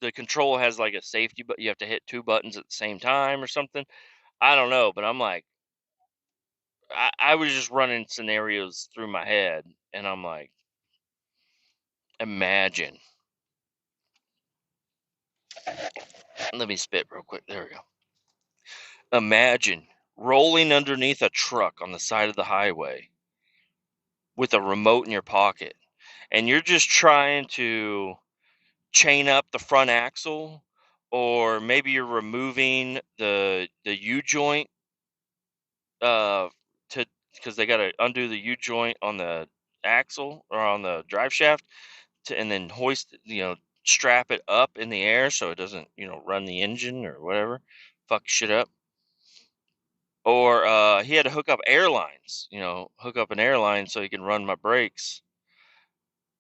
the control has like a safety, but you have to hit two buttons at the same time or something. I don't know, but I'm like, I was just running scenarios through my head, and I'm like, imagine. Let me spit real quick. There we go. Imagine rolling underneath a truck on the side of the highway with a remote in your pocket, and you're just trying to chain up the front axle, or maybe you're removing the U joint to because they got to undo the U joint on the axle or on the drive shaft and then strap it up in the air so it doesn't run the engine or whatever, fuck shit up. Or he had to hook up an airline so he can run my brakes.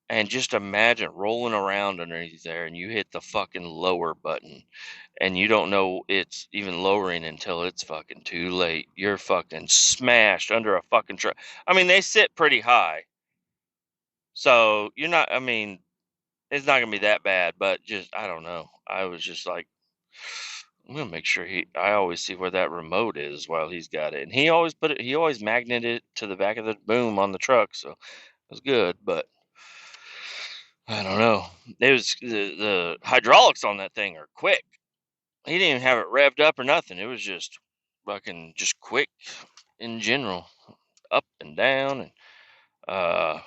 And just imagine rolling around underneath there, and you hit the fucking lower button, and you don't know it's even lowering until it's fucking too late. You're fucking smashed under a fucking truck. I mean, they sit pretty high, so you're not. I mean, it's not gonna be that bad, but just I don't know. I was just like, I'm gonna make sure I always see where that remote is while he's got it, and he always put it. He always magneted it to the back of the boom on the truck, so it was good, but. I don't know. It was the hydraulics on that thing are quick. He didn't even have it revved up or nothing. It was just fucking just quick in general, up and down, and uh,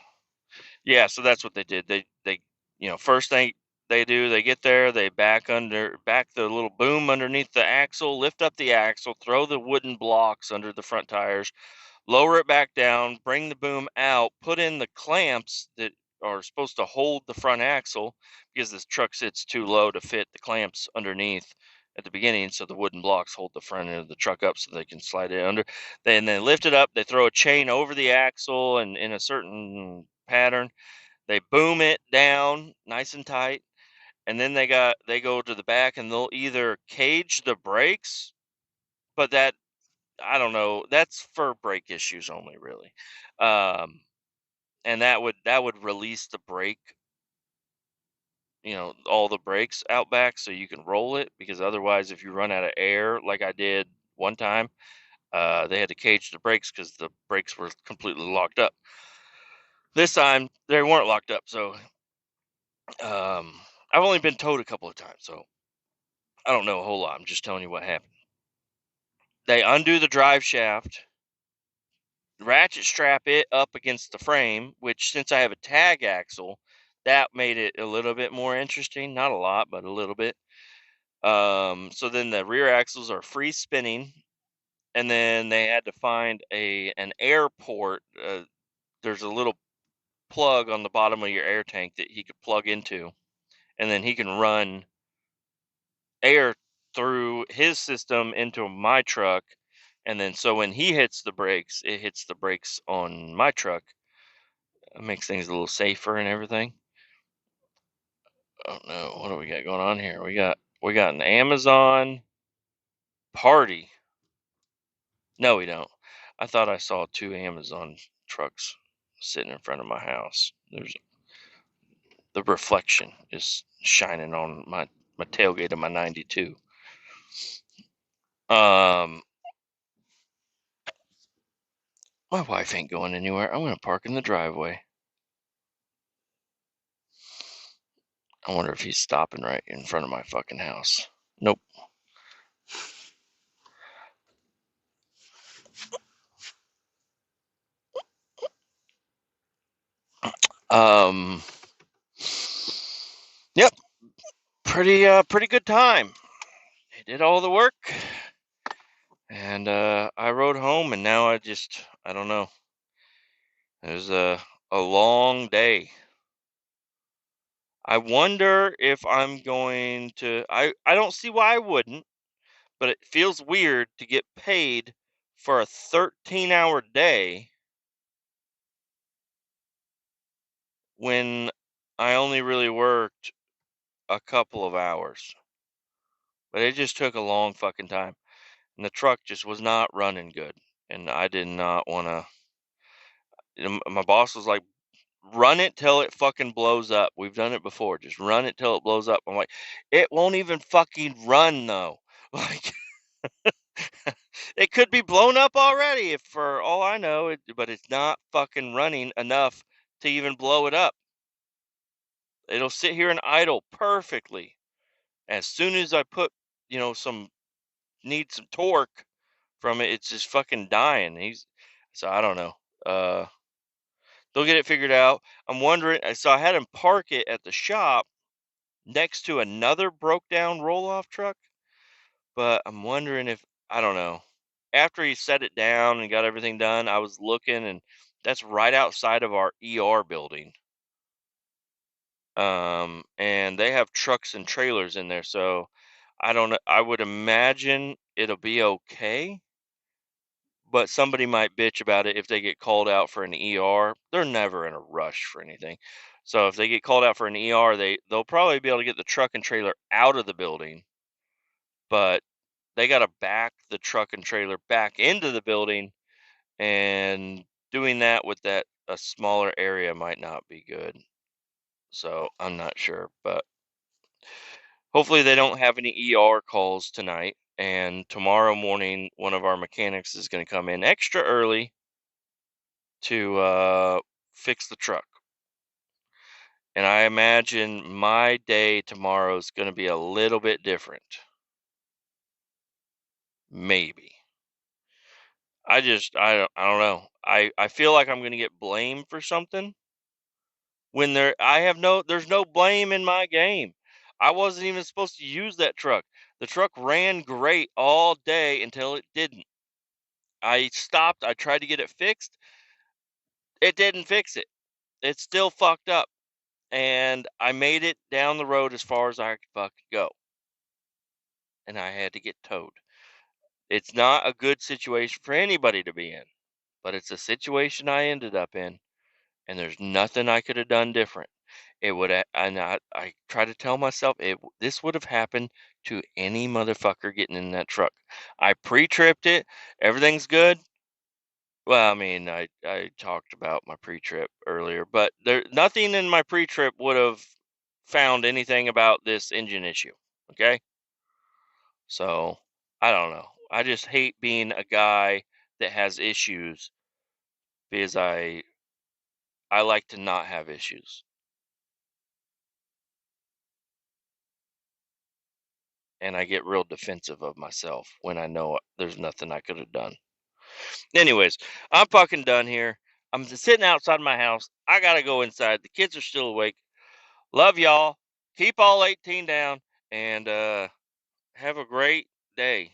yeah. So that's what they did. They first thing they do, they get there, they back the little boom underneath the axle, lift up the axle, throw the wooden blocks under the front tires, lower it back down, bring the boom out, put in the clamps that are supposed to hold the front axle because this truck sits too low to fit the clamps underneath at the beginning, so the wooden blocks hold the front end of the truck up so they can slide it under. Then they lift it up, they throw a chain over the axle and in a certain pattern, they boom it down nice and tight, and then they go to the back and they'll either cage the brakes, but that I don't know. That's for brake issues only, really. Um, and that would release the brake, all the brakes out back so you can roll it. Because otherwise, if you run out of air, like I did one time, they had to cage the brakes because the brakes were completely locked up. This time they weren't locked up, so I've only been towed a couple of times, so I don't know a whole lot. I'm just telling you what happened. They undo the drive shaft, ratchet strap it up against the frame, which since I have a tag axle, that made it a little bit more interesting. Not a lot, but a little bit. So then the rear axles are free spinning, and then they had to find an airport. There's a little plug on the bottom of your air tank that he could plug into, and then he can run air through his system into my truck, and then so when he hits the brakes, it hits the brakes on my truck. It makes things a little safer and everything. Oh no, what do we got going on here? We got an Amazon party. No, we don't. I thought I saw two Amazon trucks sitting in front of my house. There's the reflection is shining on my tailgate of my 92. Um, my wife ain't going anywhere. I'm gonna park in the driveway. I wonder if he's stopping right in front of my fucking house. Nope. Um. Yep. Pretty good time. He did all the work, and I rode home, and now I don't know. It was a long day. I wonder if I'm going to. I don't see why I wouldn't, but it feels weird to get paid for a 13-hour day when I only really worked a couple of hours. But it just took a long fucking time, and the truck just was not running good, and I did not want to. My boss was like, "Run it till it fucking blows up. We've done it before. Just run it till it blows up." I'm like, "It won't even fucking run though." Like, it could be blown up already, if for all I know, but it's not fucking running enough to even blow it up. It'll sit here and idle perfectly. As soon as I put, some need some torque from it, it's just fucking dying. So I don't know. Uh, they'll get it figured out. I'm wondering. So I had him park it at the shop next to another broke down roll off truck, but I'm wondering if I don't know. After he set it down and got everything done, I was looking, and that's right outside of our ER building. And they have trucks and trailers in there, so I don't know. I would imagine it'll be okay, but somebody might bitch about it if they get called out for an ER. They're never in a rush for anything. So if they get called out for an ER, they'll probably be able to get the truck and trailer out of the building, but they got to back the truck and trailer back into the building, and doing that with that a smaller area might not be good. So I'm not sure, but hopefully they don't have any ER calls tonight. And tomorrow morning, one of our mechanics is going to come in extra early to fix the truck. And I imagine my day tomorrow is going to be a little bit different. Maybe. I don't know. I feel like I'm going to get blamed for something when there's no blame in my game. I wasn't even supposed to use that truck. The truck ran great all day until it didn't. I stopped, I tried to get it fixed. It didn't fix it. It's still fucked up. And I made it down the road as far as I could fucking go. And I had to get towed. It's not a good situation for anybody to be in, but it's a situation I ended up in, and there's nothing I could have done different. It would, and I try to tell myself this would have happened to any motherfucker getting in that truck. I pre-tripped it. Everything's good. Well, I mean, I talked about my pre-trip earlier, but nothing in my pre-trip would have found anything about this engine issue. Okay, so I don't know. I just hate being a guy that has issues because I like to not have issues, and I get real defensive of myself when I know there's nothing I could have done. Anyways, I'm fucking done here. I'm just sitting outside my house. I gotta go inside. The kids are still awake. Love y'all. Keep all 18 down, and have a great day.